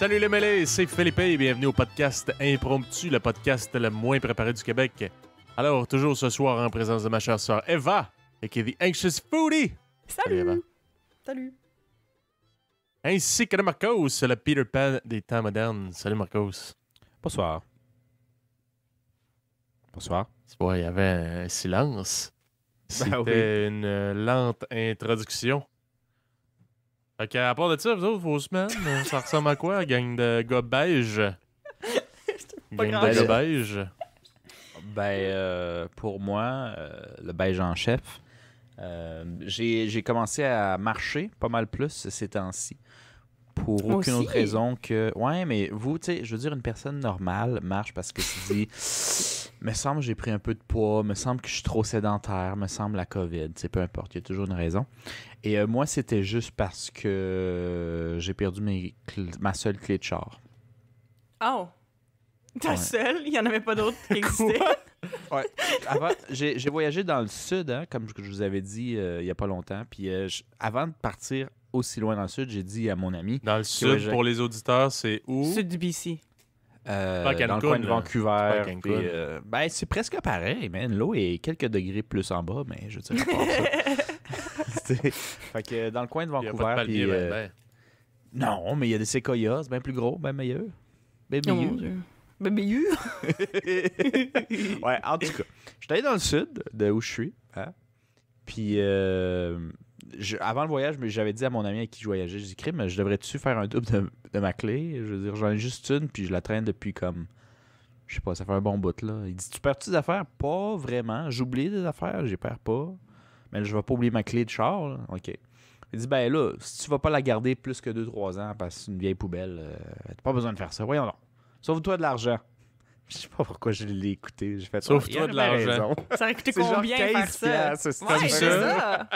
Salut les mêlés, c'est Philippe et bienvenue au podcast Impromptu, le podcast le moins préparé du Québec. Alors, toujours ce soir en présence de ma chère sœur Eva, aka The Anxious Foodie. Salut! Eva. Salut! Ainsi que de Marcos, le Peter Pan des temps modernes. Salut Marcos. Bonsoir. Bonsoir. Tu vois, il y avait un silence. C'était oui. une lente introduction. Fait qu'à part de ça, vous autres, vos semaines, ça ressemble à quoi, gang de gars beige? Pas Gang grand de chose. gars beige. Pour moi, le beige en chef, j'ai commencé à marcher pas mal plus ces temps-ci. Pour Moi aucune aussi. autre raison que... Ouais, mais vous, tu sais, je veux dire, une personne normale marche parce que tu dis... Me semble que j'ai pris un peu de poids, me semble que je suis trop sédentaire, me semble la COVID, tu sais, peu importe, il y a toujours une raison. Et moi, c'était juste parce que j'ai perdu ma seule clé de char. Oh! Ta Ouais. seule? Il n'y en avait pas d'autres qui existaient? Ouais. Avant, j'ai voyagé dans le sud, hein, comme je vous avais dit il n'y a pas longtemps. Puis avant de partir aussi loin dans le sud, j'ai dit à mon ami, Dans le sud, ouais, pour les auditeurs, c'est où? Sud du BC. Pas dans Cancun, le coin de là. Vancouver. C'est pas Cancun. Puis, ben, c'est presque pareil, man. L'eau est quelques degrés plus en bas, mais je dirais pas ça. Fait que dans le coin de Il y a Vancouver. pas de palmier, puis, non, mais il y a des séquoias, c'est bien plus gros, bien meilleur. Bien Oh mon meilleur. Dieu. Bébé Ouais, en tout cas, je suis allé dans le sud, de où je suis. Hein? Puis, avant le voyage, j'avais dit à mon ami avec qui je voyageais, j'ai dit, Crime, je devrais-tu faire un double de ma clé? Je veux dire, j'en ai juste une, puis je la traîne depuis comme, je sais pas, ça fait un bon bout, là. Il dit, tu perds-tu des affaires? Pas vraiment. J'oublie des affaires, j'y perds pas. Mais je vais pas oublier ma clé de char, là. OK. Il dit, ben là, si tu vas pas la garder plus que 2-3 ans parce que c'est une vieille poubelle, t'as pas besoin de faire ça. Voyons donc. Sauve-toi de l'argent. Je sais pas pourquoi je l'ai écouté. J'ai fait Sauve-toi de l'argent. Ça aurait coûté C'est genre combien 15 faire ça? piastres, c'est Ouais, comme c'est ça. ça!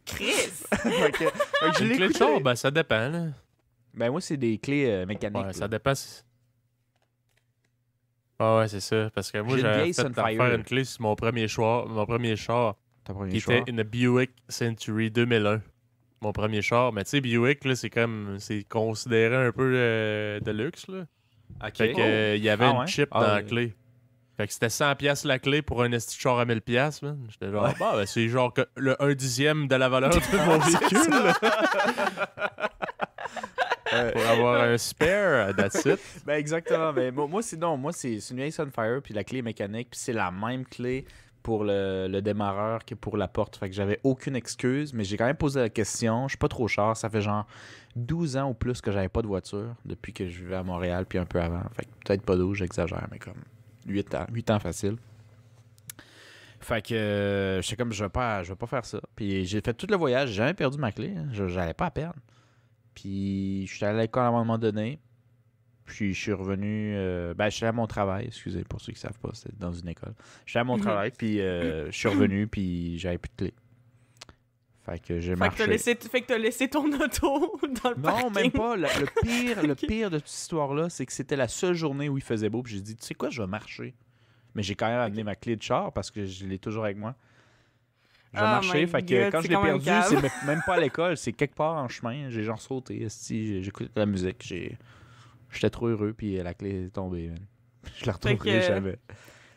Chris! je Une l'ai clé de écouté. char, ben ça dépend, là. Ben moi, c'est des clés mécaniques. Ouais, ça là. dépend. Ah ouais, c'est ça. Parce que moi, J'ai une j'avais vieille fait Sunfire. faire une clé sur mon premier char, Ton premier qui choix. était une Buick Century 2001. Mon premier char. Mais tu sais, Buick, là, c'est considéré un peu de luxe, là. OK. Fait que, il y avait Ah une ouais? chip Ah dans la ouais. clé. Fait que c'était 100$ la clé pour un esti de char à 1000$, man. J'étais genre, Ouais. bah, ben, c'est genre que le 1/10 de la valeur de mon véhicule, là. Pour avoir un spare, that's it. Ben exactement. Ben, moi, c'est une vieille Sunfire, puis la clé est mécanique, puis c'est la même clé pour le démarreur que pour la porte. Fait que j'avais aucune excuse, mais j'ai quand même posé la question. Je suis pas trop cher. Ça fait genre 12 ans ou plus que j'avais pas de voiture depuis que je vivais à Montréal, puis un peu avant. Fait que peut-être pas 12, j'exagère, mais comme 8 ans facile. Fait que j'étais comme, je vais pas faire ça. Puis j'ai fait tout le voyage, j'ai jamais perdu ma clé. Hein. J'allais pas à perdre. Puis je suis allé à l'école à un moment donné. Puis je suis revenu... je suis allé à mon travail, excusez, pour ceux qui savent pas, c'était dans une école. Je suis allé à mon travail, puis je suis revenu, puis j'avais plus de clé. Fait que j'ai marché. Fait que t'as laissé ton auto dans le parking. Non, même pas. Le pire de cette histoire-là, c'est que c'était la seule journée où il faisait beau, puis j'ai dit, tu sais quoi, je vais marcher. Mais j'ai quand même amené ma clé de char, parce que je l'ai toujours avec moi. Je vais Oh marcher, my fait que God, quand c'est je l'ai quand même perdu, cave. c'est même pas à l'école, c'est quelque part en chemin. J'ai genre sauté, j'écoutais de la musique, j'étais trop heureux, puis la clé est tombée. Man. Je la retrouverai que- jamais.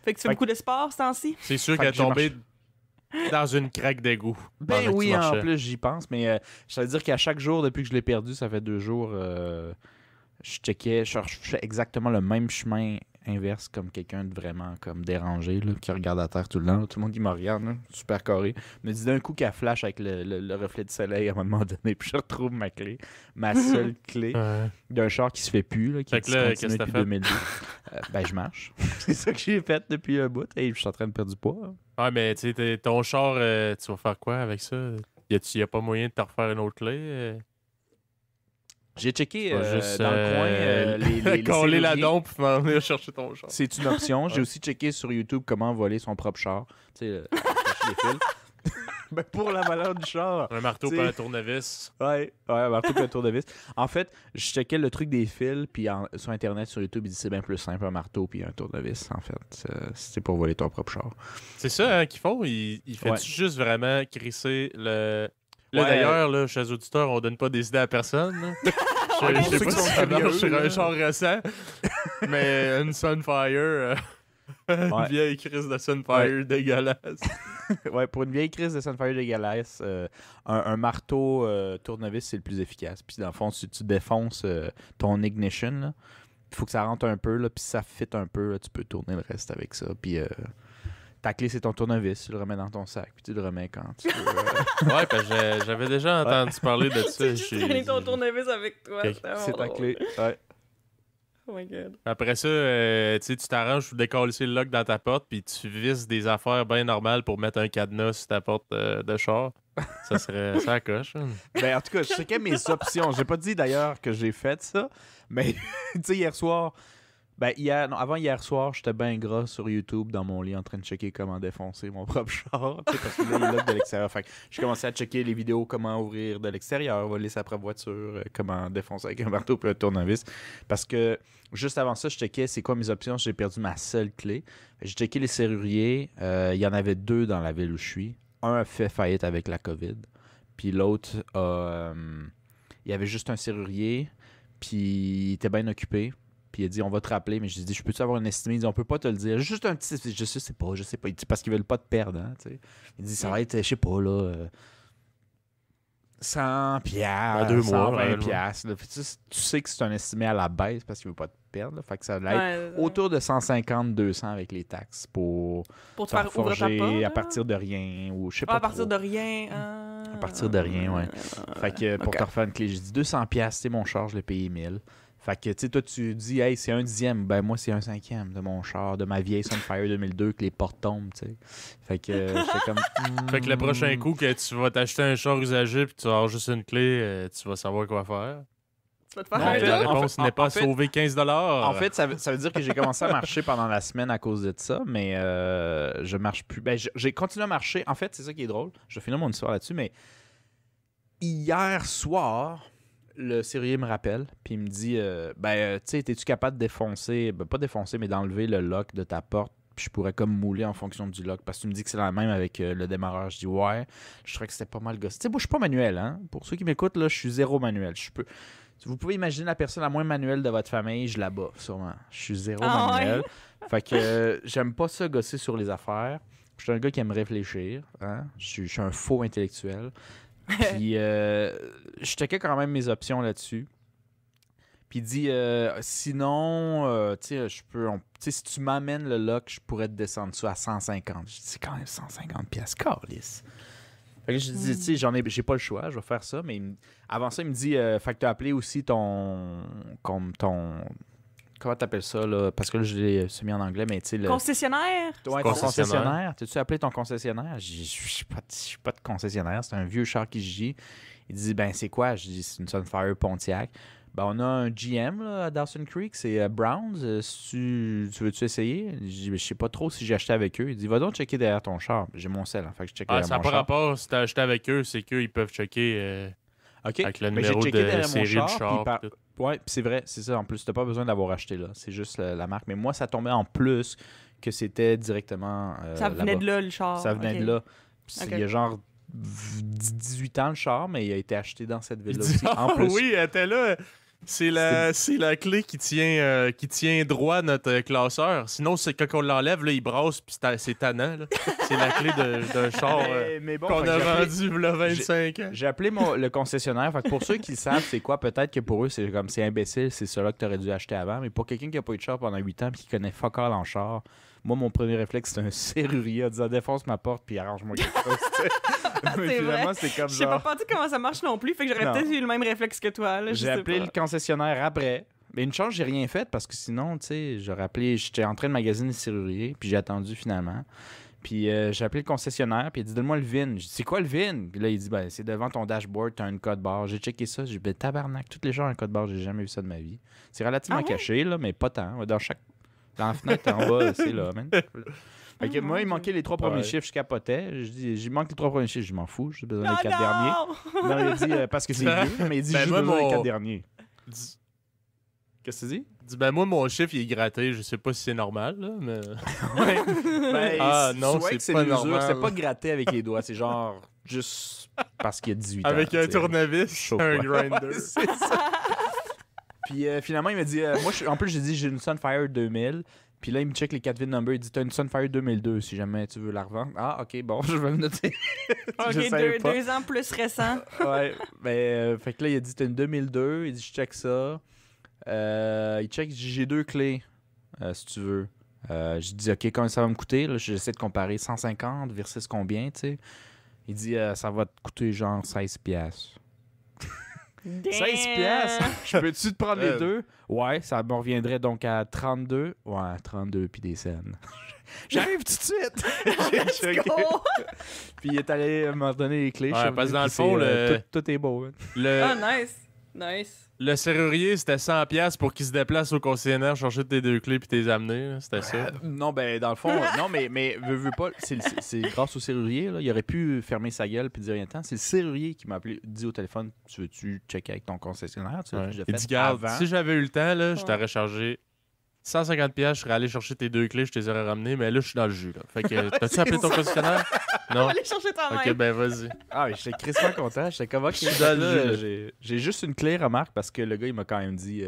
Fait que tu fais Fait beaucoup de sport, ce temps-ci? C'est sûr Fait qu'elle est que j'ai tombée dans une craque d'égout. pendant Ben que tu oui, en marchais. plus, j'y pense, mais je veux dire qu'à chaque jour, depuis que je l'ai perdu, ça fait 2 jours, je checkais, je fais exactement le même chemin inverse comme quelqu'un de vraiment comme dérangé, là, qui regarde à terre tout le temps. Tout le monde qui me regarde, là, super carré. Me dit d'un coup qu'elle flash avec le reflet du soleil à un moment donné, puis je retrouve ma clé, ma seule clé Ouais. d'un char qui se fait plus, là, qui Fait que là, discontinue qu'est-ce que depuis t'as fait? 2012. Ben je marche. C'est ça que j'ai fait depuis un bout, et je suis en train de perdre du poids. Ouais, mais tu sais, ton char, tu vas faire quoi avec ça? Y a pas moyen de te refaire une autre clé? J'ai checké Tu vas juste dans le coin les coller la serruriers. dompe pour m'en venir chercher ton char. C'est une option. J'ai aussi checké sur YouTube comment voler son propre char. Tu sais, attacher les fils. Ben, pour la valeur du char. Un marteau T'sais- et un tournevis. Ouais, un marteau et un tournevis. En fait, je checkais le truc des fils, puis sur Internet, sur YouTube, il dit c'est bien plus simple, un marteau puis un tournevis, en fait. C'est pour voler ton propre char. C'est ça hein, qu'ils font. Ils font Ouais. juste vraiment crisser le... Là, Ouais. d'ailleurs, là, chez les auditeurs, on donne pas des idées à personne. là. Je sais ceux pas qui sont si ça marche curieux, sur un là. char récent, mais une Sunfire, une Ouais. vieille crise de Sunfire dégueulasse. Ouais, pour une vieille crise de Sunfire dégueulasse, un marteau tournevis, c'est le plus efficace. Puis dans le fond, si tu défonces ton ignition, là, il faut que ça rentre un peu, là, puis si ça fit un peu, là, tu peux tourner le reste avec ça. Puis ta clé, c'est ton tournevis, tu le remets dans ton sac, puis tu le remets quand tu veux. Ouais, parce que j'avais déjà entendu parler de ça. Tu juste traîné ton tournevis avec toi. Ok, c'était C'est ta drôle. clé. Ouais. Oh my god. Après ça, tu t'arranges pour décoller le lock dans ta porte, puis tu visses des affaires bien normales pour mettre un cadenas sur ta porte de char. Ça serait ça à coche. Hein. Ben, en tout cas, je checkais mes options. J'ai pas dit d'ailleurs que j'ai fait ça, mais tu sais, hier soir, avant hier soir, j'étais bien gras sur YouTube dans mon lit en train de checker comment défoncer mon propre char, tu sais, parce que là, il est là de l'extérieur. Fait que j'ai commencé à checker les vidéos comment ouvrir de l'extérieur, voler sa propre voiture, comment défoncer avec un marteau puis un tournevis. Parce que juste avant ça, je checkais c'est quoi mes options. J'ai perdu ma seule clé. J'ai checké les serruriers. Il y en avait 2 dans la ville où je suis. Un a fait faillite avec la COVID. Puis l'autre il y avait juste un serrurier. Puis il était bien occupé. Puis il a dit, on va te rappeler. Mais je lui ai dit, je peux-tu avoir une estimée? Il dit, on peut pas te le dire. Juste un petit. Je sais pas. Il dit, parce qu'ils veulent pas te perdre. Hein, tu sais. Il dit, ça va être, je sais pas, là. 100 piastres, 2 mois, 120 réellement. piastres. Là. Puis tu sais que c'est un estimé à la baisse parce qu'il veut pas te perdre. Là. Fait que ça allait être Ouais, autour de 150-200 avec les taxes pour pour te te faire ouvrir ta forger porte. à là. partir de rien ou je sais Ah, pas à partir trop. de rien. À partir de rien, ouais. Fait que pour Ok. te refaire une clé, j'ai dit 200 piastres, c'est mon char, je l'ai payé 1000. Fait que, tu sais, toi, tu dis, hey, c'est 1/10. Ben, moi, c'est 1/5 de mon char, de ma vieille Sunfire 2002, que les portes tombent, tu sais. Fait que, j'étais comme. Fait que le prochain coup que tu vas t'acheter un char usagé puis tu vas avoir juste une clé, tu vas savoir quoi faire. Tu vas te faire Non, un en fait, La job. réponse n'est pas en fait- sauver 15 En fait, ça veut dire que j'ai commencé à marcher pendant la semaine à cause de ça, mais je marche plus. Ben, j'ai continué à marcher. En fait, c'est ça qui est drôle. Je vais finir mon histoire là-dessus, mais hier soir, le serrurier me rappelle, puis il me dit tu sais, es-tu capable de défoncer, pas défoncer, mais d'enlever le lock de ta porte, puis je pourrais comme mouler en fonction du lock, parce que tu me dis que c'est la même avec le démarreur. Je dis ouais, je trouvais que c'était pas mal gosse. Tu sais, moi, je suis pas manuel, hein. Pour ceux qui m'écoutent, là, je suis zéro manuel. Vous pouvez imaginer la personne la moins manuelle de votre famille, je la bats, sûrement. Je suis zéro Ah ouais? manuel. Fait que j'aime pas ça gosser sur les affaires. Je suis un gars qui aime réfléchir. Hein? Je suis un faux intellectuel. Puis je checkais quand même mes options là-dessus. Puis il dit sinon, tu sais, si tu m'amènes le lock, je pourrais te descendre ça à 150. Je dis c'est quand même 150 pièces calice. Fait que je dis, tu sais, j'ai pas le choix, je vais faire ça. Mais avant ça, il me dit, fait que t'as appelé aussi ton comment t'appelles ça, là? Parce que là, je l'ai mis en anglais, mais tu sais, le... Concessionnaire? Ouais, ton Concessionnaire. concessionnaire. T'as-tu appelé ton concessionnaire? Je suis pas de concessionnaire, c'est un vieux char qui gît. Il dit, ben c'est quoi? Je dis, c'est une Sunfire Pontiac. Ben on a un GM là, à Dawson Creek, c'est Browns. Si tu veux-tu essayer? Je dis, je sais pas trop si j'ai acheté avec eux. Il dit, va donc checker derrière ton char. J'ai mon sel, hein, fait que je check derrière ça n'a mon pas char. rapport si t'as acheté avec eux, c'est qu'eux, ils peuvent checker OK. avec le Mais numéro j'ai checké de derrière mon série du char, char. puis pis tout. Ouais, puis c'est vrai, c'est ça. En plus, t'as pas besoin d'avoir acheté là. C'est juste la marque. Mais moi, ça tombait en plus que c'était directement Ça venait là-bas. de là, le char. Ça venait Ok. de là. Puis Ok. il y a genre 18 ans le char, mais il a été acheté dans cette Il ville-là dit, aussi. En ah plus. oui, elle était là. C'est la clé qui tient droit notre classeur. Sinon, c'est quand on l'enlève, là, il brasse puis c'est tannant. là. C'est la clé d'un char Mais bon, qu'on fait que a j'ai appelé- vendu là 25 ans. J'ai appelé le concessionnaire. Fait que pour ceux qui le savent, c'est quoi? Peut-être que pour eux, c'est comme c'est imbécile, c'est cela que tu aurais dû acheter avant. Mais pour quelqu'un qui n'a pas eu de char pendant 8 ans et qui connaît fuck all en char, moi, mon premier réflexe, c'est un serrurier en disant défonce ma porte puis arrange-moi quelque chose. tu sais. Mais C'est finalement, vrai. c'est comme Je sais pas genre. pas comment ça marche non plus, fait que j'aurais Non. peut-être eu le même réflexe que toi. Là, je J'ai sais appelé pas. le concessionnaire après. Mais une chance, j'ai rien fait parce que sinon, tu sais, j'aurais appelé. J'étais en train de magasiner le serrurier, puis j'ai attendu finalement. Puis j'ai appelé le concessionnaire, puis il a dit donne-moi le VIN. J'ai dit c'est quoi le VIN? Puis là, il dit ben, c'est devant ton dashboard, t'as une code barre. J'ai checké ça, j'ai dit ben, tabarnak, tous les gens ont un code barre, j'ai jamais vu ça de ma vie. C'est relativement Ah ouais? caché, là, mais pas tant. Dans la fenêtre en bas, c'est là, man. Fait que moi, il manquait les 3 premiers Ouais. chiffres, je capotais. Je dis, il manque les 3 premiers chiffres, je m'en fous, j'ai besoin Ah des 4 derniers. non! Non, il a dit parce que c'est vieux, mais il dit Ben, j'ai moi, besoin des mon- 4 derniers. Dis, Qu'est-ce que tu dis? ben moi, mon chiffre, il est gratté. Je sais pas si c'est normal, là, mais... Ben, Ah, tu non, vois c'est que c'est pas l'usure, normal. c'est pas gratté avec les doigts, c'est genre juste parce qu'il y a 18 ans. Avec un tu sais. tournevis, Chaud, un ouais. grinder. C'est ça. Puis finalement, il m'a dit, en plus, j'ai dit, j'ai une Sunfire 2000. Puis là, il me check les 4 VIN numbers. Il dit, t'as une Sunfire 2002 si jamais tu veux la revendre. Ah, ok, bon, je vais me noter. Ok, Je savais pas. 2 ans plus récent. Ouais, mais fait que là, il a dit, t'as une 2002. Il dit, je check ça. Il check, j'ai 2 clés, si tu veux. Je dis, ok, combien ça va me coûter? Là, j'essaie de comparer 150 versus combien, tu sais. Il dit, ça va te coûter genre 16 piastres. 16 piastres? Je peux-tu te prendre les deux? Ouais, ça me reviendrait donc à 32. Ouais, 32 puis des scènes. J'arrive tout de suite! Let's go! Puis il est allé me donner les clés. Ouais, je suis parce que revenu, dans le puis fond, tout est beau. Hein. Ah, Le, nice. Nice. le serrurier, c'était 100$ pour qu'il se déplace au concessionnaire chercher tes 2 clés puis t'es amener. Là. C'était ça. Non, ben, dans le fond, non, mais veux pas, c'est grâce au serrurier, là. Il aurait pu fermer sa gueule puis dire rien de temps. C'est le serrurier qui m'a appelé, dit au téléphone, tu veux-tu checker avec ton concessionnaire? Tu veux Ouais. que je le Il fasse dit, garde, avant? si j'avais eu le temps, là, je Ouais. t'aurais chargé 150$, je serais allé chercher tes 2 clés, je te les aurais ramenées, mais là, je suis dans le jus. Là. Fait que, t'as-tu appelé ton concessionnaire? Non? Allez chercher toi-même. Ok, ben vas-y. Ah, j'étais crissement content. J'étais comme, ok, Dans là, le j'ai juste une clé, remarque, parce que le gars, il m'a quand même dit,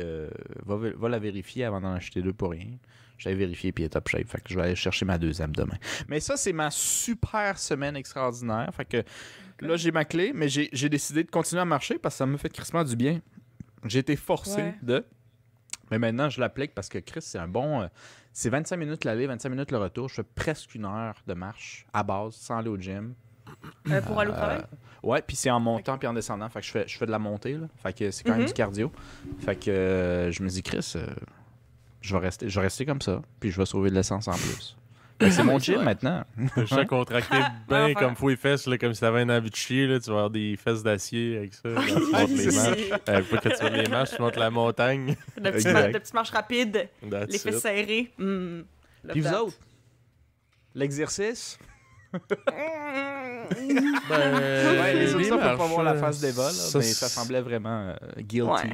va la vérifier avant d'en acheter 2 pour rien. J'avais vérifié, puis il est top shape. Fait que je vais aller chercher ma deuxième demain. Mais ça, c'est ma super semaine extraordinaire. Fait que là, j'ai ma clé, mais j'ai décidé de continuer à marcher parce que ça me fait crissement du bien. J'ai été forcé Ouais. de... Mais maintenant, je l'applique parce que Chris, c'est un bon... c'est 25 minutes l'aller, 25 minutes le retour. Je fais presque 1 heure de marche à base, sans aller au gym. Pour aller au travail? Ouais, puis c'est en montant puis en descendant. Fait que je fais de la montée, là. Fait que c'est quand même Mhm. du cardio. Fait que je me dis, Chris, je vais rester comme ça. Puis je vais sauver de l'essence en plus. Fait que c'est mon gym maintenant. Je sais contracter bien Enfin. comme faut les fesses, là, comme si t'avais un envie de chier, là, tu vas avoir des fesses d'acier avec ça. Quand tu montes les marches. Pas que tu montes les marches, tu montes la montagne. De petites Exact. de petites marches rapides, That's les fesses it. serrées. Puis vous autres, l'exercice? Ben, Ouais, les autres, ça, on peut marches, pas voir la face d'Eva, là, ça, mais ça semblait vraiment guilty.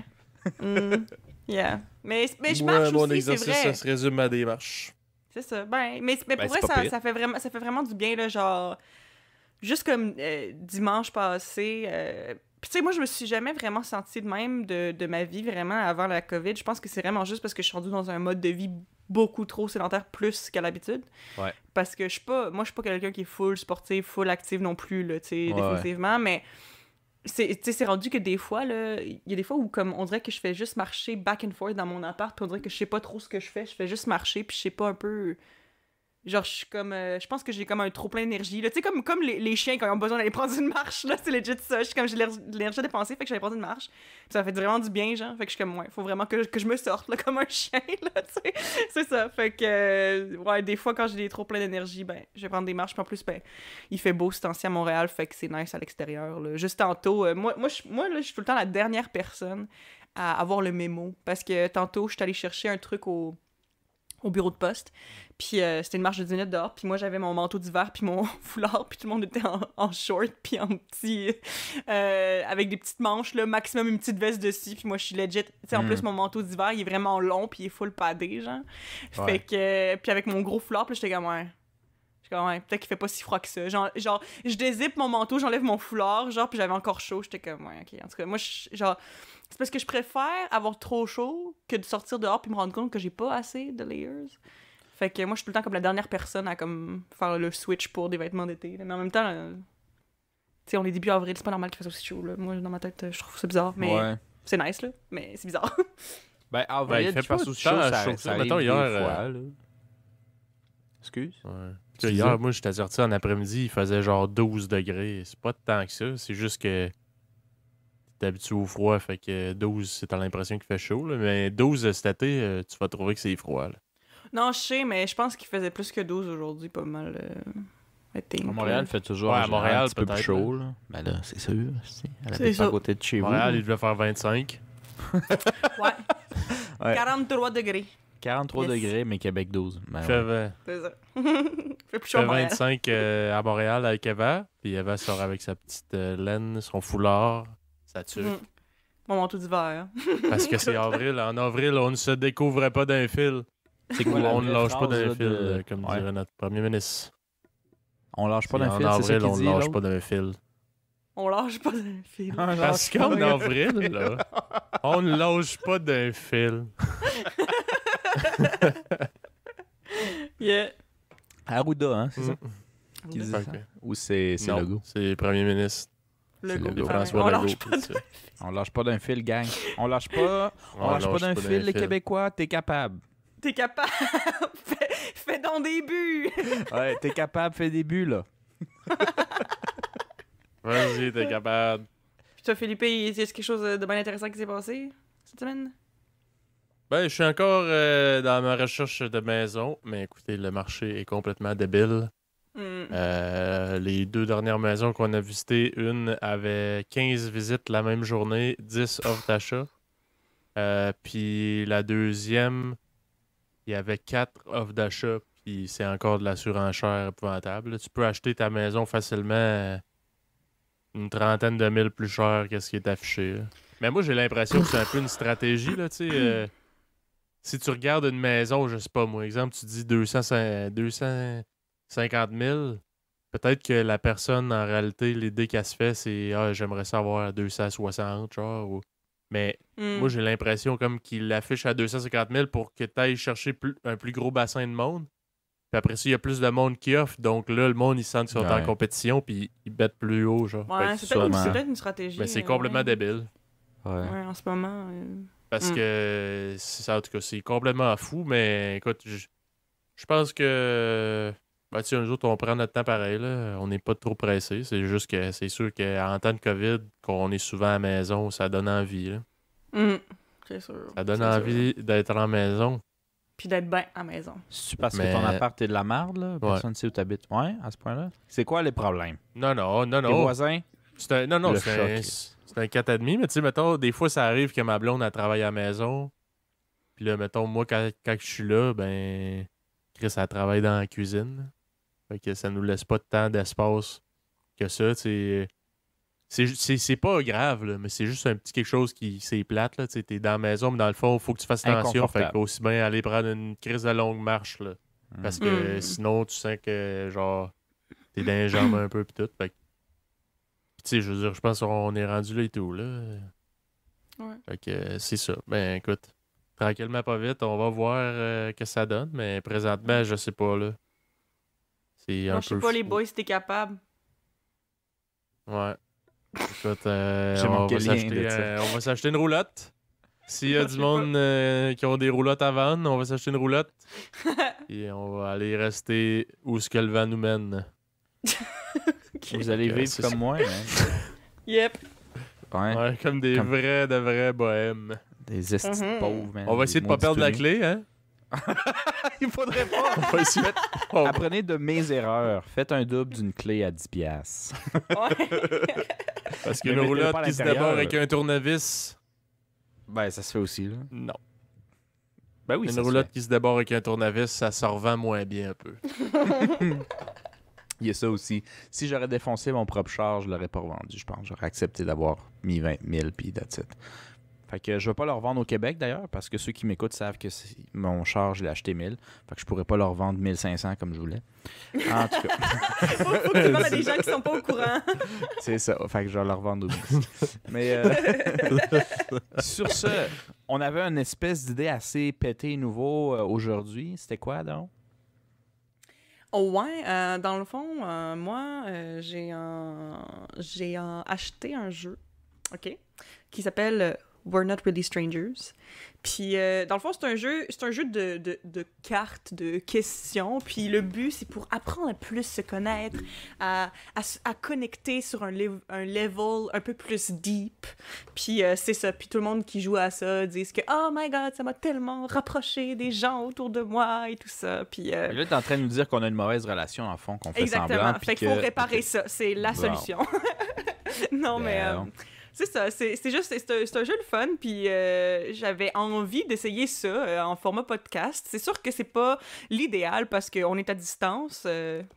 Ouais. Yeah. Mais je Moi, marche mon aussi, c'est exercice, ça vrai. se résume à des marches. C'est ça. Mais pour Ben, vrai, c'est pas pire. ça fait vraiment du bien, là, genre... Juste comme dimanche passé... Puis tu sais, moi, je me suis jamais vraiment sentie de même de ma vie, vraiment, avant la COVID. Je pense que c'est vraiment juste parce que je suis rendue dans un mode de vie beaucoup trop sédentaire, plus qu'à l'habitude. Ouais. Parce que je suis pas quelqu'un qui est full sportif, full active non plus, là, tu sais, Ouais, définitivement, mais... C'est rendu que des fois, là, il y a des fois où comme on dirait que je fais juste marcher back and forth dans mon appart, puis on dirait que je sais pas trop ce que je fais juste marcher, puis je sais pas un peu... Genre, je suis comme... je pense que j'ai comme un trop plein d'énergie, là. Tu sais, comme les chiens quand ils ont besoin d'aller prendre une marche, là, c'est legit ça. Je suis comme, j'ai de l'énergie à dépenser, fait que j'allais prendre une marche. Puis ça fait vraiment du bien, genre. Fait que je suis comme, ouais, faut vraiment que je me sorte, là, comme un chien, là, tu sais. C'est ça. Fait que, ouais, des fois, quand j'ai trop plein d'énergie, ben, je vais prendre des marches. Puis en plus, ben, il fait beau ce temps-ci à Montréal, fait que c'est nice à l'extérieur, là. Juste tantôt, moi, là, je suis tout le temps la dernière personne à avoir le mémo. Parce que tantôt, je suis allée chercher un truc au bureau de poste. Puis c'était une marche de 10 minutes dehors. Puis moi, j'avais mon manteau d'hiver puis mon foulard. Puis tout le monde était en short puis en petit... avec des petites manches, là, maximum une petite veste dessus. Puis moi, je suis legit... Tu sais, en plus, mon manteau d'hiver, il est vraiment long puis il est full paddé, genre. Ouais. Fait que... puis avec mon gros foulard, puis j'étais comme, ouais... J'étais comme, ouais, peut-être qu'il fait pas si froid que ça. Genre je dézippe mon manteau, j'enlève mon foulard, genre, puis j'avais encore chaud. J'étais comme, ouais, OK. En tout cas, moi, genre... C'est parce que je préfère avoir trop chaud que de sortir dehors puis me rendre compte que j'ai pas assez de layers. Fait que moi, je suis tout le temps comme la dernière personne à comme faire le switch pour des vêtements d'été. Mais en même temps, tu sais, on est début avril, c'est pas normal qu'il fasse aussi chaud. Là. Moi, dans ma tête, je trouve ça bizarre. Mais Ouais. c'est nice, là. Mais c'est bizarre. Ben, Ouais, avril, il fait je pas pense tout aussi le temps chaud, ça chaud. arrive Mettons, des hier, fois, là. Excuse? Ouais. Tu Hier, disais? moi, j'étais sorti en après-midi, il faisait genre 12 degrés. C'est pas tant que ça, c'est juste que t'es habitué au froid, fait que 12, c'est t'as l'impression qu'il fait chaud, là. Mais 12 cet été, tu vas trouver que c'est froid, là. Non, je sais, mais je pense qu'il faisait plus que 12 aujourd'hui, pas mal. I think, À Montréal, là. il fait toujours Ouais, en à général, Montréal, un petit peu plus peut-être, chaud. Là. Ben là, c'est sûr. Elle C'est habite pas ça. à côté de chez Montréal, vous. il devait faire 25. Ouais. Ouais. 43 degrés. 43 Yes. degrés, mais Québec 12. Ben, Il ouais. fait, C'est ça. Il fait plus chaud fait à Montréal. 25 à Montréal avec Eva. Puis Eva sort avec sa petite laine, son foulard, sa tuque. Mon manteau d'hiver. Parce que c'est avril. En avril, on ne se découvre pas d'un fil. C'est Ou quoi la on ne vraie lâche pas phrase, d'un là, fil, de- comme Ouais. dirait notre premier ministre. On lâche pas d'un En fil, c'est ça avril, qu'il on dit. ne lâche l'autre? pas d'un fil. On lâche pas d'un fil. Parce qu'en avril, là, on ne lâche pas d'un fil. Yeah. Arruda, hein, c'est ça? Qui dit ça? Ok. Ou c'est Non, Legault? c'est le premier ministre. Le go. Legault. François On Legault. lâche pas c'est de... ça. On lâche pas d'un fil, gang. On lâche pas d'un fil, les Québécois, t'es capable. T'es capable. fais donc des buts. Ouais, t'es capable, fais des buts, là. Vas-y, t'es capable. Puis toi, Philippe, y a quelque chose de bien intéressant qui s'est passé cette semaine? Ben, je suis encore dans ma recherche de maison, mais écoutez, le marché est complètement débile. Les 2 dernières maisons qu'on a visitées, une avait 15 visites la même journée, 10 offres d'achat. Puis la deuxième, il y avait 4 offres d'achat, puis c'est encore de la surenchère épouvantable. Là, tu peux acheter ta maison facilement une trentaine de mille plus cher que ce qui est affiché. Là. Mais moi, j'ai l'impression que c'est un peu une stratégie, là, tu sais. Si tu regardes une maison, je sais pas moi, exemple, tu dis 250 000, peut-être que la personne, en réalité, l'idée qu'elle se fait, c'est « Ah, j'aimerais savoir 260, genre. » Mais moi, j'ai l'impression comme qu'il l'affiche à 250 000 pour que tu ailles chercher un plus gros bassin de monde. Puis après ça, il y a plus de monde qui offre. Donc là, le monde, ils sentent qu'ils sont en compétition puis ils bêtent plus haut, genre. Ouais, c'est peut-être une stratégie. Mais c'est complètement débile. Ouais. En ce moment... Parce que, en tout cas, c'est complètement fou, mais écoute, je pense que, ben, tu sais, nous autres, on prend notre temps pareil, là. On n'est pas trop pressé. C'est juste que c'est sûr qu'en temps de COVID, qu'on est souvent à la maison, ça donne envie, là. C'est sûr. Ça donne envie d'être en maison. Puis d'être bien à la maison. C'est parce que ton appart est de la merde, là? Personne ne sait où t'habites. Ouais, à ce point-là? C'est quoi les problèmes? Non. Les voisins? C'est un 4,5, mais tu sais, mettons, des fois, ça arrive que ma blonde, elle travaille à la maison. Puis là, mettons, moi, quand je suis là, ben, Chris, elle travaille dans la cuisine. Fait que ça nous laisse pas tant d'espace que ça, tu sais. C'est pas grave, là, mais c'est juste un petit quelque chose qui, c'est plate, là, tu sais. T'es dans la maison, mais dans le fond, il faut que tu fasses attention. Fait qu'aussi bien aller prendre une crise de longue marche, là. Parce que sinon, tu sens que, genre, t'es dans les jambes un peu, pis tout. Fait que tu sais, je veux dire, je pense qu'on est rendu là et tout, là. Ouais. Fait que c'est ça. Ben, écoute, tranquillement, pas vite, on va voir que ça donne, mais présentement, je sais pas, là. C'est un peu Je sais pas, fou. les boys, si t'es capable. Ouais. Écoute, J'ai on manqué va rien de ça. on va s'acheter une roulotte. S'il y a du monde qui ont des roulottes à vendre, on va s'acheter une roulotte. Et on va aller rester où ce que le vent nous mène. Vous allez vivre comme moi, hein? Yep. Ouais, comme des vrais, de vrais bohèmes. Des estis pauvres, man. On va essayer de pas perdre la clé, hein? Il faudrait pas. On va essayer. Apprenez de mes erreurs. Faites un double d'une clé à 10$. Ouais. Parce qu'une mettez-le roulotte pas à qui se l'intérieur. débarre avec un tournevis. Ben, ça se fait aussi, là. Non. Ben oui, Une ça se roulotte fait. qui se débarre avec un tournevis, ça se revend moins bien un peu. Il y a ça aussi. Si j'aurais défoncé mon propre char, je l'aurais pas revendu, je pense. J'aurais accepté d'avoir mis 20 000 puis that's it. Fait que je vais pas le revendre au Québec d'ailleurs, parce que ceux qui m'écoutent savent que mon char, je l'ai acheté 1000. Fait que je pourrais pas le revendre 1500 comme je voulais. En tout cas, Faut que tu parles à des gens qui sont pas au courant. c'est ça. Fait que je vais le revendre au Mais sur ce, on avait une espèce d'idée assez pétée nouveau aujourd'hui. C'était quoi donc? Oh ouais, dans le fond, moi, j'ai acheté un jeu, OK, qui s'appelle We're Not Really Strangers. Puis, dans le fond, c'est un jeu de cartes, de questions. Puis le but, c'est pour apprendre à plus se connaître, à connecter sur un level un peu plus deep. Puis c'est ça. Puis tout le monde qui joue à ça disent que « Oh my God, ça m'a tellement rapproché des gens autour de moi et tout ça. » Puis Là, t'es en train de nous dire qu'on a une mauvaise relation, en fond, qu'on fait exactement. semblant. Fait qu'il faut réparer ça. C'est la Bon. solution. Non, mais... c'est ça, c'est juste, c'est un jeu de fun, puis j'avais envie d'essayer ça en format podcast. C'est sûr que c'est pas l'idéal parce qu'on est à distance.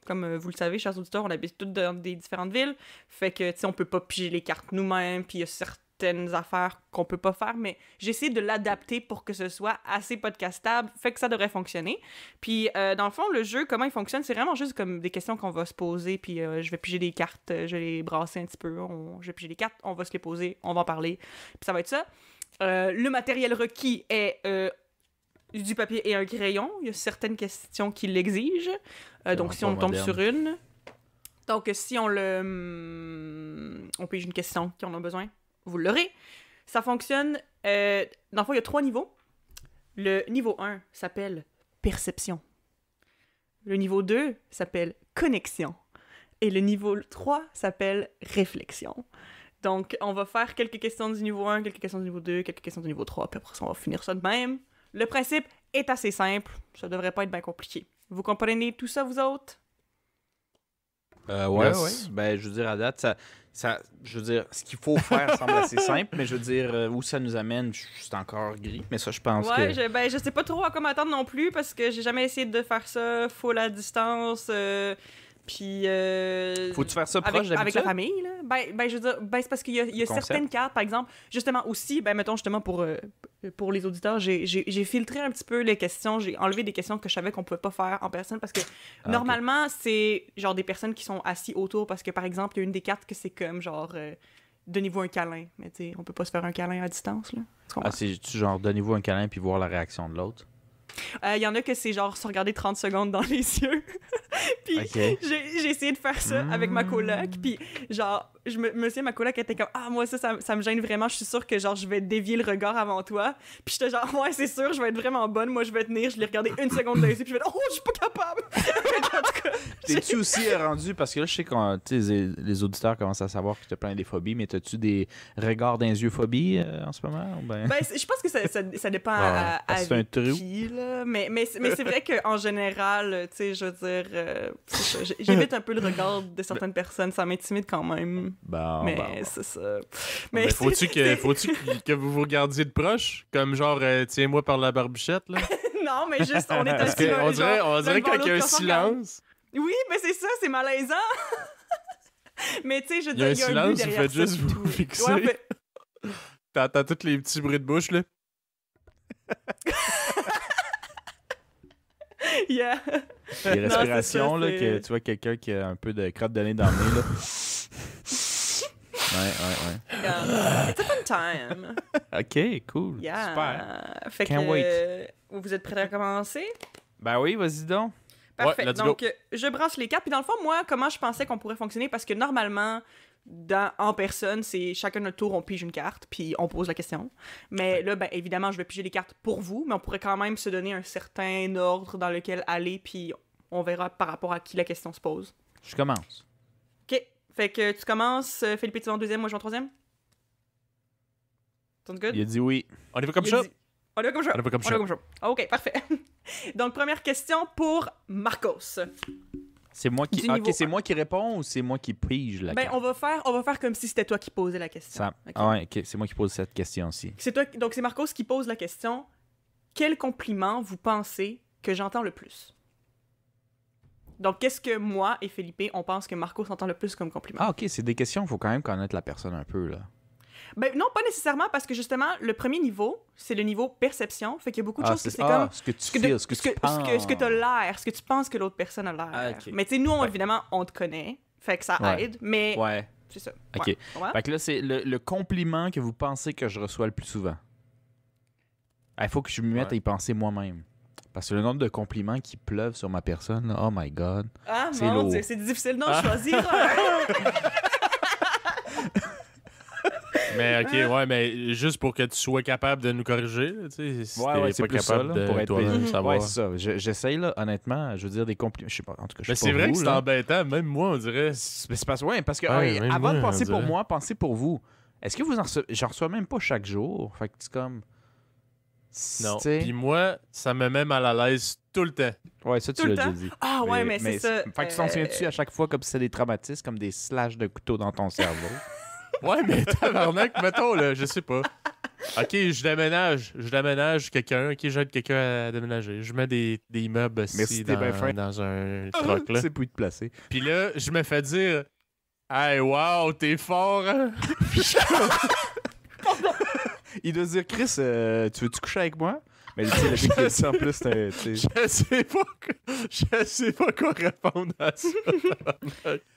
Comme vous le savez, chers auditeurs, on habite tous dans des différentes villes. Fait que, tu sais, on peut pas piger les cartes nous-mêmes, puis il y a certaines affaires qu'on peut pas faire, mais j'essaie de l'adapter pour que ce soit assez podcastable, fait que ça devrait fonctionner. Puis, dans le fond, le jeu, comment il fonctionne, c'est vraiment juste comme des questions qu'on va se poser, puis je vais piger des cartes, je vais les brasser un petit peu, je vais piger des cartes, on va se les poser, on va en parler, puis ça va être ça. Le matériel requis est du papier et un crayon. Il y a certaines questions qui l'exigent. Donc, si on tombe sur une... Donc, si on pige une question qui en a besoin, vous l'aurez. Ça fonctionne... dans le fond, il y a 3 niveaux. Le niveau 1 s'appelle perception. Le niveau 2 s'appelle connexion. Et le niveau 3 s'appelle réflexion. Donc, on va faire quelques questions du niveau 1, quelques questions du niveau 2, quelques questions du niveau 3, puis après ça, on va finir ça de même. Le principe est assez simple. Ça devrait pas être bien compliqué. Vous comprenez tout ça, vous autres? Ouais. Ben, je veux dire, à date, je veux dire, ce qu'il faut faire semble assez simple, mais je veux dire, où ça nous amène, c'est encore gris. Mais ça, je pense que... je sais pas trop à quoi m'attendre non plus, parce que j'ai jamais essayé de faire ça full à distance, puis... Faut-tu faire ça proche avec la famille, là? Je veux dire, c'est parce qu'il y a certaines cartes, par exemple, justement, aussi, mettons, justement, pour les auditeurs, j'ai filtré un petit peu les questions, j'ai enlevé des questions que je savais qu'on pouvait pas faire en personne, parce que normalement, c'est genre des personnes qui sont assis autour, parce que, par exemple, il y a une des cartes que c'est comme, genre, donnez-vous un câlin, mais tu sais, on peut pas se faire un câlin à distance, là. C'est genre, donnez-vous un câlin puis voir la réaction de l'autre? Il y en a que c'est genre se regarder 30 secondes dans les yeux. Puis j'ai essayé de faire ça avec ma coloc. Puis genre, je me souviens, ma coloc était comme « Ah, moi, ça me gêne vraiment. Je suis sûre que genre, je vais dévier le regard avant toi. » Puis j'étais genre « Ouais, c'est sûr, je vais être vraiment bonne. Moi, je vais tenir. » Je l'ai regardé 1 seconde dans les yeux. Puis je vais « Oh, je suis pas capable! » En tout cas, t'es-tu aussi rendu... Parce que là, je sais que les auditeurs commencent à savoir que tu as plein des phobies, mais t'as-tu des regards dans les yeux phobies en ce moment? Ou ben... je pense que ça dépend à c'est un trou. qui, là. Mais c'est vrai qu'en général, tu sais, je veux dire, j'évite un peu le regard de certaines personnes. Ça m'intimide quand même. Mais c'est ça. Mais faut-tu que vous vous regardiez de proche? Comme genre, tiens-moi par la barbichette, là? Non, mais juste, on est assis. On dirait quand il y a un silence. Oui, mais c'est ça, c'est malaisant. Mais tu sais, je veux dire, il y a un silence, but derrière vous faites juste vous fixer. Ouais, T'entends tous les petits bruits de bouche, là? Yeah. Les respirations, là, que tu vois quelqu'un qui a un peu de crotte de nez dans le nez, là. Ouais. Yeah. It's a fun time. OK, cool. Yeah. Super. Fait Can't wait. Vous êtes prêts à commencer? Ben oui, vas-y donc. Parfait. Ouais, let's donc, go. je brasse les cartes. Puis dans le fond, moi, comment je pensais qu'on pourrait fonctionner? Parce que normalement, en personne, c'est chacun notre tour, on pige une carte, puis on pose la question. Mais là, évidemment, je vais piger les cartes pour vous, mais on pourrait quand même se donner un certain ordre dans lequel aller, puis on verra par rapport à qui la question se pose. Je commence. OK. Fait que tu commences, Philippe, tu vas en deuxième, moi je vais en troisième? Sounds good? Il a dit oui. On y va comme ça? On y va comme ça. On y va comme ça. OK, parfait. Donc, première question pour Marcos. C'est moi qui... Du c'est moi qui réponds ou c'est moi qui pige la carte? On va faire comme si c'était toi qui posais la question. Okay. Ah ouais, OK. C'est moi qui pose cette question-ci. Donc, c'est Marcos qui pose la question. Quel compliment vous pensez que j'entends le plus? Donc, qu'est-ce que moi et Felipe, on pense que Marcos entend le plus comme compliment? Ah, OK. C'est des questions, il faut quand même connaître la personne un peu, là. Non, pas nécessairement, parce que justement, le premier niveau, c'est le niveau perception. Fait qu'il y a beaucoup de choses que c'est comme... ce que tu feels, ce que tu penses. Ce que t'as l'air, ce que tu penses que l'autre personne a l'air. Ah, okay. Mais tu sais, nous, évidemment, on te connaît. Fait que ça aide, mais... Ouais. C'est ça. OK. Ouais. Fait que là, c'est le compliment que vous pensez que je reçois le plus souvent. Il faut que je me mette à y penser moi-même. Parce que le nombre de compliments qui pleuvent sur ma personne, là, oh my God. Ah, c'est mon lourd. Dieu, c'est difficile d'en choisir un. Mais OK, ouais, mais juste pour que tu sois capable de nous corriger, tu sais, si t'es c'est pas plus capable ça, là, pour de être toi-même savoir. Ouais, c'est ça. J'essaye, là, honnêtement, je veux dire des compliments. Je sais pas, en tout cas, je Mais sais c'est pas vrai vous, que c'est là. embêtant, même moi, on dirait... Mais c'est parce que Ouais, même avant de moi, penser on pour dirait. moi, pensez pour vous. Est-ce que vous j'en reçois même pas chaque jour? Fait que c'est comme... Non. T'sais- Puis moi, ça me met mal à l'aise tout le temps. Ouais, ça, Tout tu le l'as temps? déjà dit. Ah ouais, mais c'est ça. Fait que tu t'en souviens-tu à chaque fois comme si c'était des traumatismes, comme des slashes de couteau dans ton cerveau? Ouais, mais tabarnak, mettons, là, je sais pas. OK, je déménage quelqu'un. OK, j'aide quelqu'un à déménager. Je mets des meubles Merci, ici t'es bien fin. dans un truck, là. C'est pour y te placer. Puis là, je me fais dire « Hey, wow, t'es fort, hein? » Il doit se dire, Chris, tu veux-tu coucher avec moi? Mais tu sais, le gars qui a dit ça en plus, c'était. Je sais pas quoi répondre à ça.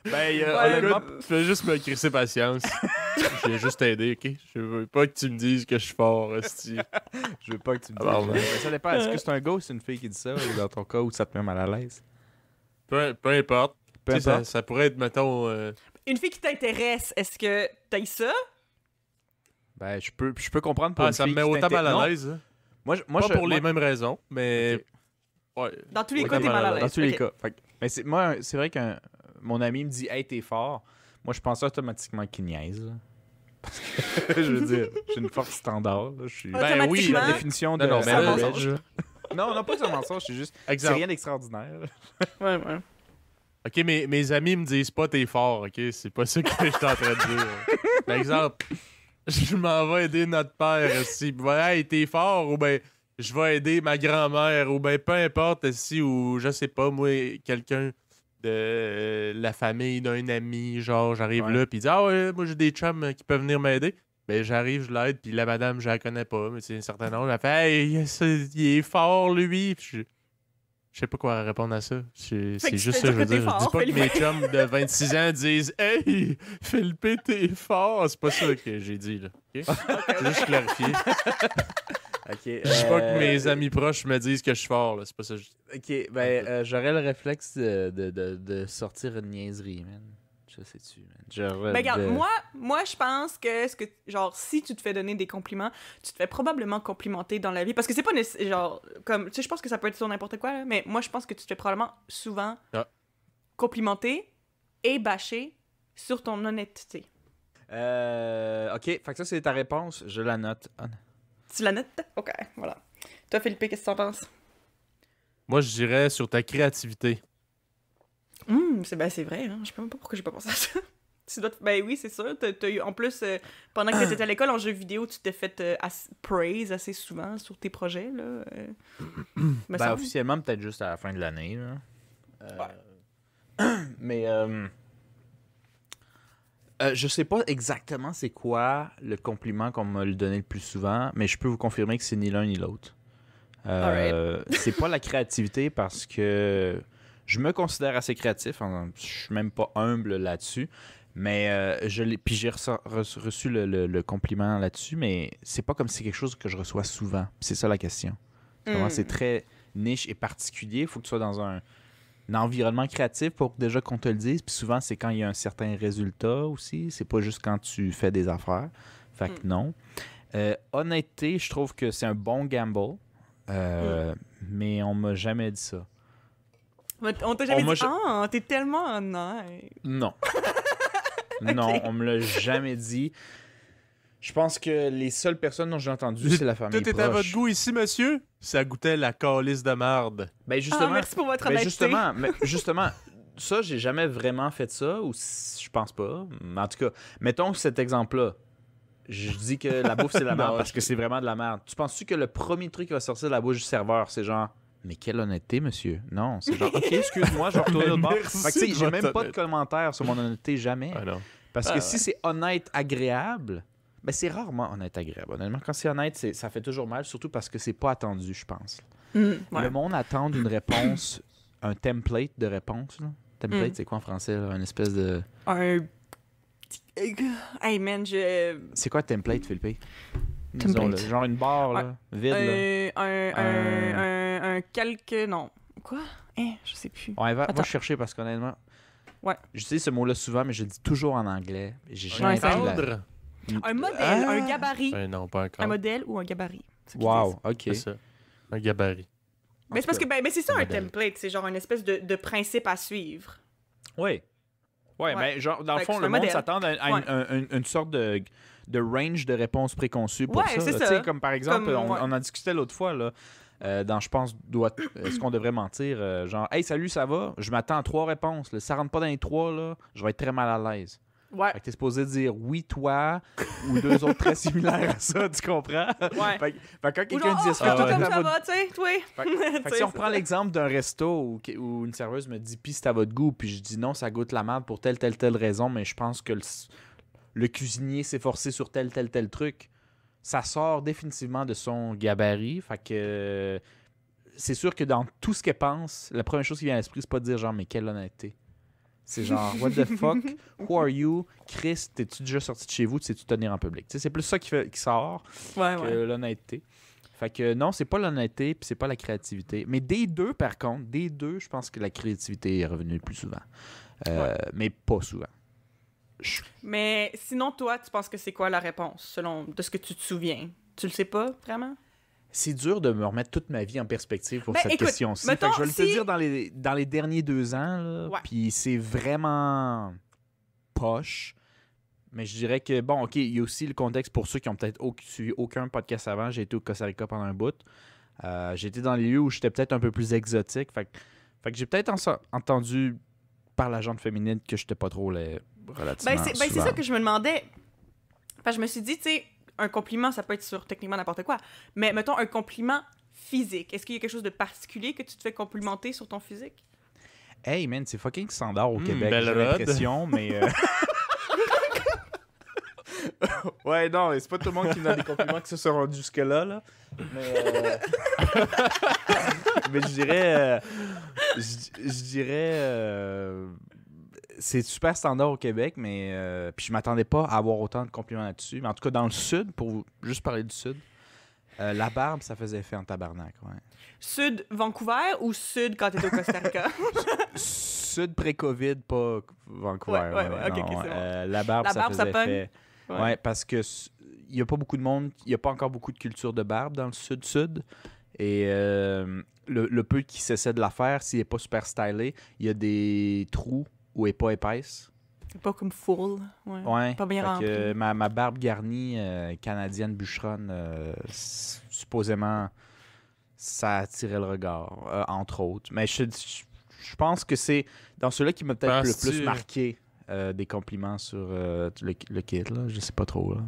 Honnêtement, Tu fais juste me crisser patience. Je vais juste t'aider, ok? Je veux pas que tu me dises que je suis fort, hostie. je veux pas que tu me dises. Alors, Mais ça dépend. Est-ce que c'est un gars ou c'est une fille qui dit ça? Ou dans ton cas, où ça te met mal à l'aise? Peu importe. Peu Tu sais, importe. ça pourrait être, mettons... Une fille qui t'intéresse, est-ce que t'as ça? Ben, je peux comprendre pour une ça me fille met qui autant mal t'intéresse. à Non, l'aise. Hein. Pas Pas pour les mêmes raisons, mais... Ok. Ouais. Dans tous les Ouais, cas, t'es mal à l'aise. Dans tous les Ok. cas. Mais moi, c'est vrai que mon ami me dit, hey, t'es fort. Moi, je pense automatiquement qu'il niaise. Là. Parce que, je veux dire, j'ai une force standard. Là. Je suis Ben oui, je suis la Automatiquement, définition de Non, mais là, average. Non, pas que c'est un mensonge, c'est juste. C'est Exemple. rien d'extraordinaire. Ouais, ouais. Ok, mes amis me disent pas t'es fort, ok? C'est pas ça que je suis en train de dire. Par exemple, je m'en vais aider notre père si hey, t'es fort, ou ben je vais aider ma grand-mère, ou ben peu importe si, ou je sais pas, moi, quelqu'un de la famille d'un ami, genre j'arrive Ouais. là, pis il dit ah ouais, moi j'ai des chums qui peuvent venir m'aider. Ben j'arrive, je l'aide, puis la madame, je la connais pas, mais c'est un certain âge, elle fait hey, il est fort lui, puis je sais pas quoi répondre à ça. C'est que tu juste fais ça, je veux dire que dire. t'es Je dis fort, pas que mes Philippe. chums de 26 ans disent hey, Philippe, t'es fort. C'est pas ça que j'ai dit, là. ok? C'est juste clarifier. Ok. Je dis pas que mes amis proches me disent que je suis fort, là. C'est pas ça que je dis. Ok, j'aurais le réflexe de sortir une niaiserie, man. Je sais-tu, man. Ben regarde, moi je pense que genre si tu te fais donner des compliments, tu te fais probablement complimenter dans la vie parce que c'est pas genre comme tu sais je pense que ça peut être sur n'importe quoi là, mais moi je pense que tu te fais probablement souvent complimenter et bâcher sur ton honnêteté. Ok, fait que ça, c'est ta réponse. Je la note. Tu la notes? OK, voilà. Toi Philippe, qu'est-ce que t'en penses? Moi, je dirais sur ta créativité. C'est vrai, hein? Je sais même pas pourquoi j'ai pas pensé à ça. Ben oui, c'est sûr. T'as eu, en plus, pendant que t'étais à l'école en jeux vidéo, tu t'es fait praise assez souvent sur tes projets, là. Me semble. Officiellement, peut-être juste à la fin de l'année. Là. Mais je sais pas exactement c'est quoi le compliment qu'on m'a donné le plus souvent, mais je peux vous confirmer que c'est ni l'un ni l'autre. C'est pas la créativité parce que je me considère assez créatif. Je suis même pas humble là-dessus. Mais puis j'ai reçu le compliment là-dessus, mais c'est pas comme si c'est quelque chose que je reçois souvent. C'est ça la question. C'est très niche et particulier. Il faut que tu sois dans un environnement créatif pour déjà qu'on te le dise. Puis souvent, c'est quand il y a un certain résultat aussi. C'est pas juste quand tu fais des affaires. Fait que non. Honnêteté, je trouve que c'est un bon gamble. Mais on m'a jamais dit ça. On t'a jamais dit « Ah, t'es tellement honnête! » Non. Non, on me l'a jamais dit. Je pense que les seules personnes dont j'ai entendu, c'est la famille Tout est proche. à votre goût ici, monsieur? Ça goûtait la calice de marde. Ben justement, merci pour votre honnêteté. justement, ça, j'ai jamais vraiment fait ça, ou je pense pas. Mais en tout cas, mettons cet exemple-là. Je dis que la bouffe, c'est de la merde Non, parce que c'est vraiment de la merde. Tu penses-tu que le premier truc qui va sortir de la bouche du serveur, c'est genre... Mais quelle honnêteté, monsieur. Non, c'est genre, OK, excuse-moi, je vais retourner au bord. merci Fait que, tu sais, de j'ai votre même pas de honnêteté. commentaires sur mon honnêteté, jamais. Ah non. Parce que si c'est honnête, agréable, ben c'est rarement honnête, agréable. Honnêtement, quand c'est honnête, ça fait toujours mal, surtout parce que c'est pas attendu, je pense. Ouais. Le monde attend une réponse, un template de réponse. Là. Template, c'est quoi en français? Là? Une espèce de... Hey man, C'est quoi template, Philippe? Template. Disons, genre une barre, là, vide. Là. Un calque... Non. Quoi? Je sais plus. Ouais, va Attends. chercher parce qu'honnêtement... Ouais. J'utilise ce mot-là souvent, mais je le dis toujours en anglais. J'ai Ouais, jamais ça pris la- Cadre? Un modèle, Ah! un gabarit. Ben non, pas Un encore. modèle ou un gabarit. c'est ce qu'ils Wow, disent. OK. C'est ça. Un gabarit. Mais c'est parce que ben, c'est ça un un modèle. template, c'est genre une espèce de principe à suivre. Oui. Ouais, Ouais. mais genre, dans le Fait que fond, c'est le un monde modèle. s'attend à Ouais. une sorte de range de réponses préconçues pour Ouais, ça. c'est là. ça. Tu sais, comme par exemple, Comme, ouais. on en discutait l'autre fois, là, dans Je pense, est-ce qu'on devrait mentir? Genre, hey, salut, ça va? Je m'attends à 3 réponses. Là. Si ça rentre pas dans les 3, là, je vais être très mal à l'aise. Ouais. Fait que t'es supposé dire oui, toi, ou 2 autres très similaires à ça, tu comprends? Ouais. Fait que quand Ou quelqu'un genre, dit, est-ce que ah, tout ouais. est comme à ça votre va, tu sais, toi. Fait que si on prend l'exemple d'un resto où une serveuse me dit pis c'est à votre goût, puis je dis non, ça goûte la merde pour telle raison, mais je pense que le cuisinier s'est forcé sur tel truc. ça sort définitivement de son gabarit. Fait que c'est sûr que dans tout ce qu'elle pense, la première chose qui vient à l'esprit, c'est pas de dire genre, mais quelle honnêteté. C'est genre, what the fuck, who are you? Chris, t'es-tu déjà sorti de chez vous? Tu sais-tu tenir en public? T'sais, c'est plus ça qui sort que l'honnêteté. Fait que non, c'est pas l'honnêteté puis c'est pas la créativité. Mais des deux, par contre, je pense que la créativité est revenue le plus souvent. Mais pas souvent. Mais sinon, toi, tu penses que c'est quoi la réponse, selon de ce que tu te souviens? Tu le sais pas, vraiment? C'est dur de me remettre toute ma vie en perspective pour cette écoute, question-ci. mettons, Fait que je vais te dire dans les derniers 2 ans, puis c'est vraiment poche. Mais je dirais que, bon, OK, il y a aussi le contexte pour ceux qui ont peut-être suivi aucun podcast avant. J'ai été au Costa Rica pendant un bout. J'ai été dans les lieux où j'étais peut-être un peu plus exotique. Fait que j'ai peut-être entendu par la gente féminine que j'étais pas trop relativement c'est ça que je me demandais. Enfin, je me suis dit, tu sais, un compliment, ça peut être sur techniquement n'importe quoi. Mais mettons un compliment physique. Est-ce qu'il y a quelque chose de particulier que tu te fais complimenter sur ton physique? Hey man, c'est fucking standard au Québec, belle j'ai rod. l'impression, mais... Ouais, non, c'est pas tout le monde qui me donne des compliments qui se sont rendus jusque-là, là. Mais, mais je dirais... je dirais... c'est super standard au Québec, mais... puis je m'attendais pas à avoir autant de compliments là-dessus. Mais en tout cas, dans le Sud, pour juste parler du Sud, la barbe, ça faisait effet en tabarnak, ouais. Sud Vancouver ou Sud quand t'étais au Costa Rica? Sud pré-COVID, pas Vancouver. Ouais, ok, non, c'est bon. La barbe, ça faisait effet. Ouais, parce que il y a pas beaucoup de monde, il y a pas encore beaucoup de culture de barbe dans le Sud-Sud. Et le peu qui s'essaie de la faire, s'il n'est pas super stylé, il y a des trous où elle n'est pas épaisse. C'est pas comme full. Ouais. Pas bien rempli. Ma barbe garnie canadienne bûcheronne, supposément, ça attirait le regard, entre autres. Mais je pense que c'est dans ceux-là qui m'a peut-être le plus marqué des compliments sur le kit. Là. Je sais pas trop. Là.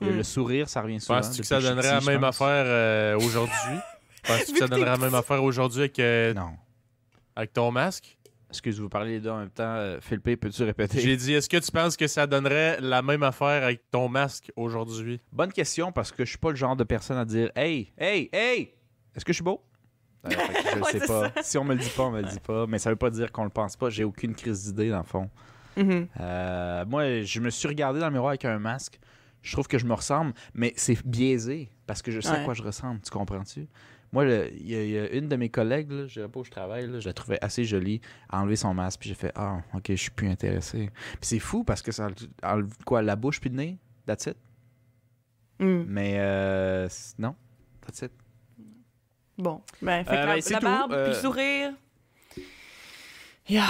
Le sourire, ça revient souvent. Penses-tu que ça donnerait la même affaire aujourd'hui? Penses-tu que ça donnerait la même affaire aujourd'hui Non. Avec ton masque? Excuse, vous parlez les deux en même temps. Philippe, peux-tu répéter? J'ai dit, est-ce que tu penses que ça donnerait la même affaire avec ton masque aujourd'hui? Bonne question, parce que je suis pas le genre de personne à dire « Hey! Est-ce que je suis beau? » Je le sais pas. Ça. Si on me le dit pas, on me le dit pas. Mais ça veut pas dire qu'on le pense pas. J'ai aucune crise d'idée, dans le fond. Mm-hmm. Moi, je me suis regardé dans le miroir avec un masque. Je trouve que je me ressemble, mais c'est biaisé, parce que je sais à quoi je ressemble. Tu comprends-tu? Moi, il y a une de mes collègues, là, je dirais pas où je travaille, là, je la trouvais assez jolie, à enlever son masque, puis j'ai fait « Ah, OK, je suis plus intéressé. » Puis c'est fou, parce que ça enlève quoi, la bouche puis le nez? That's it. Mais non, that's it. Bon, fait que la barbe, puis le sourire... Yeah.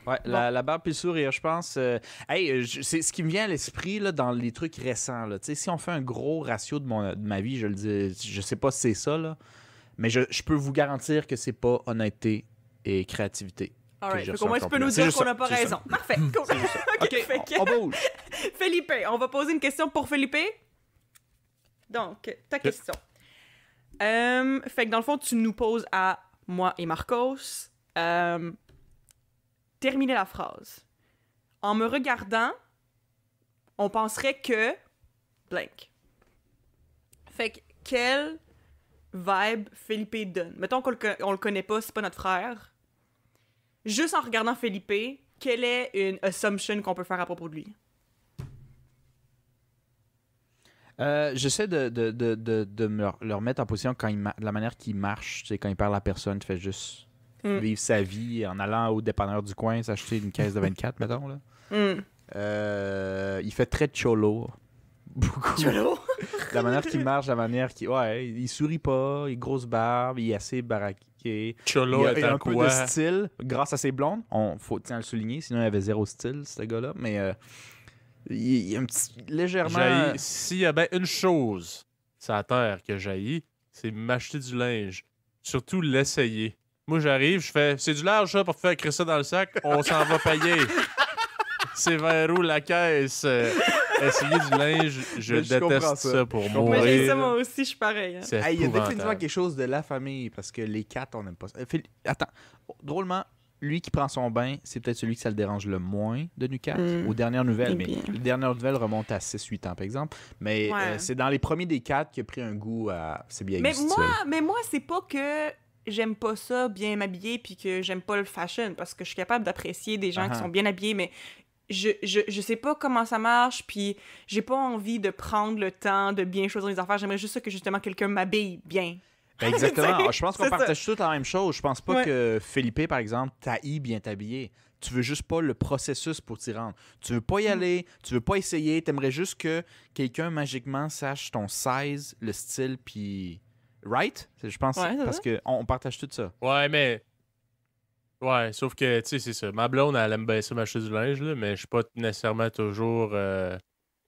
Ouais, bon. La barbe puis le sourire, je pense. C'est ce qui me vient à l'esprit là, dans les trucs récents. Là. Si on fait un gros ratio de ma vie, je le dis, je sais pas si c'est ça, là, mais je peux vous garantir que c'est pas honnêteté et créativité. Alright, au moins tu peux nous dire qu'on n'a pas raison. Parfait, cool. OK, on bouge. Felipe, on va poser une question pour Felipe. Donc, ta question. Fait que dans le fond, tu nous poses à moi et Marcos... terminer la phrase. En me regardant, on penserait que... blank. Fait que, quelle vibe Felipe donne? Mettons qu'on le connaît pas, c'est pas notre frère. Juste en regardant Felipe, quelle est une assumption qu'on peut faire à propos de lui? J'essaie de me le remettre en position quand la manière qu'il marche, tu sais, quand il parle à la personne, il fait juste... vivre sa vie en allant au dépanneur du coin, s'acheter une caisse de 24, mettons. Là. Il fait très cholo. Beaucoup. Cholo? La manière qu'il marche, la manière qu'il... Ouais, il sourit pas, il a grosse barbe, il est assez baraqué. Cholo il a un peu quoi? de style, grâce à ses blondes. Faut le souligner, sinon il avait zéro style, ce gars-là. Mais il est un petit... légèrement... S'il y a bien une chose sur la terre que j'haïs, c'est m'acheter du linge. Surtout l'essayer. Moi, j'arrive, je fais « C'est du large, ça, pour faire écrire ça dans le sac. On s'en va payer. » C'est vers où la caisse? Essayer du linge, je déteste ça pour mourir. Mais j'ai ça, moi aussi, je suis pareil. Hein. Il y a définitivement quelque chose de la famille, parce que les quatre, on n'aime pas ça. Attends, drôlement, lui qui prend son bain, c'est peut-être celui que ça le dérange le moins de Nucat, aux dernières nouvelles. Eh Mais bien. les dernières nouvelles remontent à 6-8 ans, par exemple. Mais Ouais. c'est dans les premiers des 4 qu'il a pris un goût à c'est bien Mais moi, c'est pas que j'aime pas ça, bien m'habiller, puis que j'aime pas le fashion, parce que je suis capable d'apprécier des gens qui sont bien habillés, mais je sais pas comment ça marche, puis j'ai pas envie de prendre le temps de bien choisir les affaires. J'aimerais juste ça que, justement, quelqu'un m'habille bien. Ben exactement. Je pense qu'on c'est partage tous la même chose. Je pense pas Ouais. que Felipe, par exemple, t'haït bien t'habiller. Tu veux juste pas le processus pour t'y rendre. Tu veux pas y aller, tu veux pas essayer. T'aimerais juste que quelqu'un magiquement sache ton size, le style, puis... Right? Je pense, Ouais, c'est parce ça. qu'on partage tout ça. Ouais, mais. Ouais, sauf que, tu sais, c'est ça. Ma blonde, elle aime bien ça m'acheter du linge, là, mais je suis pas nécessairement toujours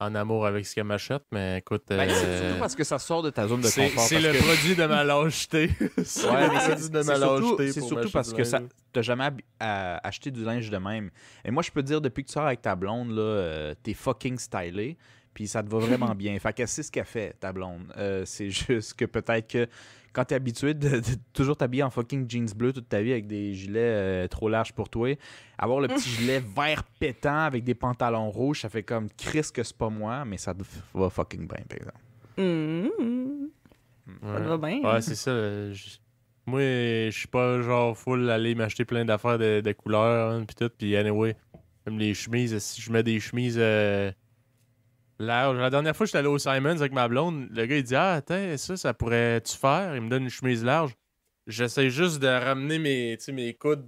en amour avec ce qu'elle m'achète. Mais écoute. Ben, c'est surtout parce que ça sort de ta zone de c'est confort. c'est parce le que- produit de ma lâcheté. C'est Ouais, le mais produit de ma c'est surtout, lâcheté c'est pour surtout m'acheter parce du que ça, linge. t'as jamais acheté du linge de même. Et moi, je peux te dire, depuis que tu sors avec ta blonde, là, t'es fucking stylé, puis ça te va vraiment bien. Fait que c'est ce qu'elle fait, ta blonde. C'est juste que peut-être que quand t'es habitué de toujours t'habiller en fucking jeans bleus toute ta vie avec des gilets trop larges pour toi, avoir le petit gilet vert pétant avec des pantalons rouges, ça fait comme Chris que c'est pas moi, mais ça te va fucking bien, par exemple. Ça te va bien. Ouais, c'est ça. Moi, je suis pas genre full aller m'acheter plein d'affaires de couleurs, hein, pis tout. Pis anyway, même les chemises, si je mets des chemises larges. La dernière fois, j'étais allé au Simons avec ma blonde. Le gars, il dit: Ah, attends, ça pourrait-tu faire? Il me donne une chemise large. J'essaie juste de ramener mes coudes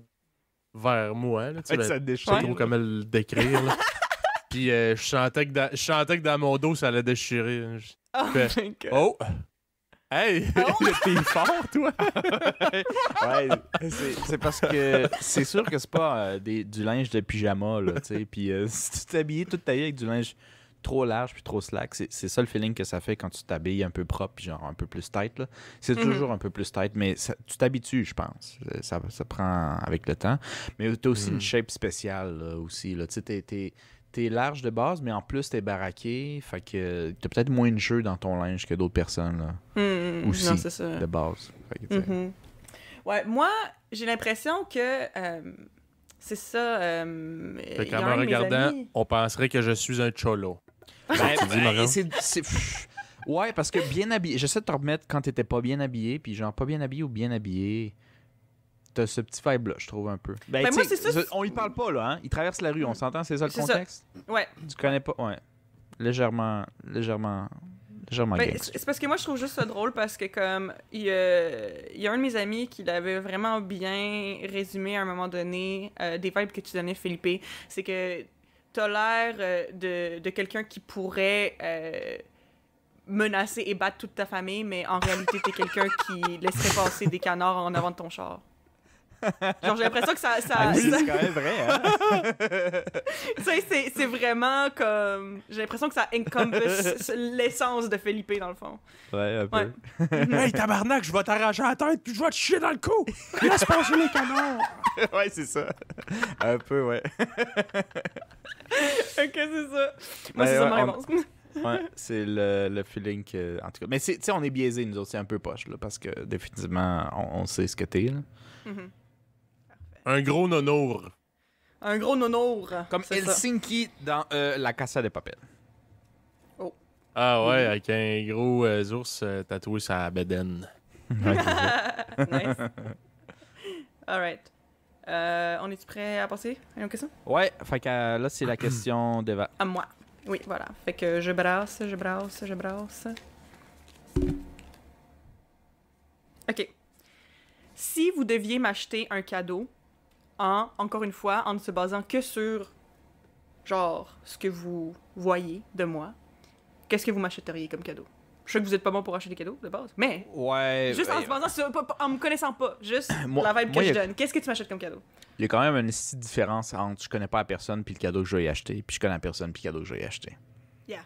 vers moi. Là, tu sais, ça je déchire. sais pas trop comment le décrire. Là. Puis je sentais que dans mon dos, ça allait déchirer. Là. Oh Fait- my God. Oh! Hey! T'es fort, toi! Ouais, c'est parce que c'est sûr que c'est pas du linge de pyjama, là, tu sais. Puis si tu t'habilles toute ta vie avec du linge trop large puis trop slack, c'est ça le feeling que ça fait quand tu t'habilles un peu propre puis genre un peu plus tight, là. C'est toujours un peu plus tight, mais tu t'habitues, je pense. Ça prend avec le temps. Mais t'as aussi une shape spéciale, là, aussi, là. Tu sais, t'es large de base, mais en plus, t'es baraqué. Fait que t'as peut-être moins de jeu dans ton linge que d'autres personnes, là, aussi, Non, c'est ça. de base. Fait que, tu sais. Ouais, moi, j'ai l'impression que c'est ça. Fait il y a qu'en un me de mes regardant, amis- on penserait que je suis un cholo. Ben, ouais, parce que bien habillé. J'essaie de te remettre quand t'étais pas bien habillé, puis genre pas bien habillé ou bien habillé. T'as ce petit vibe-là, je trouve un peu. Ben, Ben, moi, tu sais, c'est ça, on y parle pas, là, hein? Il traverse la rue, on s'entend, c'est ça le C'est ça. contexte? Ouais. Tu connais pas? Ouais. Légèrement Ben, gangster. c'est parce que moi, je trouve juste ça drôle parce que, comme, il y a un de mes amis qui l'avait vraiment bien résumé à un moment donné, des vibes que tu donnais, Philippe. C'est que t'as l'air de quelqu'un qui pourrait menacer et battre toute ta famille, mais en réalité, t'es quelqu'un qui laisserait passer des canards en avant de ton char. Genre, j'ai l'impression que ça Ah oui, c'est quand même vrai, hein? tu sais, c'est vraiment comme... J'ai l'impression que ça encompass l'essence de Felipe, dans le fond. Ouais, un peu. Ouais. Hey, tabarnak, je vais t'arracher la tête puis je vais te chier dans le cou! Laisse passer les canards! Ouais, c'est ça. Un peu, ouais. Ok, c'est ça. Moi, Ouais, c'est ça ouais, ma réponse. Ouais, c'est le feeling que. En tout cas. Mais tu sais, on est biaisés, nous autres, c'est un peu poche, là, parce que définitivement, on sait ce que t'es, là. Mhm. Un gros nonour. Un gros nonour. Comme c'est ça. Helsinki dans La Casa de Papel. Ah ouais, avec un gros ours tatoué sur la bedaine. Ouais, c'est ça. Nice. Alright. On est-tu prêt à passer à une autre question? Ouais, fait que là, c'est la question d'Eva. À moi. Oui, voilà. Fait que je brasse. OK. Si vous deviez m'acheter un cadeau, encore une fois, en ne se basant que sur, genre, ce que vous voyez de moi, qu'est-ce que vous m'achèteriez comme cadeau? Je sais que vous êtes pas bon pour acheter des cadeaux, de base, mais Ouais. juste en se basant sur, en me connaissant pas, juste Moi- la vibe que moi, je y a- donne. Qu'est-ce que tu m'achètes comme cadeau? Il y a quand même une petite différence entre je connais pas la personne puis le cadeau que je vais y acheter, puis je connais la personne puis le cadeau que je vais y acheter. Yeah.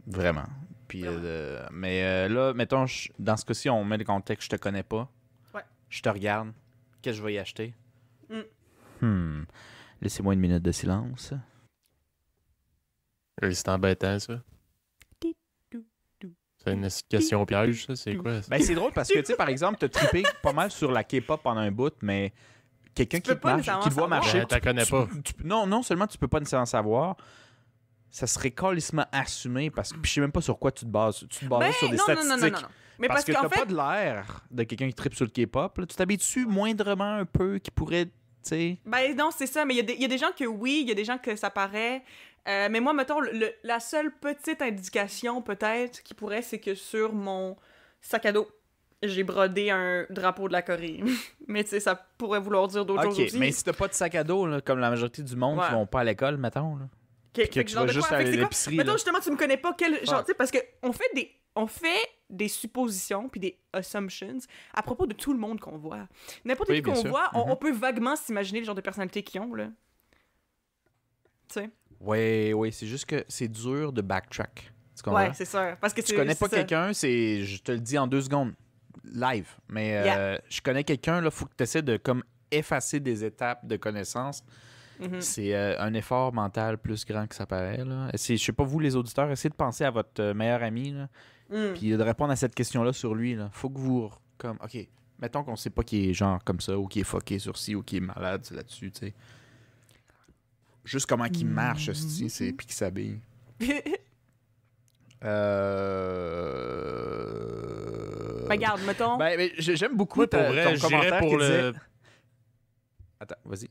Vraiment. Puis, Vraiment. mais là, mettons, dans ce cas-ci, on met le contexte, je te connais pas. Ouais. Je te regarde. Qu'est-ce que je vais y acheter? Mm. Laissez-moi une minute de silence. C'est embêtant, ça. C'est une question piège, ça? C'est quoi? Ça? Ben, c'est drôle parce que, tu sais, par exemple, t'as trippé pas mal sur la K-pop pendant un bout, mais quelqu'un Tu peux qui te pas marche, qui te voit nécessairement marcher, savoir. T'en connais pas. non seulement tu peux pas nécessairement savoir, ça serait calissement assumé parce que puis je sais même pas sur quoi tu te bases. Tu te bases Ben, sur des non, statistiques. non. Mais parce que qu'en t'as fait, pas de l'air de quelqu'un qui tripe sur le K-pop. Là. Tu t'habitues moindrement un peu qui pourrait, tu sais... ben non, c'est ça, mais il y a des gens que oui, il y a des gens que ça paraît. Mais moi, mettons, la seule petite indication, peut-être, qui pourrait, c'est que sur mon sac à dos, j'ai brodé un drapeau de la Corée. Mais tu sais, ça pourrait vouloir dire d'autres choses OK, aussi. mais si t'as pas de sac à dos, là, comme la majorité du monde qui Ouais. vont pas à l'école, mettons, là. Que que tu genre vas de juste quoi? aller Fait que à c'est quoi? l'épicerie, Mettons, là. justement, tu me connais pas quel... Genre, Fuck. tu sais, parce que on fait des suppositions puis des assumptions à propos de tout le monde qu'on voit. N'importe Oui, qui bien qu'on sûr. voit, Mhm. on peut vaguement s'imaginer le genre de personnalité qu'ils ont, là. Tu sais? Oui, c'est juste que c'est dur de backtrack. Tu comprends? Ouais, c'est ça. Parce que Tu connais pas c'est ça. quelqu'un, je te le dis en 2 secondes, live. Mais Yeah. je connais quelqu'un, là, faut que tu essaies de comme effacer des étapes de connaissances. Mhm. C'est un effort mental plus grand que ça paraît. Là. Je sais pas, vous, les auditeurs, essayez de penser à votre meilleur ami, là, Mm. puis de répondre à cette question-là sur lui. Là. Faut que vous, comme, OK, mettons qu'on sait pas qu'il est genre comme ça, ou qu'il est fucké sur ci, ou qu'il est malade là-dessus, tu sais. Juste comment qu'il marche, esti, c'est puis qu'il s'habille. Regarde, mettons... Ben, j'aime beaucoup Moi, pour vrai, ton j'irais commentaire pour qui le... disait... Attends, vas-y.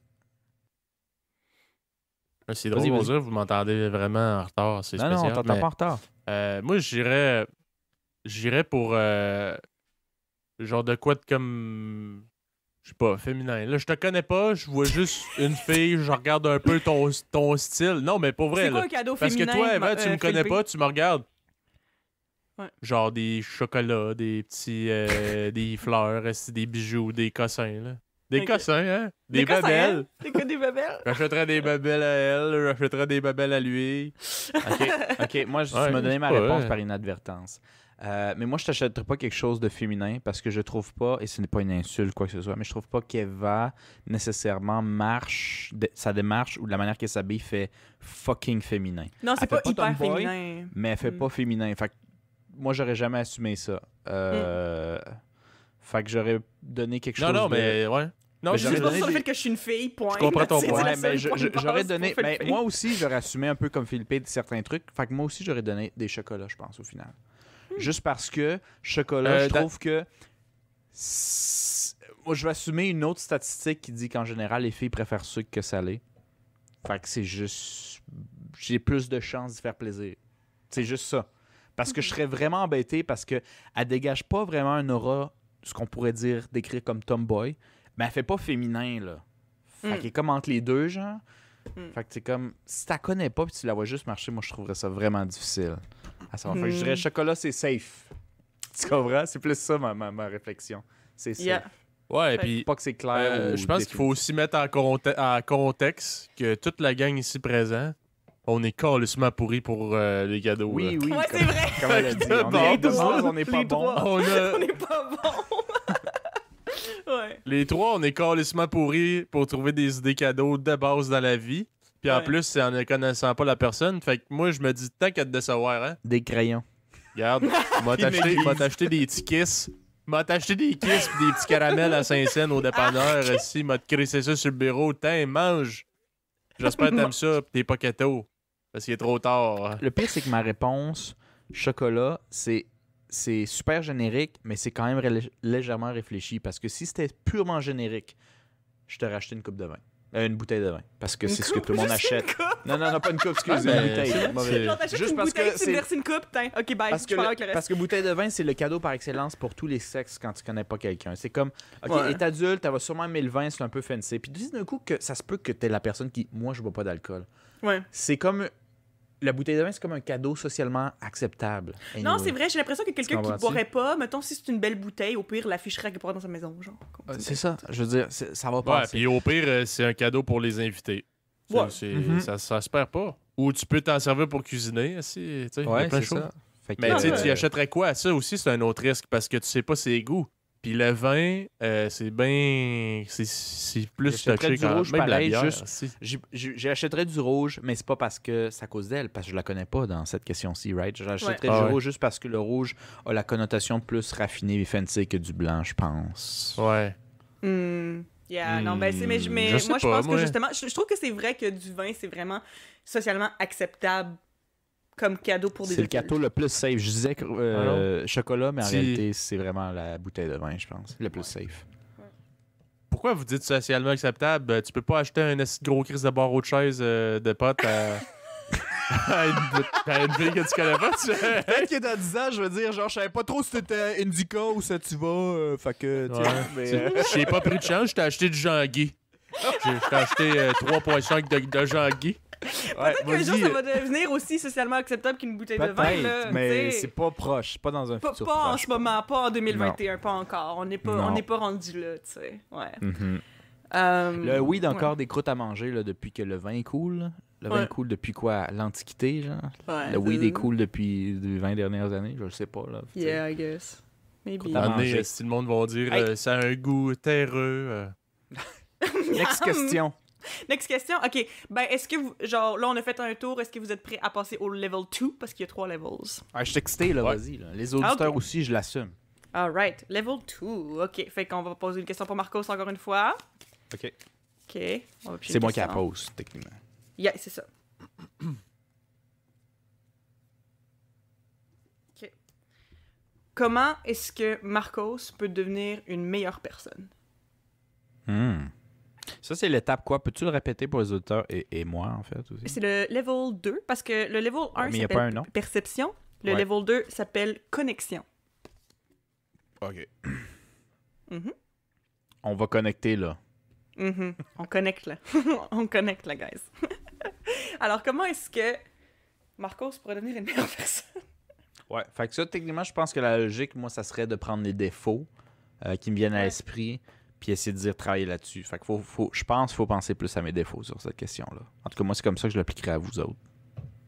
C'est drôle Vas-y, de vas-y. dire, vous m'entendez vraiment en retard, c'est Non, spécial. non, on t'entend mais, pas en retard. moi, j'irais pour genre de quoi de comme, je sais pas, féminin. Là, je te connais pas, je vois juste une fille, je regarde un peu ton style. Non, mais pour vrai, C'est quoi là. un cadeau Parce que féminin? toi, Eva, tu me connais Philippe? pas, tu me regardes. Ouais. Genre des chocolats, des petits des fleurs, des bijoux, des cossins, là. Des Ok. cossins, hein? Des cossins, babelles. hein? Des quoi, des babelles? J'achèterais des babelles à elle, j'achèterais des babelles à lui. OK, moi, tu Ouais, m'as donné ma c'est pas, réponse ouais. par inadvertance. Mais moi, je t'achèterais pas quelque chose de féminin parce que je trouve pas, et ce n'est pas une insulte, quoi que ce soit, mais je trouve pas qu'Eva nécessairement sa démarche ou de la manière qu'elle s'habille fait fucking féminin. Non, c'est Elle fait pas hyper tomboy, féminin. mais elle fait Mm. pas féminin. Fait que moi, j'aurais jamais assumé ça. Fait que j'aurais donné quelque chose Non, de... mais ouais. Non, Mais C'est j'aurais juste donné sur le des- fait que je suis une fille, point. Je comprends ton C'est point. la Ouais, seule mais point de j'aurais base donné. pour Mais Philippe. moi aussi, j'aurais assumé un peu comme Philippe certains trucs. Fait que moi aussi, j'aurais donné des chocolats, je pense, au final. Juste parce que chocolat, je trouve que. Moi, je vais assumer une autre statistique qui dit qu'en général, les filles préfèrent sucre que salé. Fait que c'est juste. J'ai plus de chances de faire plaisir. C'est juste ça. Parce que je serais vraiment embêté parce que elle dégage pas vraiment un aura, ce qu'on pourrait décrire comme tomboy, mais elle fait pas féminin, là. Fait Mm. qu'elle est comme entre les deux, genre. Mm. Fait que c'est comme, si t'as connais pas puis tu la vois juste marcher, moi je trouverais ça vraiment difficile à savoir. Fait que je dirais chocolat, c'est safe. Tu comprends? C'est plus ça ma réflexion. C'est safe. Yeah. Ouais, et Fait puis Pas que c'est clair. ou je pense qu'il faut aussi mettre en contexte que toute la gang ici présente, on est calissement pourris pour les cadeaux. Oui, là. oui. Ouais, comme- c'est vrai. Comme elle a dit. On Bon, est, les de trois, base, on n'est pas les bon. trois. On a- On n'est pas bon. Ouais. Les trois, on est calissement pourris pour trouver des idées cadeaux de base dans la vie. Puis en Ouais. plus, c'est en ne connaissant pas la personne. Fait que moi, je me dis, tant qu'à te décevoir, hein. Des crayons. Regarde, m'a t'acheter des petits kiss. M'a t'acheté des kiss pis des petits caramels à Saint-Saëns au dépanneur. Si, m'a te crissé ça sur le bureau. Tiens, mange. J'espère que t'aimes ça pis t'es pas keto. Parce qu'il est trop tard. Le pire, c'est que ma réponse, chocolat, c'est super générique, mais c'est quand même légèrement réfléchi. Parce que si c'était purement générique, je t'aurais acheté une coupe de vin. Une bouteille de vin. Parce que Une c'est ce que coupe, tout le monde juste une achète. coupe. Non, pas une coupe, excusez, Ouais, une mais bouteille. c'est- Mauvais. Genre, t'achètes Juste une parce bouteille, que tu me verses une coupe, tiens. Ok, bye, Parce je pars avec le parce reste. que bouteille de vin, c'est le cadeau par excellence pour tous les sexes quand tu connais pas quelqu'un. C'est comme, OK, Ouais. elle est adulte, elle va sûrement aimer le vin, c'est un peu fancy. Puis tu dis d'un coup que ça se peut que t'es la personne qui, moi, je bois pas d'alcool. Ouais. C'est comme, la bouteille de vin, c'est comme un cadeau socialement acceptable. Non, Anyway. c'est vrai, j'ai l'impression que quelqu'un qui comprends-tu? boirait pas, mettons, si c'est une belle bouteille, au pire, l'afficherait quelque part dans sa maison, genre. C'est ça, je veux dire, ça va Ouais, passer. puis au pire, c'est un cadeau pour les invités. Ouais. Mhm. Ça se perd pas. Ou tu peux t'en servir pour cuisiner. Si, tu sais, il y a Ouais, plein de c'est choses. ça. Fait que, Mais tu sais, tu y euh, achèterais quoi? Ça aussi, c'est un autre risque parce que tu sais pas ses goûts. Puis le vin, c'est bien. C'est plus J'achèterais touché du quand rouge même la pareil, bière, juste- aussi. J'achèterais du rouge, mais c'est pas parce que c'est à cause d'elle, parce que je la connais pas dans cette question-ci, right? J'achèterais Ouais. du Ah ouais. rouge juste parce que le rouge a la connotation plus raffinée et fancy que du blanc, je pense. Ouais. Hmm. Yeah, non, ben mais je moi, sais je pas, pense moi. que justement, je trouve que c'est vrai que du vin, c'est vraiment socialement acceptable comme cadeau pour des C'est le adultes. cadeau le plus safe. Je disais que, chocolat, mais en Si- réalité, c'est vraiment la bouteille de vin, je pense. Le plus safe. Pourquoi vous dites socialement acceptable? Tu peux pas acheter un esti de gros crise de barreau de chaise de potes à... à une fille que tu connais pas, tu Peut-être que dans 10 ans, je veux dire, genre, je savais pas trop si c'était Indica ou Sativa. Fait que, tu sais, mais, Je n'ai pas pris de chance, je t'ai acheté du Jean-Guy. Je t'ai acheté 3,5 de Jean-Guy. Peut-être qu'un jour, ça va devenir aussi socialement acceptable qu'une bouteille de vin, là. peut-être, mais t'sais. c'est pas proche. Pas dans un Pas, futur pas en proche. ce moment, pas en 2021, pas encore. On n'est Non. pas rendu là, tu sais. Ouais. Mhm. Euh, Le weed a encore ouais. des croûtes à manger là, depuis que le vin coule. Le vin Ouais. coule depuis quoi? L'Antiquité, genre? Ouais, Le weed est cool depuis les 20 dernières années, je le sais pas, là. Yeah, I guess. Maybe. Croûte À à un moment donné, manger. si le monde va dire Hey. ça a un goût terreux. Next question. Next question. OK. Ben, est-ce que vous... Genre, là, on a fait un tour. Est-ce que vous êtes prêts à passer au level 2? Parce qu'il y a 3 levels. Ah, je suis excité, là, Ouais. vas-y. Là. Les auditeurs ok. aussi, je l'assume. Alright. Level 2. OK. Fait qu'on va poser une question pour Marcos encore une fois. OK. OK. On va piger C'est une moi qui la question. pose, techniquement. Yeah, c'est ça. OK. Comment est-ce que Marcos peut devenir une meilleure personne? Ça, c'est l'étape quoi? Peux-tu le répéter pour les auditeurs et moi, en fait, aussi? C'est le level 2, parce que le level 1 mais y a pas un s'appelle nom. perception. Le Ouais. level 2 s'appelle connexion. OK. Mhm. On va connecter, là. Mhm. On connecte là. On connecte là, guys. Alors, comment est-ce que Marcos pourrait devenir une meilleure personne? Ouais. Fait que ça, techniquement, je pense que la logique, moi, ça serait de prendre les défauts qui me viennent à Ouais. l'esprit puis essayer de dire travailler là-dessus. Fait que je pense qu'il faut penser plus à mes défauts sur cette question-là. En tout cas, moi, c'est comme ça que je l'appliquerai à vous autres.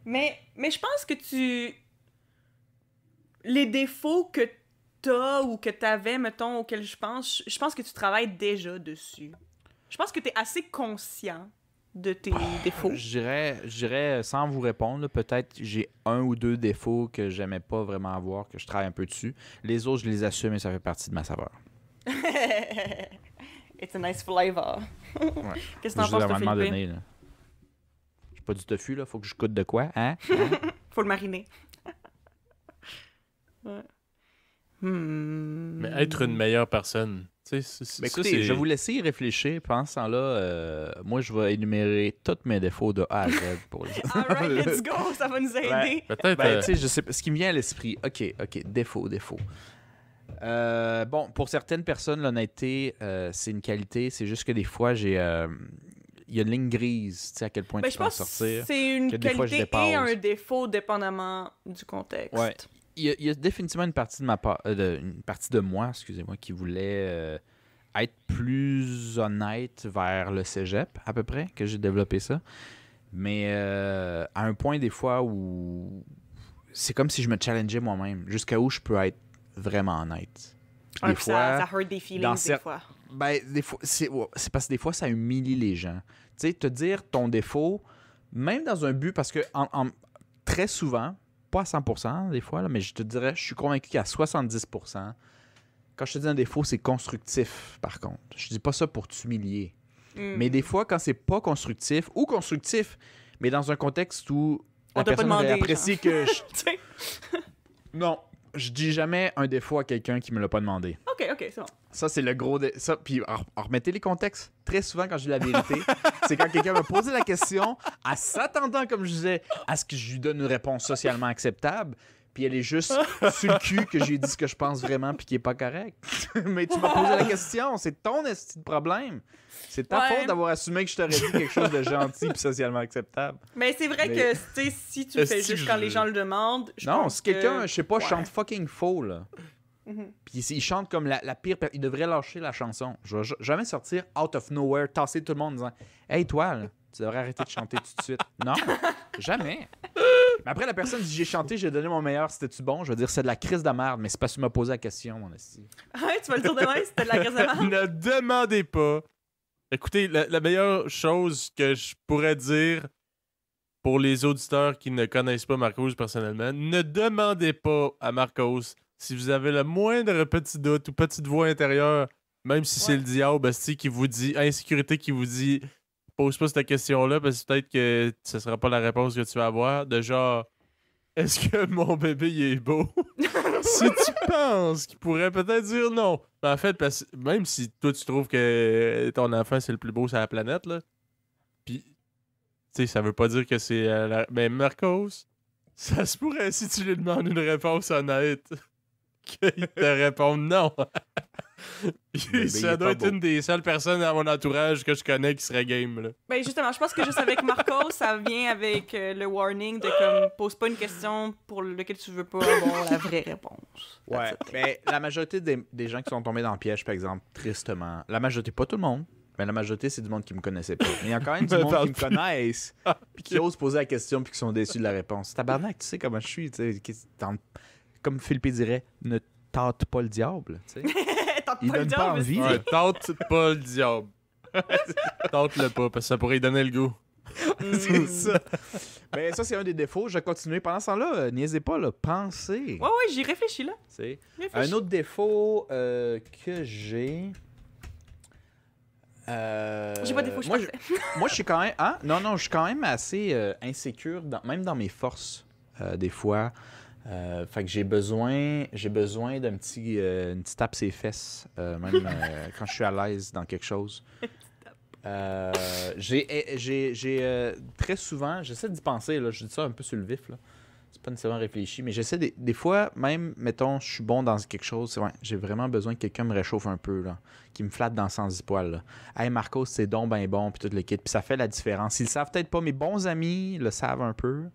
Mais je pense que les défauts que t'as ou que t'avais, mettons, auxquels je pense que tu travailles déjà dessus. Je pense que t'es assez conscient de tes défauts. Je dirais, sans vous répondre, là, peut-être j'ai 1 ou 2 défauts que j'aimais pas vraiment avoir, que je travaille un peu dessus. Les autres, je les assume et ça fait partie de ma saveur. It's a nice flavor. Ouais. Qu'est-ce que t'en Juste penses, à un toi, moment Philippe? donné, là. J'ai pas du tofu, là. Faut que je coûte de quoi, hein? Faut le mariner. Ouais. Mais être une meilleure personne, tu sais, Ben ça, écoutez, c'est... je vais vous laisser y réfléchir. Pendant ce temps-là, moi, je vais énumérer tous mes défauts de A à Z pour les Alright, let's go, ça va nous aider. Ouais. Peut-être... Ben, tu sais, je sais pas. Ce qui me vient à l'esprit. OK, défaut. Bon, pour certaines personnes, l'honnêteté, c'est une qualité. C'est juste que des fois, il y a une ligne grise, tu sais, à quel point Ben, tu je peux en pense que sortir. c'est une que des fois, je qualité et dépasse. un défaut dépendamment du contexte. Ouais. Il y a définitivement une partie de ma part, une partie de moi, excusez-moi, qui voulait être plus honnête vers le cégep, à peu près, que j'ai développé ça. Mais à un point, des fois, où c'est comme si je me challengeais moi-même, jusqu'à où je peux être vraiment honnête. Puis Ouais, des puis fois, ça hurt des feelings dans des fois. ben, des fois, c'est parce que des fois, ça humilie les gens. Tu sais, te dire ton défaut, même dans un but, parce que très souvent, pas à 100% des fois, là, mais je te dirais, je suis convaincu qu'à 70%, quand je te dis un défaut, c'est constructif, par contre. Je dis pas ça pour t'humilier. Mais des fois, quand c'est pas constructif, ou constructif, mais dans un contexte où On la t'a pas personne aurait demandé, apprécié que... Tu sais. Non, je dis jamais un défaut à quelqu'un qui me l'a pas demandé. Ok, c'est bon. Ça, c'est le gros... Ça, puis remettez les contextes. Très souvent, quand je dis la vérité, c'est quand quelqu'un me posait la question, en s'attendant, comme je disais, à ce que je lui donne une réponse socialement acceptable, puis elle est juste sur le cul que j'ai dit ce que je pense vraiment puis qui est pas correct. Mais tu m'as posé la question, c'est ton esti de problème. C'est ta Ouais. faute d'avoir assumé que je t'aurais dit quelque chose de gentil puis socialement acceptable. Mais c'est vrai Mais- que, tu sais, si tu le fais Est-ce que juste quand je- les gens le demandent, je Non, pense si quelqu'un, que... je sais pas, Ouais. chante fucking faux, là. Mhm. Puis il chante comme la pire... Il devrait lâcher la chanson. Je vais jamais sortir out of nowhere, tasser tout le monde en disant « Hey, toi, là, tu devrais arrêter de chanter tout de suite. » Non, jamais. Mais après, la personne dit « J'ai chanté, j'ai donné mon meilleur, c'était-tu bon? » Je vais dire « C'est de la crise de merde, mais c'est parce que tu m'as posé la question, mon esti. Ouais, tu vas le dire demain, c'était de la graisse de marde. Ne demandez pas. Écoutez, la meilleure chose que je pourrais dire pour les auditeurs qui ne connaissent pas Marcos personnellement, ne demandez pas à Marcos si vous avez le moindre petit doute ou petite voix intérieure. Même si c'est le diable, asti, qui vous dit, insécurité qui vous dit, pose pas cette question-là parce que peut-être que ce sera pas la réponse que tu vas avoir. De genre, est-ce que mon bébé il est beau? Si tu penses qu'il pourrait peut-être dire non. Mais en fait, même si toi tu trouves que ton enfant c'est le plus beau sur la planète, là, pis, tu sais, ça veut pas dire que c'est. Mais Marcos, ça se pourrait si tu lui demandes une réponse honnête, qu'il te réponde non. Puis ça doit être une des seules personnes à mon entourage que je connais qui serait game, là. Ben justement, je pense que juste avec Marco, ça vient avec le warning de comme pose pas une question pour laquelle tu veux pas avoir la vraie réponse. Ouais, mais la majorité des gens qui sont tombés dans le piège, par exemple, tristement, la majorité, pas tout le monde, mais la majorité, c'est du monde qui me connaissait pas. Mais il y a quand même du monde qui me connaissent, puis qui osent poser la question, puis qui sont déçus de la réponse. Tabarnak, tu sais comment je suis, tu sais, comme Philippe dirait, ne tente pas le diable, tu sais. Il donne pas envie. Ouais, tente pas le diable. Tente-le pas, parce que ça pourrait lui donner le goût. C'est ça. Mais ça, c'est un des défauts. Je vais continuer. Pendant ce temps-là, niaisez pas, là, pensez. Ouais, j'y réfléchis, là. Un autre défaut que j'ai... J'ai pas de défaut, je moi, pensais. moi, je suis quand même... Hein? Non, je suis quand même assez insécure, même dans mes forces, des fois. Fait que j'ai besoin d'un petit une petite tape ses fesses, même quand je suis à l'aise dans quelque chose. J'ai très souvent, j'essaie d'y penser, là, je dis ça un peu sur le vif, là. C'est pas nécessairement réfléchi, mais j'essaie des fois, même, mettons, je suis bon dans quelque chose, c'est vrai, j'ai vraiment besoin que quelqu'un me réchauffe un peu, là, qui me flatte dans le sens du poil, là. Hey Marco, c'est donc ben bon, puis tout le kit, puis ça fait la différence. Ils le savent peut-être pas, mes bons amis le savent un peu.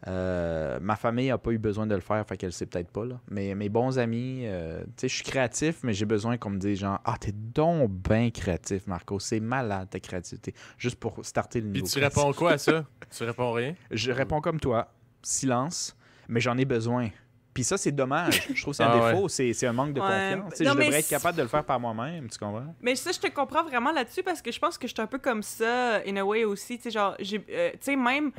Ma famille n'a pas eu besoin de le faire, fait qu'elle sait peut-être pas, là. Mais mes bons amis, tu sais, je suis créatif, mais j'ai besoin qu'on me dise genre, ah, t'es donc bien créatif, Marco, c'est malade ta créativité. Juste pour starter le niveau. Puis tu réponds quoi à ça? Tu réponds rien? Je réponds comme toi, silence, mais j'en ai besoin. Puis ça, c'est dommage. Je trouve que c'est un défaut, c'est un manque de confiance. Tu sais, je devrais être capable de le faire par moi-même, tu comprends? Mais ça, je te comprends vraiment là-dessus parce que je pense que je suis un peu comme ça, in a way aussi. Tu sais, genre, tu sais, même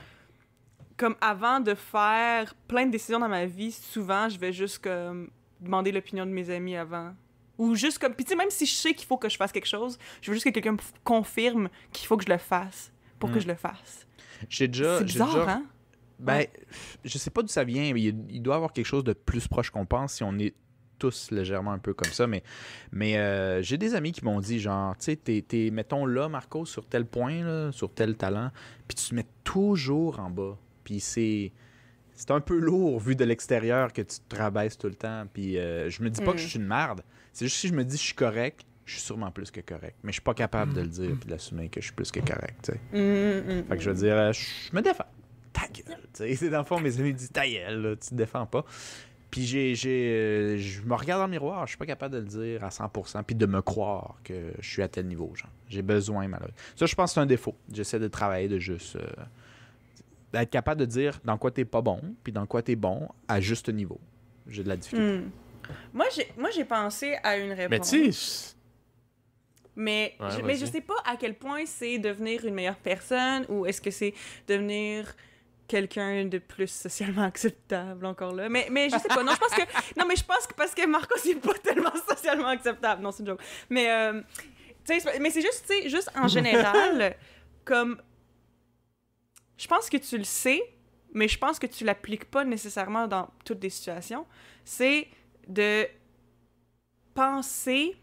comme avant de faire plein de décisions dans ma vie, souvent, je vais juste comme demander l'opinion de mes amis avant. Ou juste comme... Puis tu sais, même si je sais qu'il faut que je fasse quelque chose, je veux juste que quelqu'un me confirme qu'il faut que je le fasse pour que je le fasse. C'est bizarre, hein? Ben, je sais pas d'où ça vient, mais il doit y avoir quelque chose de plus proche qu'on pense si on est tous légèrement un peu comme ça. Mais j'ai des amis qui m'ont dit, genre, tu sais, t'es, mettons là, Marco, sur tel point, là, sur tel talent, puis tu te mets toujours en bas. Puis c'est un peu lourd vu de l'extérieur que tu te rabaisses tout le temps. Puis je me dis pas que je suis une merde. C'est juste si je me dis que je suis correct, je suis sûrement plus que correct. Mais je suis pas capable de le dire puis d'assumer que je suis plus que correct, tu sais. Fait que je veux dire, je me défends. Ta gueule, tu sais. Dans le fond, mes amis disent ta gueule, là, tu te défends pas. Puis je me regarde dans le miroir, je suis pas capable de le dire à 100%, puis de me croire que je suis à tel niveau, genre. J'ai besoin, malheureusement. Ça, je pense que c'est un défaut. J'essaie de travailler, de juste... d'être capable de dire dans quoi t'es pas bon, puis dans quoi t'es bon à juste niveau. J'ai de la difficulté. Moi, j'ai pensé à une réponse. Mais tu sais... Mais je sais pas à quel point c'est devenir une meilleure personne ou est-ce que c'est devenir quelqu'un de plus socialement acceptable encore là. Mais je sais pas. Non, je pense que... Non, mais je pense que parce que Marco, c'est pas tellement socialement acceptable. Non, c'est une joke. Mais, tu sais, mais c'est juste, tu sais, juste en général, comme... Je pense que tu le sais, mais je pense que tu l'appliques pas nécessairement dans toutes les situations. C'est de penser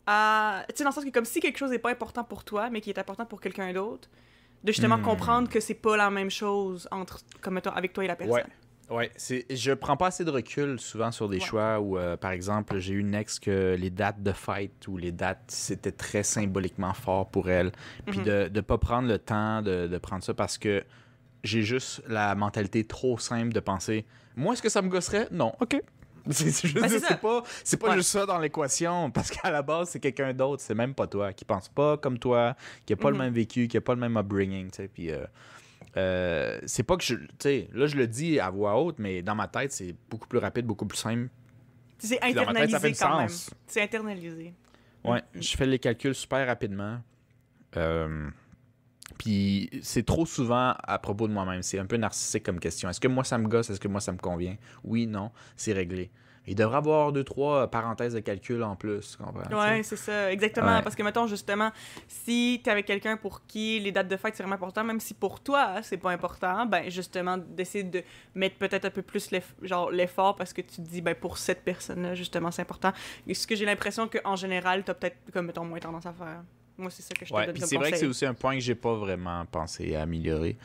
à... Tu sais, dans le sens que comme si quelque chose n'est pas important pour toi, mais qui est important pour quelqu'un d'autre, de justement comprendre que c'est pas la même chose entre, comme mettons, avec toi et la personne. Ouais. Je prends pas assez de recul souvent sur des choix où, par exemple, j'ai eu une ex que les dates de fête ou les dates, c'était très symboliquement fort pour elle. Puis de pas prendre le temps de prendre ça parce que j'ai juste la mentalité trop simple de penser « Moi, est-ce que ça me gosserait? Non. OK. » C'est pas juste ça dans l'équation, parce qu'à la base, c'est quelqu'un d'autre, c'est même pas toi, qui pense pas comme toi, qui a pas le même vécu, qui a pas le même upbringing, tu sais, puis c'est pas que je... Tu sais, là, je le dis à voix haute, mais dans ma tête, c'est beaucoup plus rapide, beaucoup plus simple. C'est internalisé quand même. C'est internalisé. Ouais, je fais les calculs super rapidement. Puis c'est trop souvent à propos de moi-même. C'est un peu narcissique comme question. Est-ce que moi, ça me gosse? Est-ce que moi, ça me convient? Oui, non, c'est réglé. il devrait avoir 2-3 parenthèses de calcul en plus, tu comprends? Ouais, c'est ça, exactement. Ouais. Parce que, mettons, justement, si t'es avec quelqu'un pour qui les dates de fête, c'est vraiment important, même si pour toi, c'est pas important, ben, justement, d'essayer de mettre peut-être un peu plus l'effort parce que tu te dis, ben, pour cette personne-là, justement, c'est important. Et ce que j'ai l'impression qu'en général, t'as peut-être, comme, mettons, moins tendance à faire. Moi, c'est ça que je te Ouais, donne puis comme c'est vrai que conseil. c'est aussi un point que j'ai pas vraiment pensé à améliorer,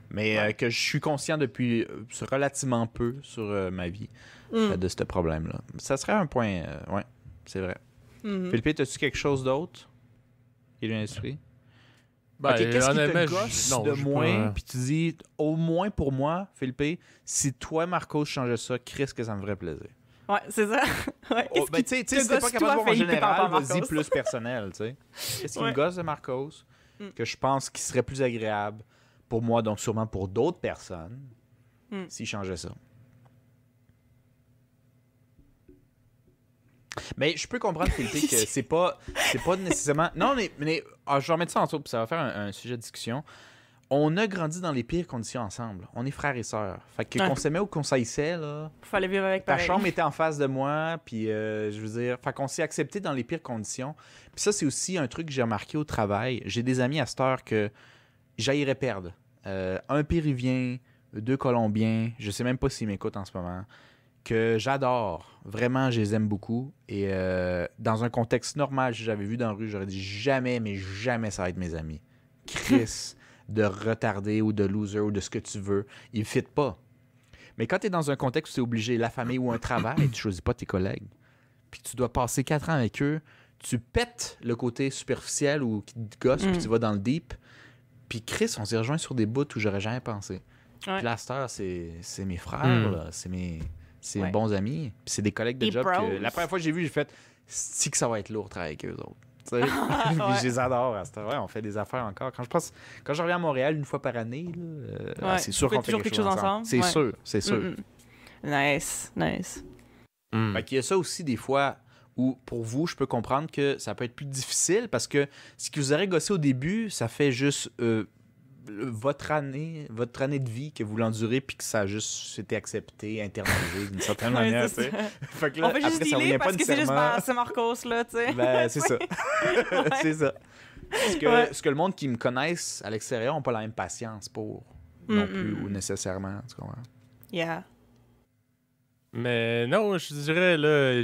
mais que je suis conscient depuis relativement peu sur ma vie de ce problème-là. Ça serait un point, ouais, c'est vrai. Philippe, as-tu quelque chose d'autre qui vient à l'esprit? Ben, Ok, qu'est-ce qui te honnêtement, gosse non, de j'ai moins, pas- puis tu dis, au moins pour moi, Philippe, si toi, Marcos, changeais ça, Chris, que ça me ferait plaisir. Ouais, c'est ça. Ouais. Oh, ben, tu sais, si t'es pas capable de voir en Philippe, par général, rapport à vas-y Marcos? plus personnel, tu sais. Qu'est-ce qui me gosse de Marcos, que je pense qui serait plus agréable pour moi, donc sûrement pour d'autres personnes, s'il changeait ça. Mais je peux comprendre, Philippe, que c'est pas nécessairement... Non, mais je vais remettre ça en dessous, puis ça va faire un sujet de discussion. On a grandi dans les pires conditions ensemble. On est frères et sœurs. Fait que qu'on s'aimait ou qu'on s'haïssait, là... Fallait vivre avec Ta pareil. chambre était en face de moi, puis je veux dire... Fait qu'on s'est accepté dans les pires conditions. Puis ça, c'est aussi un truc que j'ai remarqué au travail. J'ai des amis à cette heure que j'haïrais perdre. Un Péruvien, 2 Colombiens, je sais même pas s'ils m'écoutent en ce moment, que j'adore. Vraiment, je les aime beaucoup. Et dans un contexte normal, si j'avais vu dans la rue, j'aurais dit jamais, mais jamais ça va être mes amis. Chris, de retardé ou de loser ou de ce que tu veux, ils ne fitent pas. Mais quand tu es dans un contexte où tu es obligé, la famille ou un travail, tu choisis pas tes collègues, puis tu dois passer 4 ans avec eux, tu pètes le côté superficiel ou qui te gosse, puis tu vas dans le deep. Puis Chris, on s'est rejoint sur des bouts où j'aurais jamais pensé. Ouais. Puis là, à cette heure, c'est mes frères, là, c'est mes bons amis, puis c'est des collègues de Des job bros. que la première fois que j'ai vu, j'ai fait « Si que ça va être lourd de travailler avec eux autres. » Puis je les adore à cette heure. Ouais, on fait des affaires encore. Quand je reviens à Montréal une fois par année, là, c'est sûr vous qu'on faites fait toujours quelque chose ensemble. C'est ouais. sûr, c'est sûr. Nice. Fait qu'il y a ça aussi des fois où, pour vous, je peux comprendre que ça peut être plus difficile parce que ce qui vous aurait gossé au début, ça fait juste votre année de vie que vous l'endurez puis que ça a juste été accepté, internalisé d'une certaine manière. c'est ça. Fait que là, On fait juste après, ça dealer revient parce pas que c'est juste nécessairement... c'est Marcos, là, tu sais. Ben, c'est ça. C'est ça. Ce que le monde qui me connaisse à l'extérieur n'a pas la même patience pour non plus ou nécessairement. Tu comprends? Yeah. Mais non, je dirais, là,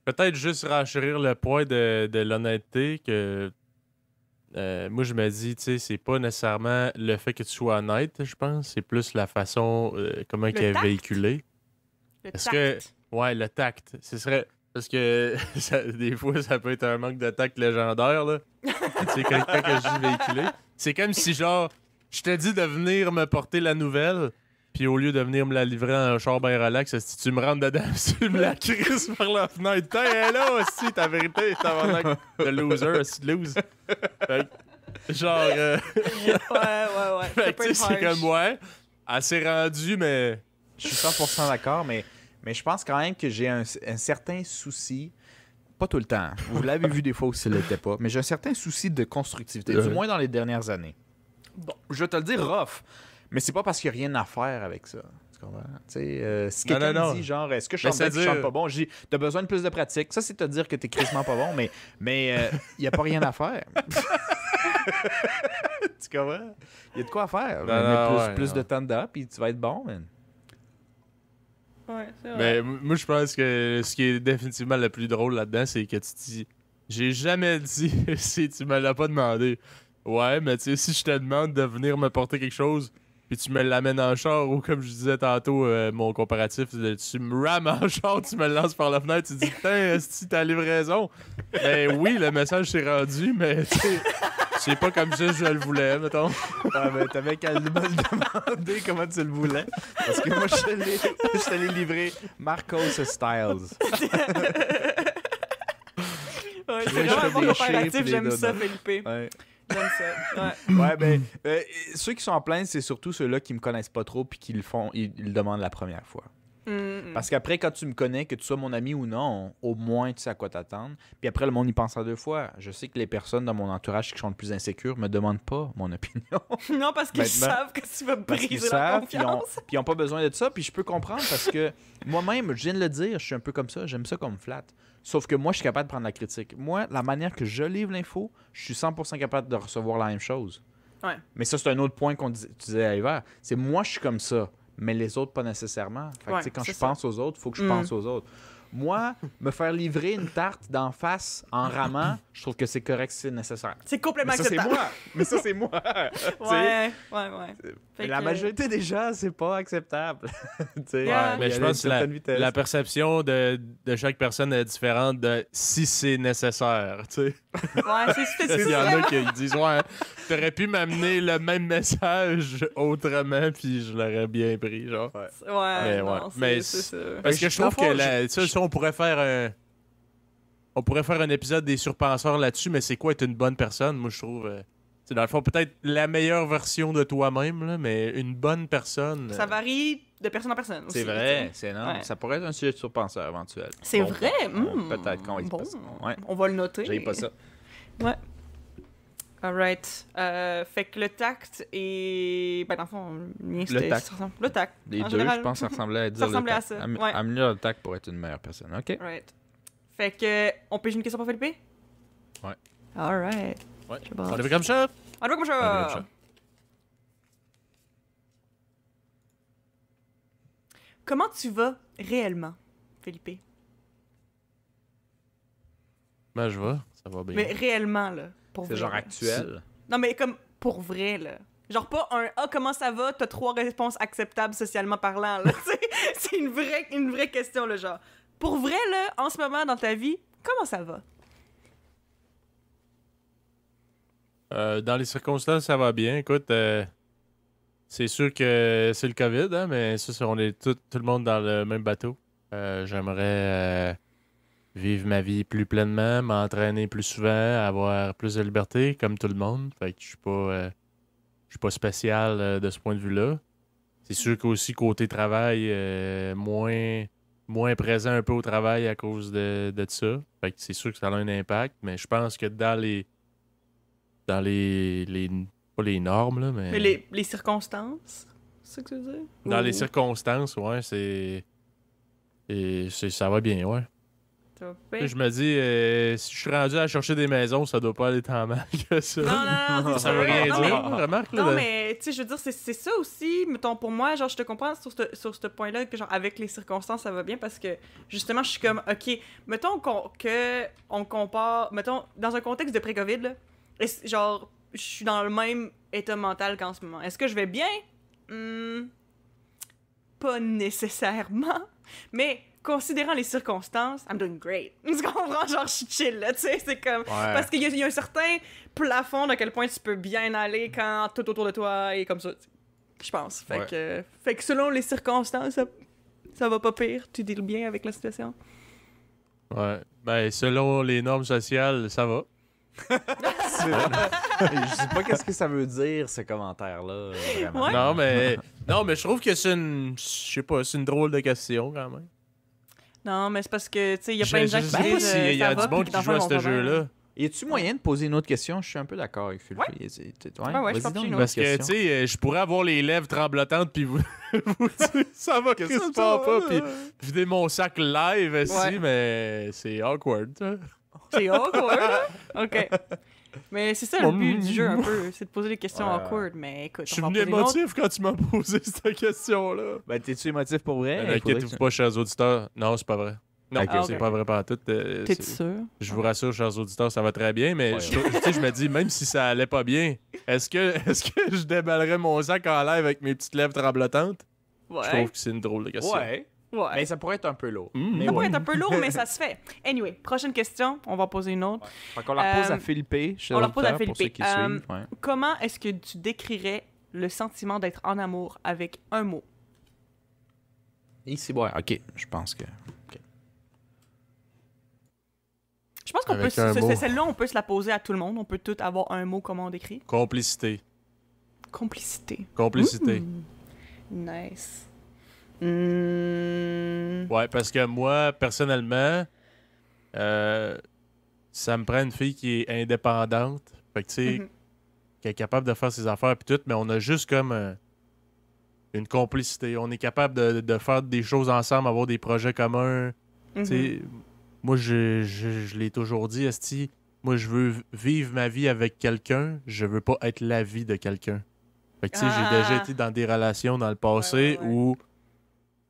peut-être juste renchérir le point de l'honnêteté que moi, je me dis, tu sais, c'est pas nécessairement le fait que tu sois honnête, je pense, c'est plus la façon, comment il est tact. véhiculé. Le Est-ce tact. que, ouais, le tact, ce serait... Parce que des fois, ça peut être un manque de tact légendaire, là. Tu sais, quand que je dis véhiculé, c'est comme si, genre, je te dis de venir me porter la nouvelle, puis au lieu de venir me la livrer en char bien relax, si tu me rentres dedans, tu me la crises par la fenêtre. Tiens, elle est là aussi, ta vérité, tabarnak de loser, aussi de lose. Fait que, genre... Ouais. fait Ça que, peut tu être sais, c'est harsh. comme, ouais, elle s'est rendue, mais... Je suis 100% d'accord, mais je pense quand même que j'ai un certain souci, pas tout le temps, vous l'avez vu des fois où ça ne l'était pas, mais j'ai un certain souci de constructivité, du moins dans les dernières années. Bon, je vais te le dire rough, mais c'est pas parce qu'il n'y a rien à faire avec ça. Tu comprends? Tu sais, si quelqu'un non. me dit genre, est-ce que je chante Mais bien ou je chante pas bon, je dis, t'as besoin de plus de pratique. Ça, c'est te dire que t'es crissement pas bon, mais il n'y a pas rien à faire. Tu comprends? Il y a de quoi à faire. Mais plus de temps dedans, puis tu vas être bon, man. Ouais, c'est vrai. Mais moi, je pense que ce qui est définitivement le plus drôle là-dedans, c'est que tu te dis, j'ai jamais dit si tu me l'as pas demandé. Ouais, mais tu sais, si je te demande de venir me porter quelque chose, puis tu me l'amènes en char, ou comme je disais tantôt, mon comparatif, tu me rames en char, tu me le lances par la fenêtre, tu dis, putain, est-ce que t'as livraison? Ben oui, le message s'est rendu, mais tu sais, c'est pas comme ça que je le voulais, mettons. Ah, ben, t'avais qu'à me demander comment tu le voulais. Parce que moi, je t'allais livrer Marcos Styles. Ouais, je c'est vraiment fais bon des comparatif, shapes, j'aime des ça, donuts. Felipe. Ouais. J'aime ça. Ouais. Ouais, ben, ceux qui sont en plein, c'est surtout ceux-là qui me connaissent pas trop puis qui le font, ils le demandent la première fois. Parce qu'après, quand tu me connais, que tu sois mon ami ou non, au moins tu sais à quoi t'attendre. Puis après, le monde y pense à deux fois. Je sais que les personnes dans mon entourage qui sont le plus insécures me demandent pas mon opinion. Non, parce qu'ils Maintenant, savent que tu vas Parce qu'ils briser leur savent, puis confiance. ils n'ont pas besoin de ça. Puis je peux comprendre parce que moi-même, je viens de le dire, je suis un peu comme ça. J'aime ça qu'on me flatte. Sauf que moi, je suis capable de prendre la critique. Moi, la manière que je livre l'info, je suis 100% capable de recevoir la même chose. Ouais. Mais ça, c'est un autre point tu disais à Hiver. C'est moi, je suis comme ça, mais les autres, pas nécessairement. Fait que, Ouais, tu sais, quand c'est je ça. pense aux autres, il faut que je pense aux autres. Moi, me faire livrer une tarte d'en face en ramant, je trouve que c'est correct, c'est nécessaire. C'est complètement Mais ça, c'est acceptable. moi. Mais ça, c'est moi. Tu sais, Ouais. mais Fait la que- majorité des gens, c'est pas acceptable. Tu sais, Yeah. Mais il y je a pense que une certaine vitesse. la perception de chaque personne est différente de si c'est nécessaire, tu sais. Ouais, c'est Il y en ça. a qui disent, ouais, t'aurais pu m'amener le même message autrement, puis je l'aurais bien pris, genre. Ouais. Ouais, Mais non, ouais. c'est Mais c'est ça. Parce que je trouve Dans le que fond, ça, on pourrait faire un épisode des surpenseurs là-dessus, mais c'est quoi être une bonne personne? Moi, je trouve. C'est dans le fond, peut-être la meilleure version de toi-même, là, mais une bonne personne. Ça varie de personne en personne. C'est aussi, vrai, tu sais. c'est énorme. Ouais. Ça pourrait être un sujet de surpenseur éventuel. C'est Bon, vrai? Peut-être qu'on va y bon. passer. Ouais. On va le noter. J'ai pas ça. Ouais. Alright. Fait que le tact et. Ben, dans le fond, le mien, c'était. tact. ça ressemble- Le tact. Les en deux, général. je pense que ça ressemblait à dire Ça ressemblait le à tact. ça, ouais. Améliorer le tact pour être une meilleure personne. OK. Right. Fait que. On pige une question pour Philippe? Ouais. Alright. Ouais. Je sais pas. On est comme ça? On va comme On est comme ça. ça. Comment tu vas réellement, Philippe? Ben, je vais. Ça va bien. Mais réellement, là. Pour C'est vrai, genre là. actuel. Non, mais comme pour vrai, là. Genre pas un « Ah, comment ça va? » T'as 3 réponses acceptables socialement parlant, là. C'est une vraie question, là, genre. Pour vrai, là, en ce moment, dans ta vie, comment ça va? Dans les circonstances, ça va bien. Écoute, c'est sûr que c'est le COVID, hein, mais ça, on est tout le monde dans le même bateau. J'aimerais vivre ma vie plus pleinement, m'entraîner plus souvent, avoir plus de liberté, comme tout le monde. Fait que je suis pas spécial de ce point de vue-là. C'est sûr qu'aussi, côté travail, moins présent un peu au travail à cause de ça. Fait que c'est sûr que ça a un impact, mais je pense que dans les pas les normes, là, mais Mais les circonstances, c'est ça que tu veux dire? dans les Ou- circonstances, ouais, ça va bien, ouais. Ça va Tu bien? sais, je me dis, si je suis rendu à chercher des maisons, ça doit pas aller tant mal que ça. Non, c'est Ça veut sûr. rien Non, dire, mais- remarque, là. Non, mais, tu sais, je veux dire, c'est ça aussi, mettons, pour moi, genre, je te comprends sur ce point-là, que, genre, avec les circonstances, ça va bien, parce que, justement, je suis comme, OK, mettons on compare, mettons, dans un contexte de pré-COVID, là, genre, je suis dans le même état mental qu'en ce moment. Est-ce que je vais bien? Pas nécessairement, mais considérant les circonstances, I'm doing great. Tu comprends? Genre, je suis chill, là, tu sais, c'est comme... Parce qu'il y a un certain plafond de quel point tu peux bien aller quand tout autour de toi est comme ça, je pense. Fait que selon les circonstances, ça va pas pire. Tu deals bien avec la situation. Ouais. Ben, selon les normes sociales, ça va. Je sais pas qu'est-ce que ça veut dire, ce commentaire-là. Vraiment. Ouais. Non, mais je trouve que c'est une drôle de question, quand même. Non, mais c'est parce que, tu sais, il y a plein de gens qui Je sais pas disent, s'il y ça a va, du monde puis qui dans joue le à fond, ce ils vont pas bien. jeu-là. Y a-tu moyen de poser une autre question? Je suis un peu d'accord avec Philippe. Ouais. Ouais, Ouais, je vas-y pense donc, que une Parce autre que, tu question. sais, je pourrais avoir les lèvres tremblotantes, puis vous dire, ça va, qu'est-ce qui se passe pas, puis vider mon sac live ici, Ouais. mais c'est awkward, ça. C'est awkward, hein? OK. Mais c'est ça le but du jeu, un peu. C'est de poser des questions Ouais. awkward. Mais écoute, Je suis on va en venu poser une autre. émotif quand tu m'as posé cette question-là. Ben, t'es-tu émotif pour vrai? Faudrait Inquiétez-vous que- pas, chers auditeurs. Non, c'est pas vrai. Non, Ok, c'est ok. pas vrai par tout. T'es sûr? Je vous rassure, chers auditeurs, ça va très bien, mais Ouais. tu sais, je me dis, même si ça allait pas bien, est-ce que je déballerais mon sac en live avec mes petites lèvres tremblotantes? Ouais. Je trouve que c'est une drôle de question. Ouais. Ouais. Mais ça pourrait être un peu lourd. Mais Ça ouais. pourrait être un peu lourd, mais ça se fait. Anyway, prochaine question. On va poser une autre. Fait qu'on la pose Euh, à Philippe. on la pose à Pour ceux Philippe. qui suivent. Ouais. Comment est-ce que tu décrirais le sentiment d'être en amour avec un mot? Ici, ouais. OK. Je pense que... Je pense qu'on peut... Avec un mot. Celle-là, on peut se la poser à tout le monde. On peut tout avoir un mot, comment on décrit. Complicité. Complicité. Complicité. Nice. Ouais, parce que moi, personnellement, ça me prend une fille qui est indépendante. Fait que, tu sais, qui est capable de faire ses affaires puis tout, mais on a juste comme une complicité. On est capable de faire des choses ensemble, avoir des projets communs. Tu sais, moi, je l'ai toujours dit, esti, moi, je veux vivre ma vie avec quelqu'un, je veux pas être la vie de quelqu'un. Fait que, tu sais, j'ai déjà été dans des relations dans le passé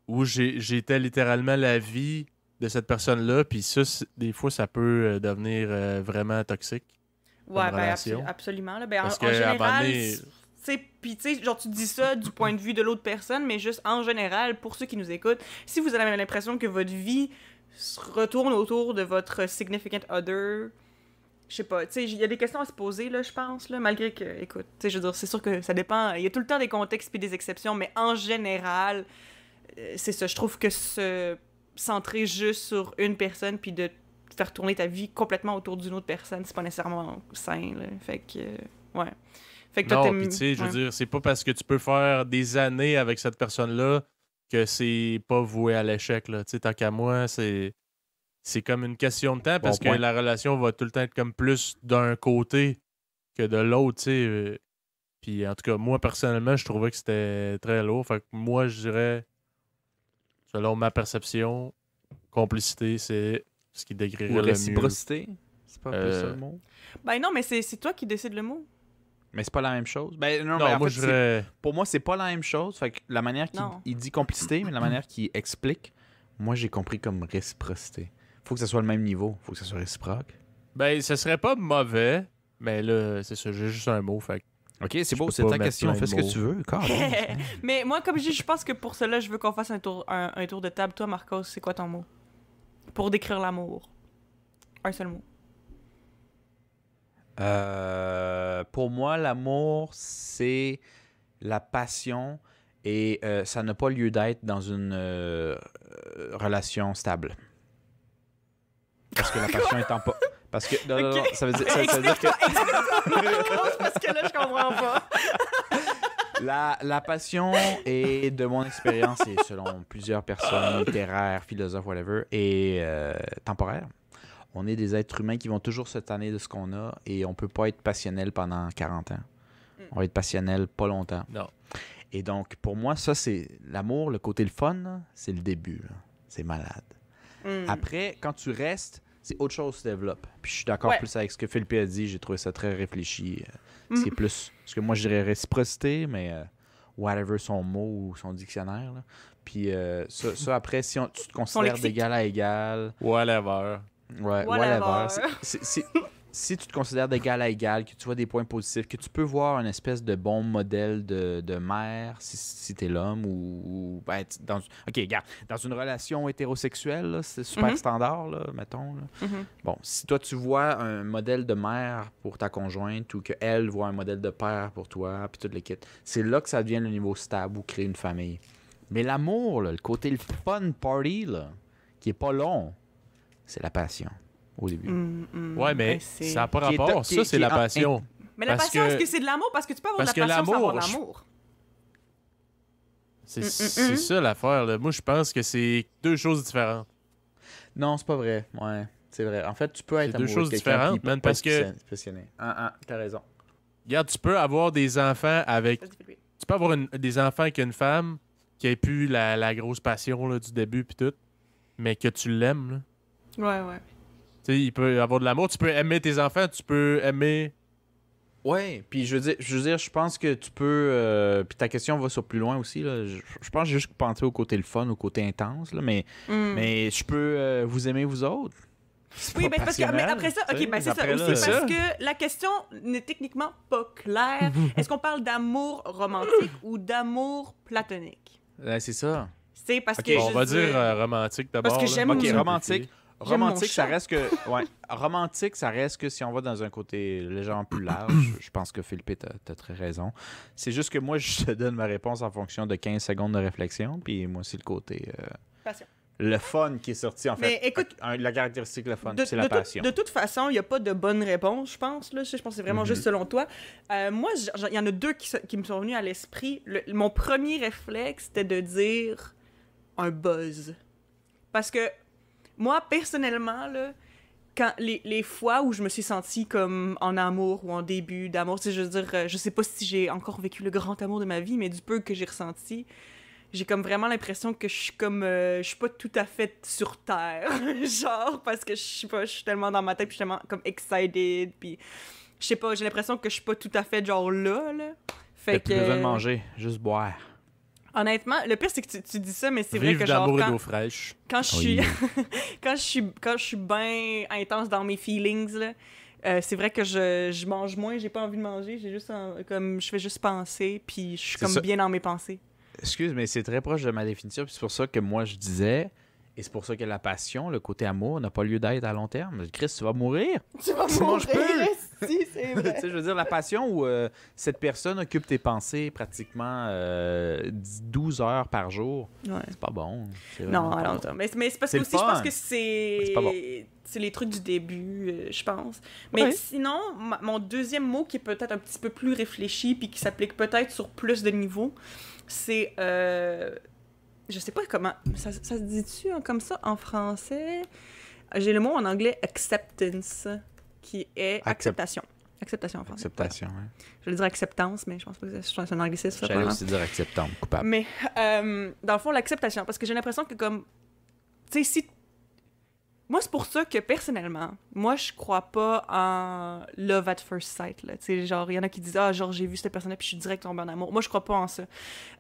où j'étais littéralement la vie de cette personne-là, puis ça, des fois, ça peut devenir vraiment toxique. Ouais, comme relation. Absolument. Là. Ben, Parce en que, à un moment général, donné- puis tu sais, genre tu dis ça du point de vue de l'autre personne, mais juste en général, pour ceux qui nous écoutent, si vous avez l'impression que votre vie se retourne autour de votre significant other, je sais pas, tu sais, il y a des questions à se poser, là, je pense, là, malgré que, écoute, tu sais, je veux dire, c'est sûr que ça dépend, il y a tout le temps des contextes puis des exceptions, mais en général, c'est ça, je trouve que se centrer juste sur une personne puis de faire tourner ta vie complètement autour d'une autre personne, c'est pas nécessairement sain, là, fait que, ouais. Fait que toi, Non, puis tu sais, je veux dire, c'est pas parce que tu peux faire des années avec cette personne-là que c'est pas voué à l'échec, là. Tu sais, tant qu'à moi, c'est comme une question de temps parce que la relation va tout le temps être comme plus d'un côté que de l'autre, tu sais. Puis en tout cas, moi, personnellement, je trouvais que c'était très lourd. Fait que moi, je dirais, selon ma perception, complicité, c'est ce qui décrirait Ou le mieux. réciprocité. C'est pas plus ça le mot. Ben non, mais c'est toi qui décides le mot. Mais c'est pas la même chose. Ben non, Non, mais en moi, fait, je dirais... pour moi, c'est pas la même chose. Fait que la manière qu'il dit complicité, mais la manière qu'il explique, moi, j'ai compris comme réciprocité. Faut que ça soit le même niveau. Faut que ça soit réciproque. Ben, ce serait pas mauvais, mais là, c'est ça, j'ai juste un mot, fait que OK, c'est Je beau, peux c'est pas ta mettre question. plein Fais de ce que mots. tu veux. Mais moi, comme je dis, je pense que pour cela, je veux qu'on fasse un tour de table. Toi, Marcos, c'est quoi ton mot? Pour décrire l'amour. Un seul mot. Pour moi, l'amour, c'est la passion et ça n'a pas lieu d'être dans une relation stable. Parce que la passion est en pas. Parce que. Non, non, non, ça veut dire que. Parce que là, je comprends pas. La passion est, de mon expérience et selon plusieurs personnes, littéraires, philosophes, whatever, est temporaire. On est des êtres humains qui vont toujours se tanner de ce qu'on a et on peut pas être passionnel pendant 40 ans. On va être passionnel pas longtemps. non. Et donc, pour moi, ça, c'est l'amour, le côté le fun, là, c'est le début. Là. C'est malade. Après, quand tu restes, c'est autre chose qui se développe. Puis je suis d'accord plus avec ce que Philippe a dit. J'ai trouvé ça très réfléchi. C'est plus... Parce que moi, je dirais réciprocité, mais whatever son mot ou son dictionnaire. Là. Puis ça, après, si tu te considères d'égal à égal... Whatever. Ouais, whatever. Si tu te considères d'égal à égal, que tu vois des points positifs, que tu peux voir une espèce de bon modèle de mère, si t'es l'homme, ou ben, OK, regarde, dans une relation hétérosexuelle, là, c'est super standard, là, mettons. Là. Bon, si toi, tu vois un modèle de mère pour ta conjointe, ou qu'elle voit un modèle de père pour toi, puis toute l'équipe, c'est là que ça devient le niveau stable ou créer une famille. Mais l'amour, là, le côté le fun party, là, qui est pas long, c'est la passion. Au début. Ouais, mais ça n'a pas rapport. Ça, c'est la passion. Mais la passion, est-ce que c'est de l'amour? Parce que tu peux avoir de la passion sans avoir de l'amour. C'est ça l'affaire. Là. Moi, je pense que c'est deux choses différentes. Non, c'est pas vrai. Ouais, c'est vrai. En fait, tu peux être deux amoureux choses de quelqu'un différentes, man, parce que... passionné. T'as raison. Regarde, tu peux avoir des enfants avec... Tu peux avoir des enfants avec une femme qui ait plus la grosse passion là, du début puis tout, mais que tu l'aimes. Là. Ouais. Tu sais, il peut avoir de l'amour. Tu peux aimer tes enfants, tu peux aimer... Ouais, puis je veux dire, je pense que tu peux... puis ta question va sur plus loin aussi, là. Je pense que j'ai juste pensé au côté le fun, au côté intense, là, mais je peux vous aimer vous autres. Oui, mais parce que mais après ça, OK, ben c'est ça aussi, parce que la question n'est techniquement pas claire. Est-ce qu'on parle d'amour romantique ou d'amour platonique? C'est ça. C'est parce que on va dire romantique d'abord. Parce que j'aime OK, romantique. Romantique, ça reste que. Ouais. Romantique, ça reste que si on va dans un côté légèrement plus large, je pense que Philippe, t'as très raison. C'est juste que moi, je te donne ma réponse en fonction de 15 secondes de réflexion, puis moi, c'est le côté. Passion. Le fun qui est sorti, en fait. Mais écoute, la caractéristique, le fun, c'est la passion. De toute façon, il n'y a pas de bonne réponse, je pense. Là. Je pense que c'est vraiment juste selon toi. Moi, il y en a deux qui me sont venus à l'esprit. Mon premier réflexe, c'était de dire un buzz. Parce que moi, personnellement, là, quand les fois où je me suis sentie comme en amour ou en début d'amour, tu sais, je veux dire, je sais pas si j'ai encore vécu le grand amour de ma vie, mais du peu que j'ai ressenti, j'ai comme vraiment l'impression que je suis comme je suis pas tout à fait sur terre, genre parce que je sais pas, je suis tellement dans ma tête, puis je suis tellement comme excited, puis je sais pas, j'ai l'impression que je suis pas tout à fait genre là. Fait T'as que plus besoin de manger, juste boire. honnêtement, le pire c'est que tu dis ça, mais c'est vrai Vive que genre d'amour et quand d'eau fraîche. je suis Oui. quand je suis bien intense dans mes feelings là, c'est vrai que je mange moins, j'ai pas envie de manger, j'ai juste comme je fais juste penser, puis je suis C'est comme ça. bien dans mes pensées. Excuse, mais c'est très proche de ma définition, puis c'est pour ça que moi je disais, et c'est pour ça que la passion, le côté amour, n'a pas lieu d'être à long terme. Chris, tu vas mourir. Tu vas Tu manges plus. si, c'est Tu vrai. sais, je veux dire, la passion où cette personne occupe tes pensées pratiquement 12 heures par jour, Ouais. c'est pas bon. C'est Non, vraiment pas à long bon. terme. Mais c'est parce C'est que le aussi, je pense fun. que C'est pas bon. c'est les trucs du début, je pense. Mais Ouais. sinon, mon deuxième mot qui est peut-être un petit peu plus réfléchi puis qui s'applique peut-être sur plus de niveaux, c'est... je sais pas comment... Ça se dit-tu comme ça en français? J'ai le mot en anglais « acceptance », qui est acceptation. Acceptation en français. Acceptation, hein. Je vais dire acceptance, mais je pense pas que c'est un anglicisme. ça, J'allais probablement. aussi dire acceptable, coupable. Mais, dans le fond, l'acceptation, parce que j'ai l'impression que comme... Tu sais, si... Moi, c'est pour ça que, personnellement, moi, je crois pas en love at first sight, là. Tu sais, genre, il y en a qui disent « Ah, genre, j'ai vu cette personne-là, puis je suis direct tombée en amour. » Moi, je crois pas en ça.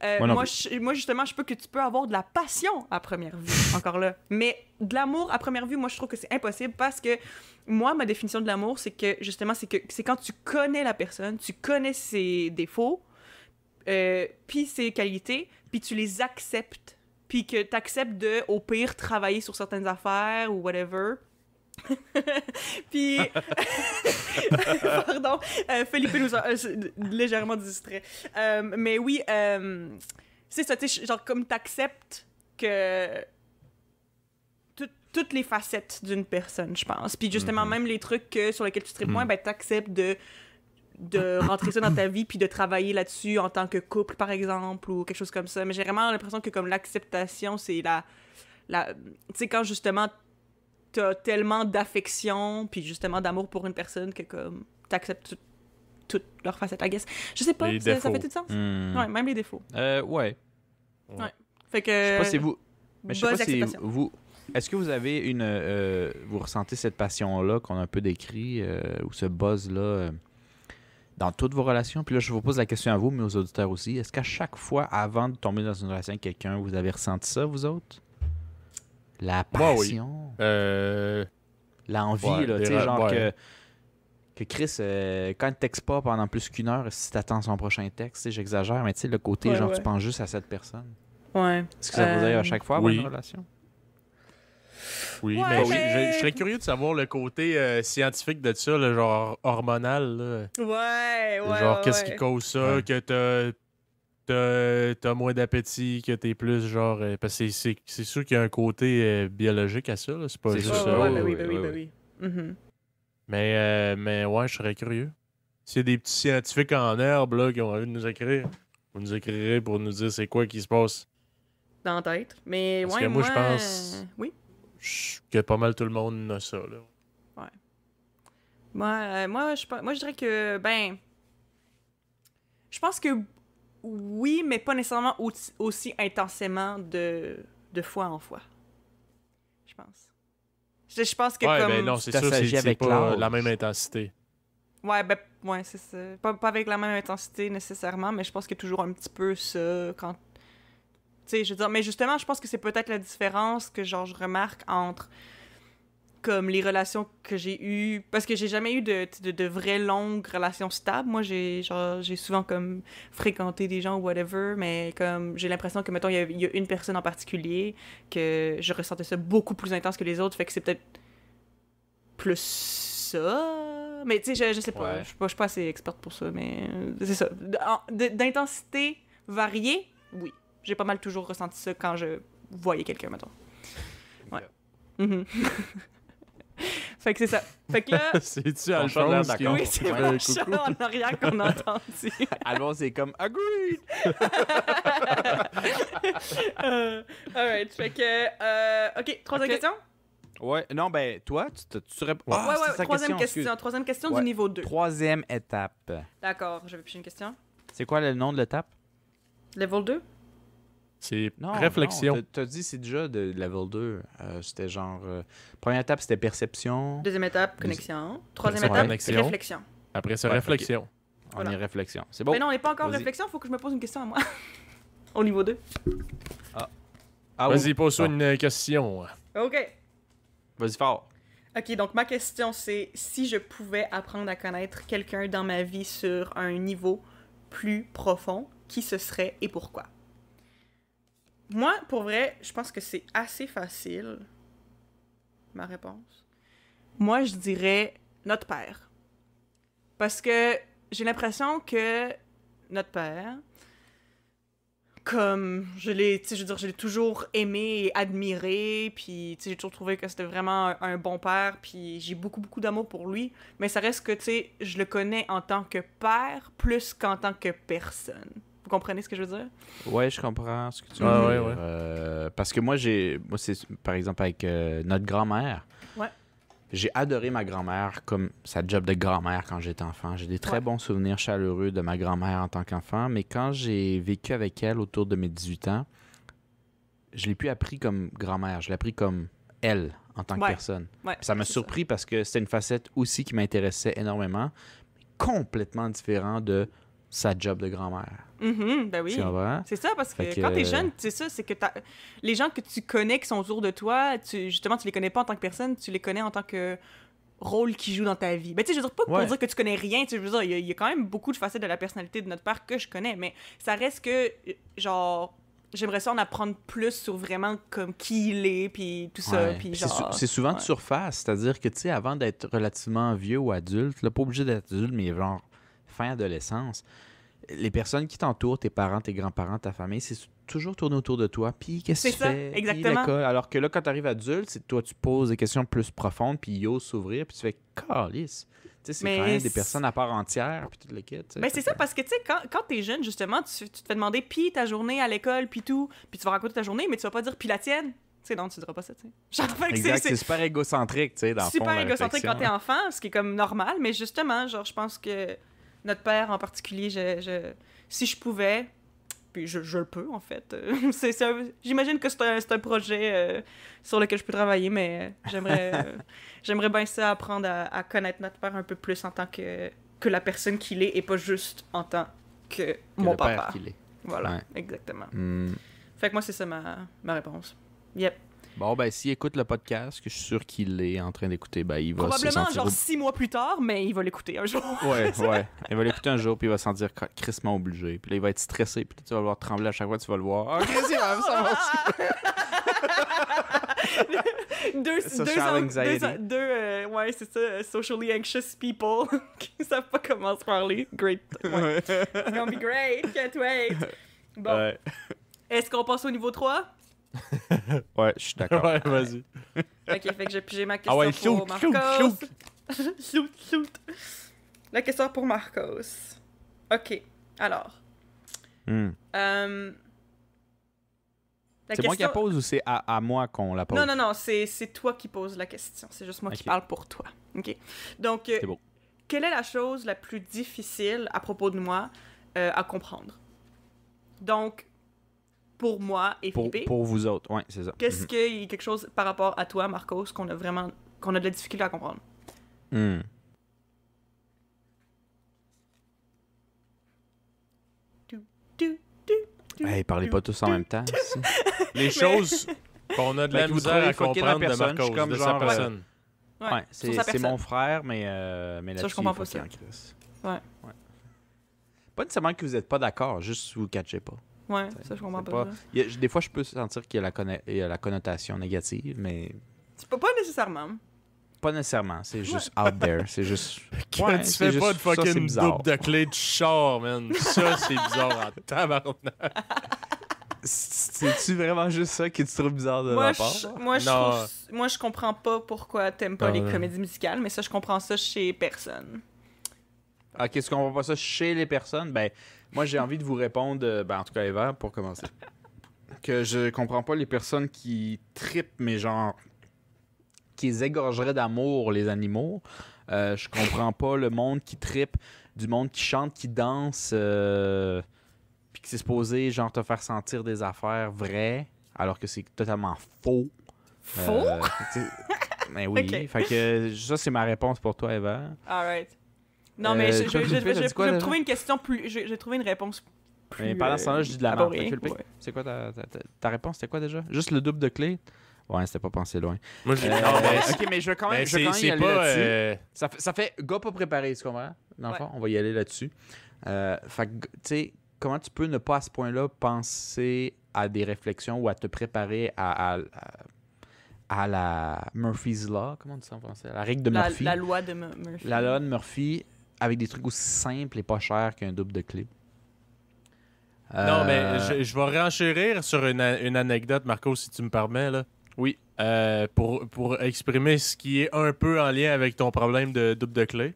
Moi non moi, justement, je peux que tu peux avoir de la passion à première vue, encore là. Mais de l'amour à première vue, moi, je trouve que c'est impossible parce que moi, ma définition de l'amour, c'est que, justement, c'est quand tu connais la personne, tu connais ses défauts, puis ses qualités, puis tu les acceptes. Puis que tu acceptes de, au pire, travailler sur certaines affaires ou whatever. Puis... Pardon, Felipe nous a légèrement distrait. Mais oui, c'est ça, tu sais, genre comme t'acceptes que... toutes les facettes d'une personne, je pense. Puis justement, même les trucs sur lesquels tu tripes moins, ben t'acceptes de rentrer ça dans ta vie puis de travailler là-dessus en tant que couple, par exemple, ou quelque chose comme ça. Mais j'ai vraiment l'impression que comme l'acceptation, c'est la tu sais, quand justement t'as tellement d'affection puis justement d'amour pour une personne que comme t'acceptes toutes leurs facettes, I guess. Je sais pas, Les ça défauts. fait tout sens? Hmm. Ouais, même les défauts. Ouais. Fait que... Je sais pas si vous... Mais je sais buzz pas si acceptation. vous... Est-ce que vous avez une... vous ressentez cette passion-là qu'on a un peu décrit, ou ce buzz-là dans toutes vos relations? Puis là, je vous pose la question à vous, mais aux auditeurs aussi. Est-ce qu'à chaque fois, avant de tomber dans une relation avec quelqu'un, vous avez ressenti ça, vous autres? La Moi, oui. passion? Euh, L'envie, Ouais, là, des tu sais, ra- genre ouais. que Chris, quand il texte pas pendant plus qu'une heure, si t'attends son prochain texte, tu sais, j'exagère, mais tu sais, le côté, Ouais, genre, ouais. tu penses juste à cette personne. Ouais. Est-ce que ça vous arrive à chaque fois avoir oui. une relation? oui, Ouais, mais mais- je serais curieux de savoir le côté scientifique de ça, le genre hormonal. Là. Ouais, ouais, Genre, ouais, qu'est-ce ouais. qui cause ça, Ouais. que t'as moins d'appétit, que t'es plus genre... parce que c'est sûr qu'il y a un côté biologique à ça, là. C'est pas C'est juste... sûr. Ouais, ouais, oui, ben oui, oui, ben oui, oui, ben oui. Mhm. Mais ouais, je serais curieux. S'il y a des petits scientifiques en herbe là, qui ont envie de nous écrire, vous nous écrirez pour nous dire c'est quoi qui se passe. Dans la tête. Mais Parce ouais, que moi, je pense- Oui. Que pas mal tout le monde a ça, là. Moi, je dirais que, ben... Je pense que oui, mais pas nécessairement aussi intensément de fois en fois. Je pense. Je pense que Ouais, comme... ben non, c'est Ça sûr, s'agit c'est avec pas l'âge. la même intensité. Ouais, ben, ouais, c'est ça. Pas avec la même intensité nécessairement, mais je pense qu'il y a toujours un petit peu ça quand... Tu sais, je veux dire, mais justement, je pense que c'est peut-être la différence que, genre, je remarque entre, comme, les relations que j'ai eues... Parce que j'ai jamais eu de vraies longues relations stables. Moi, j'ai souvent, comme, fréquenté des gens ou whatever, mais, comme, j'ai l'impression que, mettons, il y a une personne en particulier que je ressentais ça beaucoup plus intense que les autres, fait que c'est peut-être plus ça... Mais tu sais, je sais pas, Ouais. je suis pas assez experte pour ça, mais c'est ça. D'intensité variée, oui. J'ai pas mal toujours ressenti ça quand je voyais quelqu'un, mettons. Ouais. Mhm. Fait que c'est ça. Fait que là... C'est-tu Ton chat a l'air Alphonse qui... d'accord. Oui, c'est Ouais, mon coucou. chat en arrière qu'on a entendu. Alphonse, c'est comme agreed! Alright, fait que... OK, troisième Ok. question? Ouais, non, ben, toi, tu réponds. Ouais, Ah, c'est sa troisième excuse. question. Troisième question Ouais. du niveau 2. Troisième étape. D'accord, je vais piger une question. C'est quoi le nom de l'étape? Level 2? C'est Non, réflexion. non, t'as dit c'est déjà de level 2. C'était genre... première étape, c'était perception. Deuxième étape, connexion. Troisième Après, étape, connexion. réflexion. Après ça, Ouais, réflexion. On Voilà. est réflexion. C'est bon. Mais non, on n'est pas encore Vas-y. réflexion, faut que je me pose une question à moi. Au niveau 2. Ah, Vas-y, oui. pose-toi Bon. une question. OK. Vas-y fort. OK, donc ma question, c'est si je pouvais apprendre à connaître quelqu'un dans ma vie sur un niveau plus profond, qui ce serait et pourquoi? Moi, pour vrai, je pense que c'est assez facile, ma réponse. Moi, je dirais notre père. Parce que j'ai l'impression que notre père, comme je l'ai, tu sais, je veux dire, je l'ai toujours aimé et admiré, puis tu sais, j'ai toujours trouvé que c'était vraiment un bon père, puis j'ai beaucoup, beaucoup d'amour pour lui, mais ça reste que, tu sais, je le connais en tant que père plus qu'en tant que personne. Vous comprenez ce que je veux dire? Ouais, je comprends ce que tu veux Ah, dire. ouais, ouais. Parce que moi, c'est par exemple avec notre grand-mère. Ouais. J'ai adoré ma grand-mère comme sa job de grand-mère quand j'étais enfant. J'ai des très Ouais. bons souvenirs chaleureux de ma grand-mère en tant qu'enfant, mais quand j'ai vécu avec elle autour de mes 18 ans, je l'ai plus appris comme grand-mère, je l'ai appris comme elle en tant que Ouais. personne. Ouais, Ça m'a c'est surpris parce que c'était une facette aussi qui m'intéressait énormément, mais complètement différent de sa job de grand-mère. Ben oui. Tu comprends? C'est ça, parce que, Fait que, quand t'es jeune, c'est ça, c'est que les gens que tu connais qui sont autour de toi, justement, tu les connais pas en tant que personne, tu les connais en tant que rôle qu'ils jouent dans ta vie. Ben, tu sais, je veux dire, pas pour Ouais. dire que tu connais rien, tu sais, je veux dire, il y a quand même beaucoup de facettes de la personnalité de notre père que je connais, mais ça reste que, genre, j'aimerais ça en apprendre plus sur vraiment comme qui il est, puis tout ça, Ouais. puis Puis genre... c'est souvent de ouais. surface, c'est-à-dire que, tu sais, avant d'être relativement vieux ou adulte, là, pas obligé d'être adulte, mais genre fin adolescence, les personnes qui t'entourent, tes parents, tes grands-parents, ta famille, c'est toujours tourné autour de toi. Puis qu'est-ce que C'est tu ça, fais? Puis exactement. l'école. Alors que là, quand tu arrives adulte, c'est toi, tu poses des questions plus profondes, puis ils osent s'ouvrir, puis tu fais calice. Tu sais, c'est Mais quand même des c'est- personnes à part entière, puis tout le kit. tu sais. Ben c'est ça, parce que, tu sais, quand t'es jeune, justement, tu te fais demander, puis ta journée à l'école, puis tout, puis tu vas raconter ta journée, mais tu vas pas dire, puis la tienne. Tu sais, non, tu diras pas ça, tu sais. Genre, fait que Exact, c'est c'est super égocentrique, tu sais, dans le fond, super la égocentrique quand t'es réflexion. enfant, ce qui est comme normal, mais justement, genre, je pense que notre père en particulier, si je pouvais, puis je le peux, en fait. J'imagine que c'est un projet sur lequel je peux travailler, mais j'aimerais bien ça apprendre à connaître notre père un peu plus en tant que la personne qu'il est et pas juste en tant que Que mon le père papa. qu'il est. Voilà, Ouais. exactement. Hmm. Fait que moi, c'est ça ma réponse. Yep. Bon, ben, s'il écoute le podcast, que je suis sûr qu'il est en train d'écouter, ben, il va se Probablement, sentir... genre 6 mois plus tard, mais il va l'écouter un jour. Ouais, ouais. Il va l'écouter un jour, puis il va se sentir crissement obligé. Puis là, il va être stressé, puis tu vas le voir trembler à chaque fois que tu vas le voir. Ah, Chris, ça va aussi. Social anxiety. Ouais, c'est ça, socially anxious people qui savent pas comment se parler. Great. Ouais. It's gonna be great, can't wait. Bon, Ouais. est-ce qu'on passe au niveau 3? Ouais, je suis d'accord. Ouais, vas-y. Ok, fait que j'ai pigé ma question Ah ouais, pour shoot, Marcos. Shoot. La question pour Marcos. Ok, alors. Hmm. La C'est moi qui la question- pose ou c'est à moi qu'on la pose? Non, c'est toi qui poses la question. C'est juste moi qui Ok. parle pour toi. OK? Donc, C'est beau. quelle est la chose la plus difficile à propos de moi à comprendre? Donc, pour moi et Philippe, Pour vous autres, ouais, c'est ça. qu'est-ce qu'il y a quelque chose par rapport à toi, Marcos, qu'on a de la difficulté à comprendre? Hmm. Hey, parlez pas tous en même temps. ici. Les choses qu'on a de Ben, la que vous misère trouvez à fucké comprendre la de personne, je suis Marcos, comme de sa genre, personne. Ouais, Ouais, sur sa c'est personne. mon frère, mais Ça, là-dessus, je comprends il est pas fucké ça. en crise. Ouais. Pas nécessairement que vous êtes pas d'accord, juste vous catchez pas. Ouais, ça, je comprends C'est pas. pas- ça. Des fois, je peux sentir qu'il y a la connotation négative, mais C'est pas nécessairement. pas nécessairement. C'est juste out there. C'est juste. Quand Ouais, tu c'est fais pas juste- de ça, c'est fucking bizarre. double de clé de char, man. Ça, c'est bizarre en tabarnak. C'est-tu vraiment juste ça qui te trouve bizarre de ma part? Non. Moi, je comprends pas pourquoi t'aimes pas Non, les non. comédies musicales, mais ça, je comprends ça chez personne. Ah, qu'est-ce qu'on voit pas ça chez les personnes? Ben, moi, j'ai envie de vous répondre, ben, en tout cas, Eva, pour commencer. que je comprends pas les personnes qui trippent, mais genre, qui les égorgeraient d'amour, les animaux. Je comprends pas le monde qui trippe, du monde qui chante, qui danse, puis qui c'est supposé, genre, te faire sentir des affaires vraies, alors que c'est totalement faux. Faux? Mais oui. Ok. Fait que ça, c'est ma réponse pour toi, Eva. Alright. Non, mais je Philippe, t'as dit quoi, vais déjà? trouver une question plus. Je vais trouver une réponse plus. Mais pendant ce temps-là, je dis de la merde. élaborée. Fait que, Philippe, Ouais. c'est quoi ta réponse? C'était quoi déjà? Juste le double de clé? Ouais, c'était pas pensé loin. Moi, j'ai. Non, Non, mais ok, mais je vais quand même, mais je vais quand même y c'est aller pas. là-dessus. Ça fait gars pas préparé, tu comprends? Dans le Ouais. fond, on va y aller là-dessus. Fait que, tu sais, comment tu peux ne pas à ce point-là penser à des réflexions ou à te préparer à la Murphy's Law, comment on dit ça en français? La règle de Murphy. La loi de Murphy. La loi de Murphy avec des trucs aussi simples et pas chers qu'un double de clé. Non, mais je vais renchérir sur une anecdote, Marco, si tu me permets. Là. Oui. Pour exprimer ce qui est un peu en lien avec ton problème de double de clé.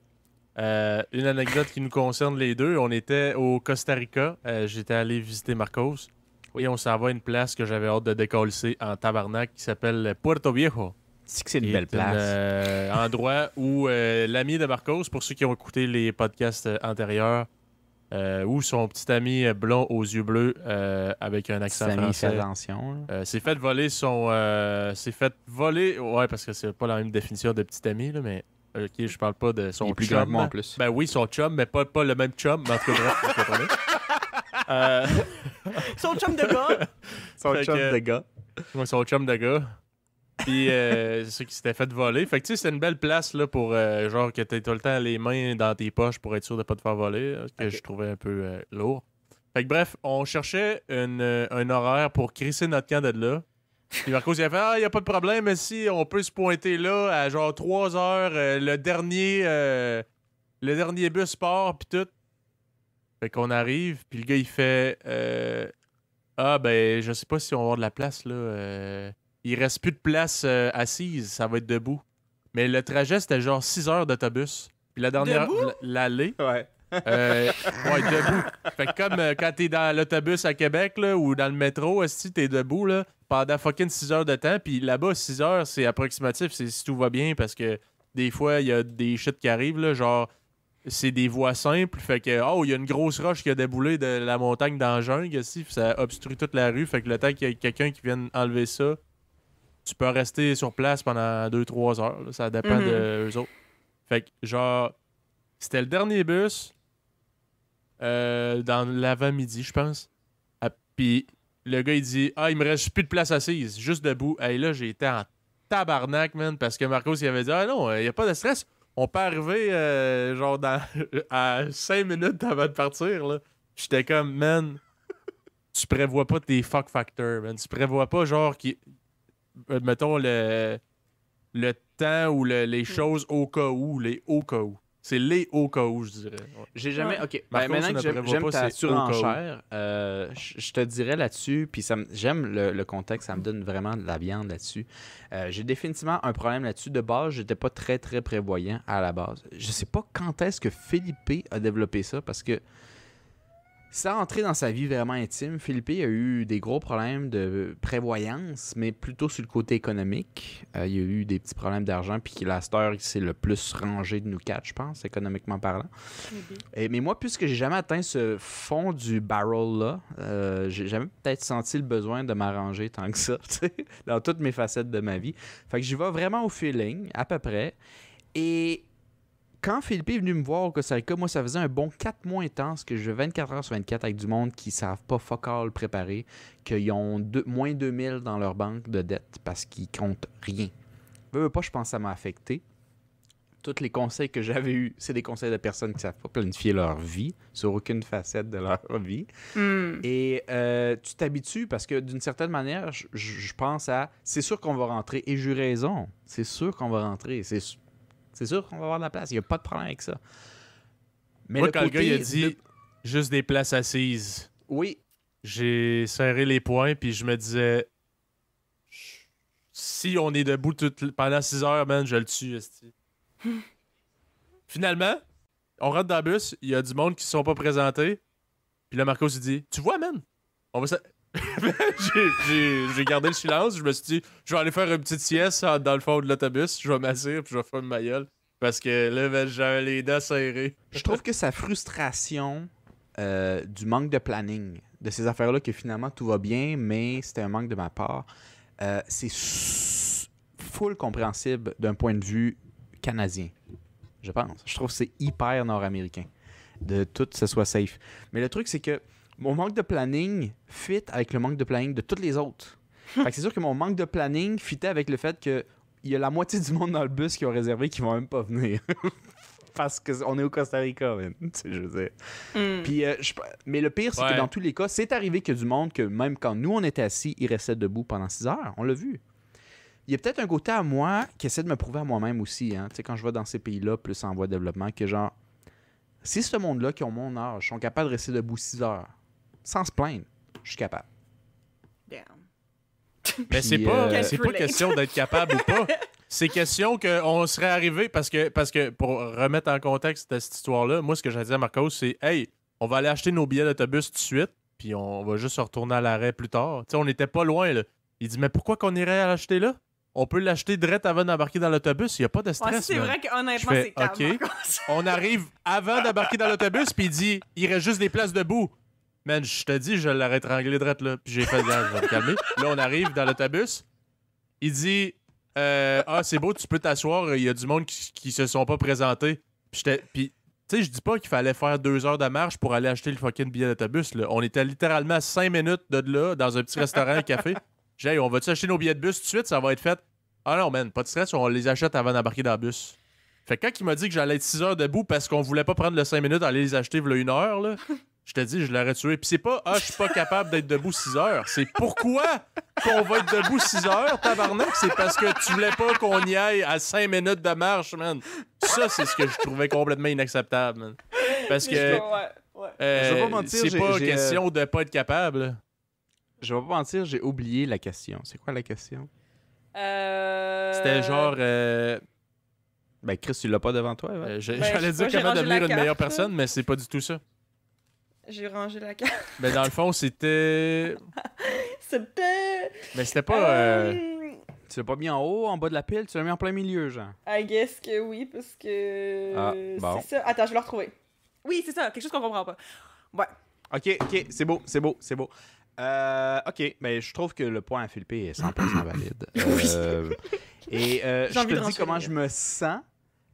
Une anecdote qui nous concerne les deux. On était au Costa Rica. J'étais allé visiter Marcos. Et on s'en va à une place que j'avais hâte de décoller en tabarnak qui s'appelle Puerto Viejo. C'est que c'est une Qui belle est place. endroit où l'ami de Marcos, pour ceux qui ont écouté les podcasts antérieurs, où son petit ami blond aux yeux bleus avec un accent Samy, fais français attention. là. s'est fait voler son. S'est fait voler. Ouais, parce que c'est pas la même définition de petit ami, là, mais. Ok, je parle pas de Il son est plus grand chum. que moi en plus. Ben oui, son chum, mais pas le même chum. Mais en tout cas, bref, vous comprenez. Son chum de gars. Son Fait chum que- de gars. Ouais, son chum de gars. Puis c'est ça qui s'était fait voler. Fait que tu sais, c'est une belle place là pour genre que t'aies tout le temps les mains dans tes poches pour être sûr de pas te faire voler, que je trouvais un peu lourd. Fait que bref, on cherchait un horaire pour crisser notre camp de là. Puis Marcos il a fait il y a pas de problème, mais si on peut se pointer là à genre 3 heures, le dernier bus part puis tout. Fait qu'on arrive, puis le gars il fait ben je sais pas si on va avoir de la place là. Il reste plus de place assise, ça va être debout. Mais le trajet, c'était genre 6 heures d'autobus. Puis la dernière, Debout? l'allée, Ouais. ouais, debout. Fait que comme quand t'es dans l'autobus à Québec là, ou dans le métro, si t'es debout là, pendant fucking 6 heures de temps, puis là-bas, 6 heures, c'est approximatif, c'est si tout va bien, parce que des fois, il y a des shit qui arrivent, là, genre, c'est des voies simples, fait que, il y a une grosse roche qui a déboulé de la montagne dans la jungle, ici, puis ça obstrue toute la rue, fait que le temps qu'il y ait quelqu'un qui vienne enlever ça, tu peux rester sur place pendant 2-3 heures. Là. Ça dépend d'eux autres. Fait que, genre, c'était le dernier bus dans l'avant-midi, je pense. Puis le gars, il dit il me reste plus de place assise, juste debout. Hey, là, j'ai été en tabarnak, man, parce que Marcos, il avait dit non, il n'y a pas de stress. On peut arriver, genre, à 5 minutes avant de partir, là. J'étais comme, man, tu prévois pas tes fuck factors, man. Tu prévois pas, genre, mettons le temps ou les choses au cas où, les au cas où. C'est les au cas où, je dirais. Ouais. J'ai jamais. Ouais. Ok, Marcos, maintenant ça que ne j'aime prévoit j'aime pas, ta c'est au cas où. surenchère, je te dirais là-dessus, puis j'aime le contexte, ça me donne vraiment de la viande là-dessus. J'ai définitivement un problème là-dessus. De base, j'étais pas très très prévoyant à la base. Je sais pas quand est-ce que Philippe a développé ça, parce que sans entrer dans sa vie vraiment intime, Philippe a eu des gros problèmes de prévoyance, mais plutôt sur le côté économique. Il y a eu des petits problèmes d'argent, puis la star c'est le plus rangé de nous quatre, je pense, économiquement parlant. Mais moi, puisque j'ai jamais atteint ce fond du barrel-là, j'ai jamais peut-être senti le besoin de m'arranger tant que ça, tu sais, dans toutes mes facettes de ma vie. Fait que j'y vais vraiment au feeling, à peu près. Et quand Philippe est venu me voir au Costa Rica, moi, ça faisait un bon 4 mois intense que je vais 24 heures sur 24 avec du monde qui savent pas fuck all préparer, qu'ils ont moins 2000 dans leur banque de dette parce qu'ils comptent rien. Veux pas, je pense que ça m'a affecté. Tous les conseils que j'avais eus, c'est des conseils de personnes qui savent pas planifier leur vie sur aucune facette de leur vie. Et tu t'habitues parce que d'une certaine manière, je pense à c'est sûr qu'on va rentrer. Et j'ai eu raison. C'est sûr qu'on va rentrer. C'est sûr qu'on va avoir de la place. Il n'y a pas de problème avec ça. Mais Moi, quand le gars il a dit juste des places assises, oui, j'ai serré les poings puis je me disais si on est debout pendant 6 heures, man, je le tue. esti. Finalement, on rentre dans le bus, il y a du monde qui ne se sont pas présentés. Puis là, Marcos il dit tu vois, man, on va J'ai gardé le silence. Je me suis dit, je vais aller faire une petite sieste dans le fond de l'autobus. Je vais m'asseoir puis je vais faire ma gueule. Parce que là, ben, j'avais les dents serrées. Je trouve que sa frustration du manque de planning, de ces affaires-là, que finalement tout va bien, mais c'était un manque de ma part, c'est full compréhensible d'un point de vue canadien, je pense. Je trouve que c'est hyper nord-américain de tout que ce soit safe. Mais le truc, c'est que mon manque de planning fit avec le manque de planning de toutes les autres. Fait que c'est sûr que mon manque de planning fitait avec le fait que il y a la moitié du monde dans le bus qui ont réservé qui vont même pas venir. Parce qu'on est au Costa Rica, man. Tu sais, je veux dire. Puis, mais le pire, c'est que dans tous les cas, c'est arrivé qu'il y a du monde que même quand nous, on était assis, ils restaient debout pendant 6 heures. On l'a vu. Il y a peut-être un côté à moi qui essaie de me prouver à moi-même aussi, hein. Tu sais, quand je vais dans ces pays-là, plus en voie de développement, que genre, si ce monde-là qui ont mon âge sont capables de rester debout 6 heures, sans se plaindre, je suis capable. Damn. Mais c'est pas relate. question d'être capable ou pas. C'est question qu'on serait arrivé parce que pour remettre en contexte cette histoire-là, moi ce que j'ai dit à Marcos, c'est hey, on va aller acheter nos billets d'autobus tout de suite, puis on va juste se retourner à l'arrêt plus tard. Tu sais, on n'était pas loin là. Il dit mais pourquoi qu'on irait l'acheter là? On peut l'acheter direct avant d'embarquer dans l'autobus, il n'y a pas de stress. Ouais, c'est vrai qu'honnêtement, Je fais, c'est calme. OK. Marcos. On arrive avant d'embarquer dans l'autobus, puis il dit il reste juste des places debout. Man, je te dis, je l'aurais étranglé direct là. Puis j'ai fait, je vais me calmer. Là, on arrive dans l'autobus. Il dit ah, c'est beau, tu peux t'asseoir. Il y a du monde qui se sont pas présentés. Puis, tu sais, je dis pas qu'il fallait faire 2 heures de marche pour aller acheter le fucking billet d'autobus. Là. On était littéralement à 5 minutes de là, dans un petit restaurant, un café. J'ai dit, on va-tu acheter nos billets de bus tout de suite? Ça va être fait. Ah non, man, pas de stress, on les achète avant d'embarquer dans le bus. Fait que quand il m'a dit que j'allais être 6 heures debout parce qu'on voulait pas prendre le 5 minutes à aller les acheter v'là 1 heure, là. Je te dis, je l'aurais tué. Puis c'est pas, je suis pas capable d'être debout 6 heures. C'est pourquoi qu'on va être debout 6 heures, tabarnak? C'est parce que tu voulais pas qu'on y aille à 5 minutes de marche, man. Ça, c'est ce que je trouvais complètement inacceptable, man. Parce que Je vais pas mentir, c'est pas j'ai, question de pas être capable. Je vais pas mentir, j'ai oublié la question. C'est quoi la question? C'était genre... Ben, Chris, tu l'as pas devant toi, ouais? J'allais dire j'ai comment rangé devenir la une meilleure carte, personne, mais c'est pas du tout ça. J'ai rangé la carte. Mais dans le fond, c'était... C'était... Mais c'était pas... Tu l'as pas mis en haut, en bas de la pile, tu l'as mis en plein milieu, genre. I guess que oui, parce que... Ah, bon. C'est ça. Attends, je vais le retrouver. Oui, c'est ça, quelque chose qu'on comprend pas. Ouais. OK, c'est beau. OK, mais je trouve que le point à Philippe est 100% valide. Je envie de te dis renchérir. comment je me sens,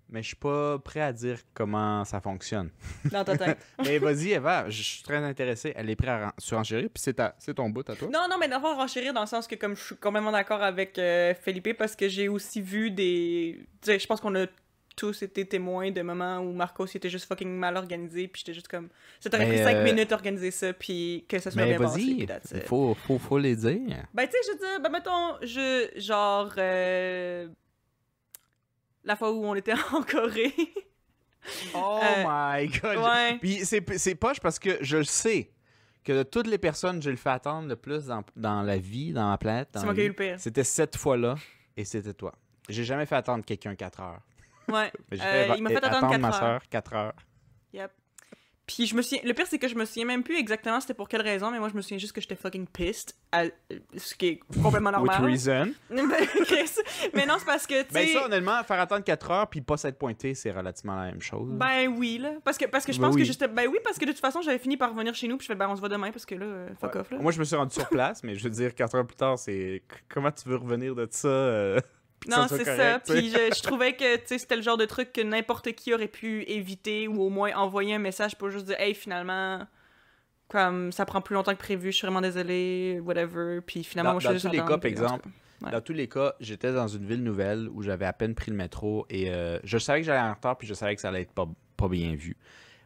mais je suis pas prêt à dire comment ça fonctionne. Dans ta tête. Mais vas-y, Eva, je suis très intéressé. Elle est prête à surenchérir, puis c'est ton bout à toi. Non, mais d'abord renchérir dans le sens que comme je suis complètement d'accord avec Felipe parce que j'ai aussi vu des... Tu sais, je pense qu'on a tous été témoins de moments où Marcos était juste fucking mal organisé puis j'étais juste comme... Ça t'aurait pris 5 minutes d'organiser ça puis que ça soit Mais bien passé. vas-y, puis that's it. faut les dire. Ben, tu sais, je veux dire, ben, mettons, genre, la fois où on était en Corée. Oh my God! Ouais. Puis c'est poche parce que je le sais que de toutes les personnes que j'ai le fait attendre le plus dans la vie, dans ma planète, C'est moi qui ai eu le pire. c'était cette fois-là et c'était toi. J'ai jamais fait attendre quelqu'un 4 heures. Ouais. Mais j'ai fait Il m'a fait attendre 4 ma heures. soeur 4 heures. Yep. Puis je me souviens... Le pire, c'est que je me souviens même plus exactement c'était pour quelle raison, mais moi, je me souviens juste que j'étais fucking pissed, ce qui est complètement With normal. reason. Mais non, c'est parce que, tu Ben sais... ça, honnêtement, faire attendre 4 heures puis pas s'être pointé, c'est relativement la même chose. Ben oui, là. Parce que je Ben pense oui. que juste... Ben oui, parce que de toute façon, j'avais fini par revenir chez nous, puis je fais, ben on se voit demain, parce que là, fuck Ouais. off, là. Moi, je me suis rendu sur place, mais je veux dire, 4 heures plus tard, c'est... Comment tu veux revenir de ça? Puis que Non, soit c'est ça. correct, tu sais? Puis je trouvais que tu sais, c'était le genre de truc que n'importe qui aurait pu éviter ou au moins envoyer un message pour juste dire hey, finalement, comme ça prend plus longtemps que prévu, je suis vraiment désolé, whatever. Puis finalement, moi, je suis dans juste tous les attendre, cas, par puis en tout exemple, cas, ouais. dans tous les cas, j'étais dans une ville nouvelle où j'avais à peine pris le métro et je savais que j'allais en retard puis je savais que ça allait être pas bien vu.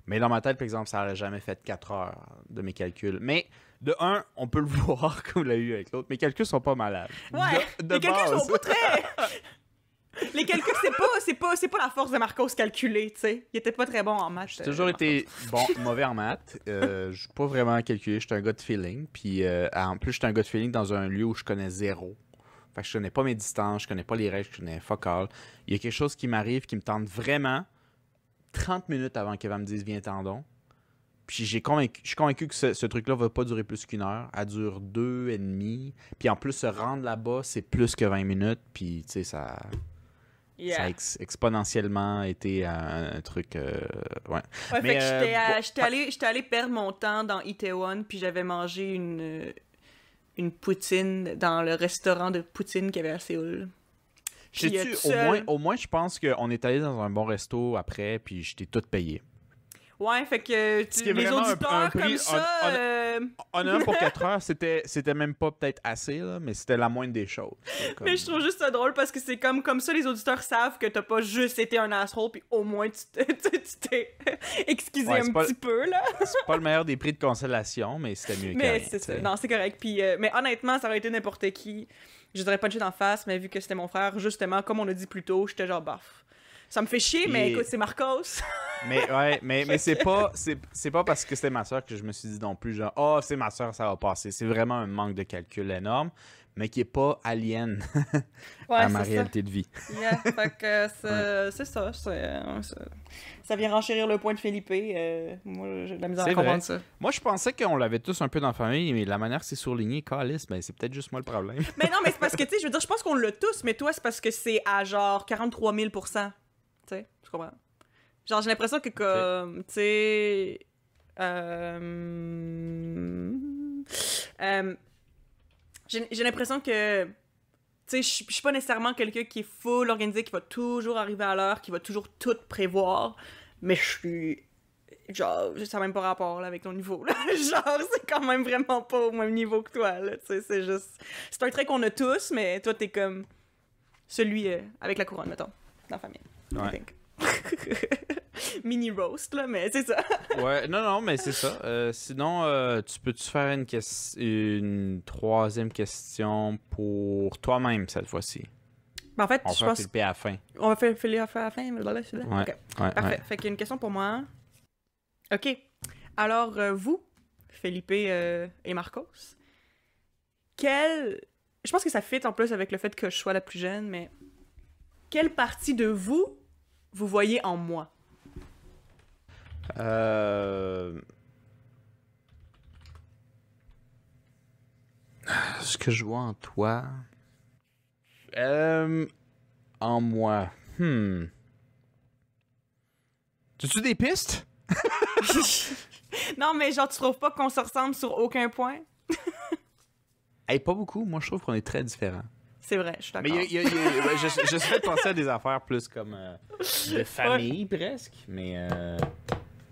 Mais dans ma tête, par exemple, ça n'aurait jamais fait 4 heures de mes calculs. Mais de un, on peut le voir comme on l'a eu avec l'autre. Mes calculs sont pas malades. Ouais, De les calculs base. sont pas très... Les calculs, c'est pas la force de Marcos calculer, tu sais. Il était pas très bon en maths. J'ai toujours été mauvais en maths. Je suis pas vraiment calculé. J'étais un gars de feeling. Puis en plus, j'étais un gars de feeling dans un lieu où je connais zéro. Fait que je connais pas mes distances, je connais pas les règles, je connais fuck all. Il y a quelque chose qui m'arrive qui me tente vraiment 30 minutes avant qu'elle me dise viens tendon. Puis je suis convaincu que ce truc-là va pas durer plus qu'une heure. Elle dure 2h30. Puis en plus, se rendre là-bas, c'est plus que 20 minutes. Puis, tu sais, ça a exponentiellement été un truc... ouais. Ouais, Mais, fait que j'étais allé perdre mon temps dans Itaewon, puis j'avais mangé une poutine dans le restaurant de poutine qu'il y avait à Séoul. Puis, au moins, je pense qu'on est allé dans un bon resto après, puis je t'ai tout payé. Ouais, fait que les auditeurs comme ça... En 1 pour 4 heures, c'était même pas peut-être assez, là, mais c'était la moindre des choses. Comme... Mais je trouve juste ça drôle parce que c'est comme ça, les auditeurs savent que t'as pas juste été un asshole, puis au moins tu t'es excusé un petit peu, là. C'est pas le meilleur des prix de consolation, mais c'était mieux que rien. C'est ça. Non, c'est correct. Puis, mais honnêtement, ça aurait été n'importe qui. Je dirais punché d'en face, mais vu que c'était mon frère, justement, comme on a dit plus tôt, j'étais genre baf. Ça me fait chier, mais écoute, c'est Marcos. mais c'est pas parce que c'était ma soeur que je me suis dit non plus genre oh c'est ma soeur, ça va passer. C'est vraiment un manque de calcul énorme, mais qui est pas alien à ma réalité de vie. Yeah, fait que c'est ça. Ça vient renchérir le point de Felipe. Moi, j'ai de la misère à comprendre ça. Moi, je pensais qu'on l'avait tous un peu dans la famille, mais la manière que c'est surligné, calice, ben c'est peut-être juste moi le problème. Mais non, mais c'est parce que, tu sais, je veux dire, je pense qu'on l'a tous, mais toi, c'est parce que c'est à genre 43 000 %. Tu sais, je comprends. Genre, j'ai l'impression que comme, tu sais... j'ai l'impression que... Tu sais, je suis pas nécessairement quelqu'un qui est full organisé, qui va toujours arriver à l'heure, qui va toujours tout prévoir, mais je suis... Genre, ça n'a même pas rapport là, avec ton niveau, là. Genre, c'est quand même vraiment pas au même niveau que toi, là. Tu sais, c'est juste... C'est un trait qu'on a tous, mais toi, t'es comme... Celui avec la couronne, mettons, dans la famille. Ouais. I think. Mini roast, là, mais c'est ça. Ouais, non, mais c'est ça. Sinon, tu peux-tu faire une troisième question pour toi-même cette fois-ci? Ben, en fait, On je va pense... Philippe à la fin. On va faire Philippe à la fin, mais là, c'est là. Ouais, Okay. ouais, Parfait. ouais. Fait qu'il y a une question pour moi. OK. Alors, vous, Felipe et Marcos, je pense que ça fit en plus avec le fait que je sois la plus jeune, mais quelle partie de vous voyez en moi? Ce que je vois en toi... en moi... As-tu des pistes? Non, mais genre, tu trouves pas qu'on se ressemble sur aucun point? Hey, pas beaucoup. Moi, je trouve qu'on est très différents. C'est vrai, je suis d'accord. Mais j'essaie de penser à des affaires plus comme de famille, presque. Mais...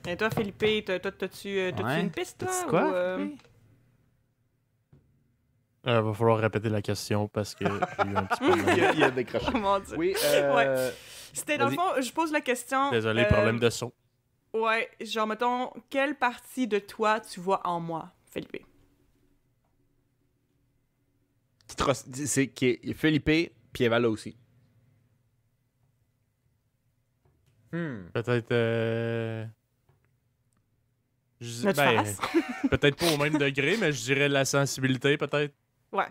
Et toi, Philippe, t'as-tu une piste, toi? C'est quoi? Va falloir répéter la question parce que j'ai eu un petit peu... il a décroché. Oh mon Dieu. Oui, ouais. C'était dans le vas-y. fond, je pose la question... Désolé, problème de son. Ouais, genre, mettons, quelle partie de toi tu vois en moi, Philippe? C'est qui est Philippe, puis Eva aussi. Peut-être... Notre face. Peut-être pas au même degré, mais je dirais la sensibilité, peut-être. Ouais.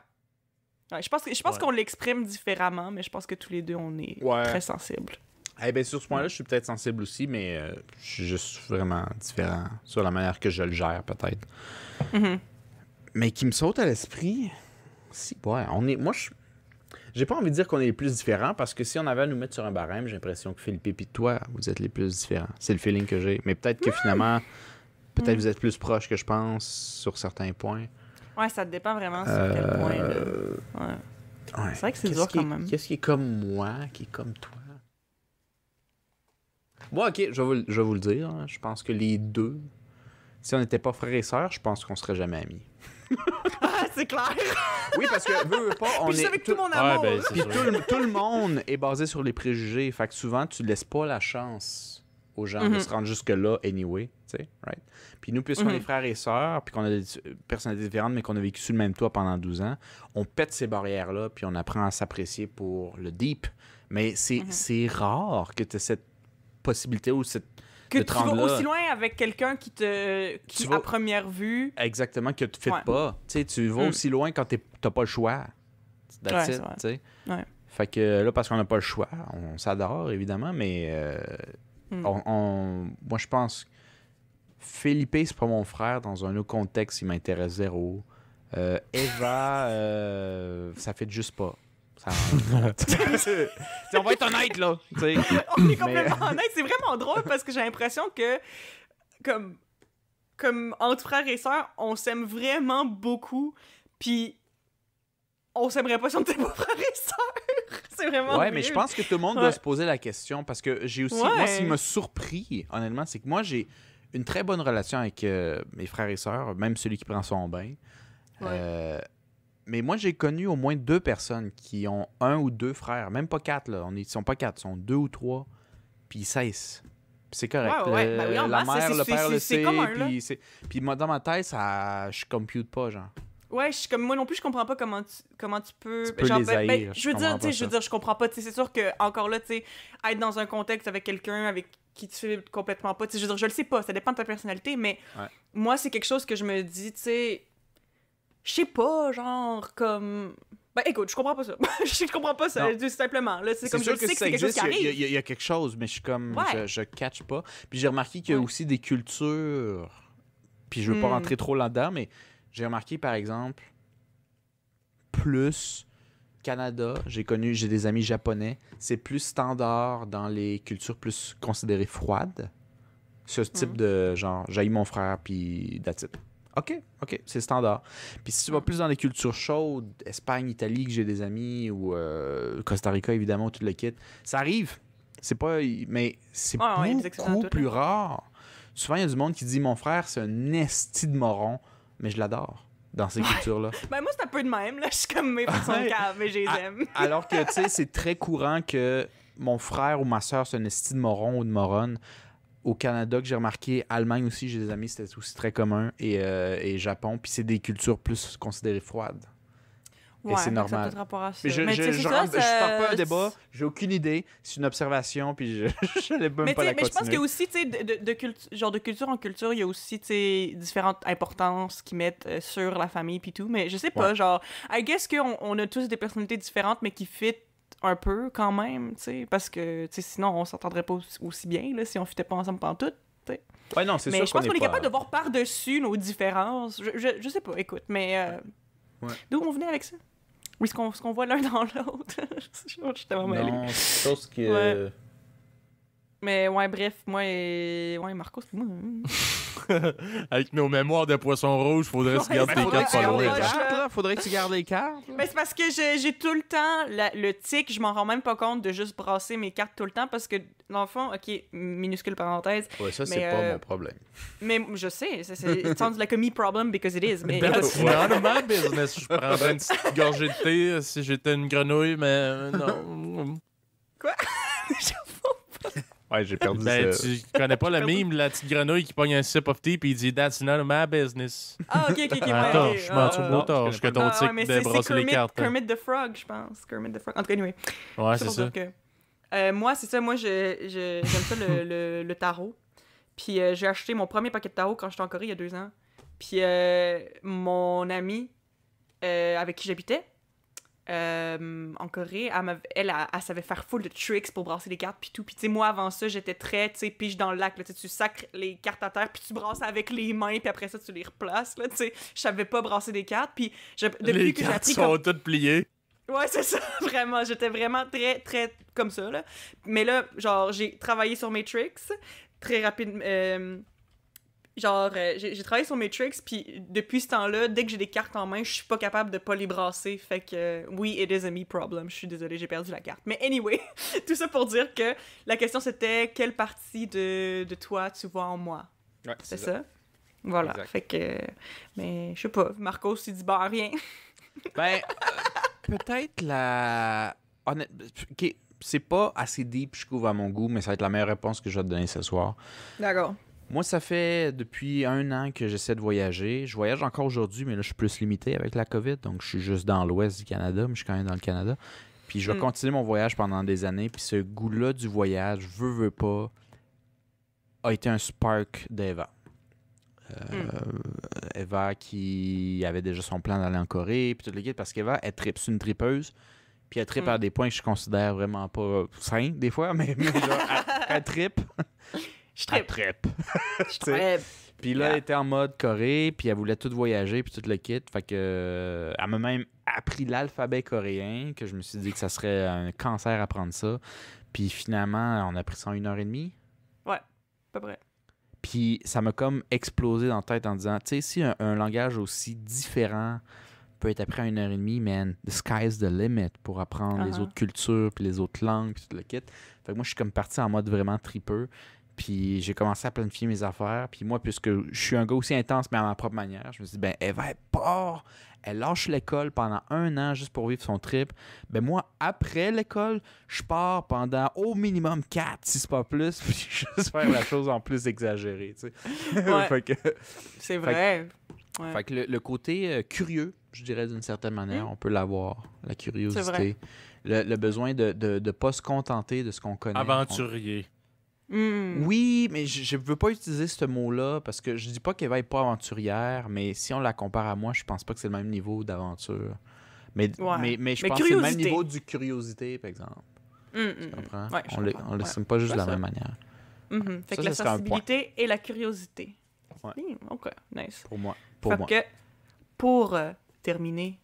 Je pense qu'on l'exprime différemment, mais je pense que tous les deux, on est très sensibles. Eh bien, sur ce point-là, je suis peut-être sensible aussi, mais je suis juste vraiment différent sur la manière que je le gère, peut-être. Mm-hmm. Mais qui me saute à l'esprit... Si, ouais, moi, j'ai pas envie de dire qu'on est les plus différents, parce que si on avait à nous mettre sur un barème, j'ai l'impression que Philippe et toi, vous êtes les plus différents. C'est le feeling que j'ai. Mais peut-être que finalement, vous êtes plus proches que je pense sur certains points. Ouais, ça dépend vraiment sur quel point. Là. Ouais. C'est vrai que c'est dur quand même. Qu'est-ce qui est comme moi, qui est comme toi? Moi, ok, je vais vous le dire. Hein. Je pense que les deux, si on n'était pas frères et sœurs, je pense qu'on serait jamais amis. Ah, c'est clair! Oui, parce que veux pas, on puis est avec tout mon amour. Ouais, puis tout le monde est basé sur les préjugés. Fait que souvent, tu laisses pas la chance aux gens de se rendre jusque-là anyway. Tu sais, right? Puis nous, puisqu'on est frères et sœurs, puis qu'on a des personnalités différentes, mais qu'on a vécu sur le même toit pendant 12 ans, on pète ces barrières-là, puis on apprend à s'apprécier pour le deep. Mais c'est rare que tu aies cette possibilité ou cette... Que tu vas aussi loin avec quelqu'un qui à première vue... Exactement, que tu ne fites pas. Tu sais, tu vas aussi loin quand tu n'as pas le choix. That's it, tu sais. Ouais. Fait que là, parce qu'on n'a pas le choix, on s'adore, évidemment, mais moi, je pense Felipe, c'est pas mon frère. Dans un autre contexte, il m'intéresse zéro. Eva, ça fait juste pas. Ça... on va être honnête, là. T'sais. On est complètement honnête. C'est vraiment drôle parce que j'ai l'impression que, comme entre frères et sœurs, on s'aime vraiment beaucoup. Puis, on s'aimerait pas si on était pas frères et sœurs. C'est vraiment Ouais, weird. mais je pense que tout le monde doit se poser la question parce que j'ai aussi... Ouais. Moi, ce qui m'a surpris, honnêtement, c'est que moi, j'ai une très bonne relation avec mes frères et sœurs, même celui qui prend son bain. Ouais. Mais moi, j'ai connu au moins 2 personnes qui ont 1 ou 2 frères, même pas 4, là. Ils sont pas 4, ils sont 2 ou 3, puis ils cessent. Puis c'est correct. Ouais, ouais. Ben oui, en la masse, mère, c'est- le c'est- père le c'est sait, commun, là. puis moi, dans ma tête, ça, je compute pas, genre. Ouais, comme moi non plus, je comprends pas comment tu peux. Tu peux les haïr, je veux dire, comprends tu sais, pas je veux ça. dire, je comprends pas. Tu sais, c'est sûr que encore là, tu sais, être dans un contexte avec quelqu'un avec qui tu fais complètement pas. Tu sais, je veux dire, je le sais pas, ça dépend de ta personnalité, mais Ouais. moi, c'est quelque chose que je me dis, tu sais, je sais pas, genre comme. Ben écoute, je comprends pas ça. Je comprends pas ça, Non. tout simplement. Là, c'est comme je sûr le sais que ça c'est quelque chose existe, qui arrive. il y a quelque chose, mais je suis comme, Ouais. je catch pas. Puis j'ai remarqué qu'il y a Ouais. aussi des cultures, puis je veux pas rentrer trop là-dedans, mais j'ai remarqué, par exemple, plus Canada, j'ai des amis japonais, c'est plus standard dans les cultures plus considérées froides. Ce type de genre, j'haïs mon frère, puis that's it. OK, c'est standard. Puis si tu vas plus dans les cultures chaudes, Espagne, Italie, que j'ai des amis, ou Costa Rica, évidemment, tout le kit, ça arrive. C'est pas... Mais c'est Ouais, il y a des exceptions à beaucoup tout, plus là. rare. Souvent, il y a du monde qui dit « Mon frère, c'est un esti de moron. » Mais je l'adore dans ces cultures-là. Ben moi, c'est un peu de même, là. Je suis comme mes frères sont Ouais. caves, mais je les aime. Alors que, tu sais, c'est très courant que mon frère ou ma soeur, c'est un esti de moron ou de moronne. Au Canada, que j'ai remarqué, Allemagne aussi, j'ai des amis, c'était aussi très commun, et Japon, puis c'est des cultures plus considérées froides. Ouais, c'est fait que ça a normal. peut-être rapport à ça. Mais je Mais tu sais, c'est ça, je pars pas un ça- débat, j'ai aucune idée, c'est une observation, puis je n'allais même Mais, pas la mais je pense continuer. qu'il y a aussi, tu sais, genre de culture en culture, il y a aussi, tu sais, différentes importances qu'ils mettent sur la famille puis tout. Mais je sais pas, Ouais. genre, I guess qu'on a tous des personnalités différentes, mais qui fit un peu quand même, tu sais, parce que, tu sais, sinon, on s'entendrait pas aussi bien, là, si on fitait pas ensemble pendant tout. Ouais, non, c'est Mais sûr je pense qu'on est pas... capable de voir par-dessus nos différences. Je sais pas, écoute, mais... Ouais. D'où on venait avec ça? Oui, ce qu'on voit l'un dans l'autre. J'étais vraiment mêlée. Non, c'est chose que... Ouais. Mais ouais, bref, moi et... Ouais, Marcos, moi... Avec nos mémoires de poisson rouge, faudrait se Ouais, garder ben, tes faudrait cartes que tu pas gardes loin. les là. cartes. là. Faudrait que tu gardes les cartes. Mais c'est parce que j'ai tout le temps le tic, je m'en rends même pas compte de juste brasser mes cartes tout le temps parce que, dans le fond, ok, minuscule parenthèse, Ouais, ça, c'est pas mon problème. mais je sais, it sounds like a me problem because it is, mais That's écoute, none of my business. Je prendrais une petite gorgée de thé si j'étais une grenouille, mais non. Ouais, j'ai perdu Ben, ça. tu connais pas le mime, la petite grenouille qui pogne un sip of tea puis il dit That's none of my business. Ah, ok, ouais, Ah, ok. torche, m'en tue non, beau torche je que connais ton Ah, ouais, tic mais de c'est brasser les cartes. Kermit the Frog, je pense. Kermit the Frog. En tout cas, anyway. Ouais, Ça c'est pour ça. dire que, moi, c'est ça. Moi, j'aime ça, le tarot. Puis j'ai acheté mon premier paquet de tarot quand j'étais en Corée il y a 2 ans. Puis mon amie avec qui j'habitais en Corée, elle savait faire full de tricks pour brasser les cartes puis tout. Puis tu sais, moi, avant ça, j'étais très, tu sais, pige dans le lac. Là, tu sacres les cartes à terre puis tu brasses avec les mains puis après ça, tu les replaces. Là, tu sais, je savais pas brasser des cartes. Puis depuis Les que j'ai cartes appris sont toutes pliées. Ouais, c'est ça, vraiment. J'étais vraiment très, très comme ça, là. Mais là, genre, j'ai travaillé sur mes tricks très rapidement. J'ai travaillé sur mes tricks, puis depuis ce temps-là, dès que j'ai des cartes en main, je suis pas capable de pas les brasser. Fait que, oui, it is a me problem. Je suis désolée, j'ai perdu la carte. Mais anyway, tout ça pour dire que la question, c'était quelle partie de toi tu vois en moi? Ouais, C'est ça? Voilà. Exact. Fait que... Mais, je sais pas, Marcos, il dit bah rien. Ben, peut-être la... OK, c'est pas assez deep, je trouve, à mon goût, mais ça va être la meilleure réponse que je vais te donner ce soir. D'accord. Moi, ça fait depuis 1 an que j'essaie de voyager. Je voyage encore aujourd'hui, mais là, je suis plus limité avec la COVID, donc je suis juste dans l'ouest du Canada, mais je suis quand même dans le Canada. Puis je vais continuer mon voyage pendant des années, puis ce goût-là du voyage, veux pas, a été un spark d'Eva. Eva qui avait déjà son plan d'aller en Corée, puis tout le kit, parce qu'Eva, elle tripe, c'est une tripeuse, puis elle tripe à des points que je considère vraiment pas sains, des fois, mais genre, elle tripe. Je Elle trippe. tripe. Je trippe. Puis là, elle était en mode Corée, puis elle voulait tout voyager, puis tout le kit. Fait que elle m'a même appris l'alphabet coréen, que je me suis dit que ça serait un cancer apprendre ça. Puis finalement, on a pris ça en 1h30. Ouais, à peu près. Puis ça m'a comme explosé dans la tête en disant, tu sais, si un langage aussi différent peut être appris en 1h30, man, the sky's the limit pour apprendre les autres cultures, puis les autres langues, puis tout le kit. Fait que moi, je suis comme parti en mode vraiment tripeux. Puis j'ai commencé à planifier mes affaires. Puis moi, puisque je suis un gars aussi intense, mais à ma propre manière, je me suis dit, ben, elle lâche l'école pendant 1 an juste pour vivre son trip. Ben moi, après l'école, je pars pendant au minimum 4, si c'est pas plus, puis juste faire la chose en plus exagérée, tu sais. Ouais. Fait que, C'est vrai. Ouais. fait que le côté curieux, je dirais d'une certaine manière, on peut l'avoir, la curiosité. Le besoin de ne pas se contenter de ce qu'on connaît. Aventurier. Oui, mais je veux pas utiliser ce mot-là parce que je dis pas qu'Eva est pas aventurière, mais si on la compare à moi, je pense pas que c'est le même niveau d'aventure. Mais je pense que c'est le même niveau du curiosité, par exemple. Tu comprends? Ouais, on l'estime pas juste de la même manière. Fait que la sensibilité et la curiosité. Ouais. OK, nice. Pour moi. Pour terminer,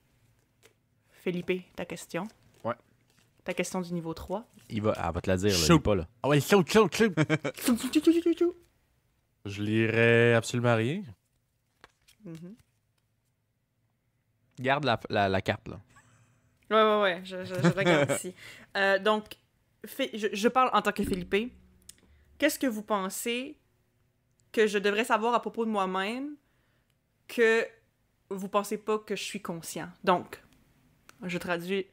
Felipe, ta question. Ouais. Ta question du niveau 3. Elle va te la dire, là, Chaud. il est pas là. Ah ouais, chaud. Je lirais absolument rien. Garde la carte, là. Ouais, je regarde ici. Donc, je parle en tant que Felipe. Qu'est-ce que vous pensez que je devrais savoir à propos de moi-même que vous pensez pas que je suis conscient? Donc, je traduis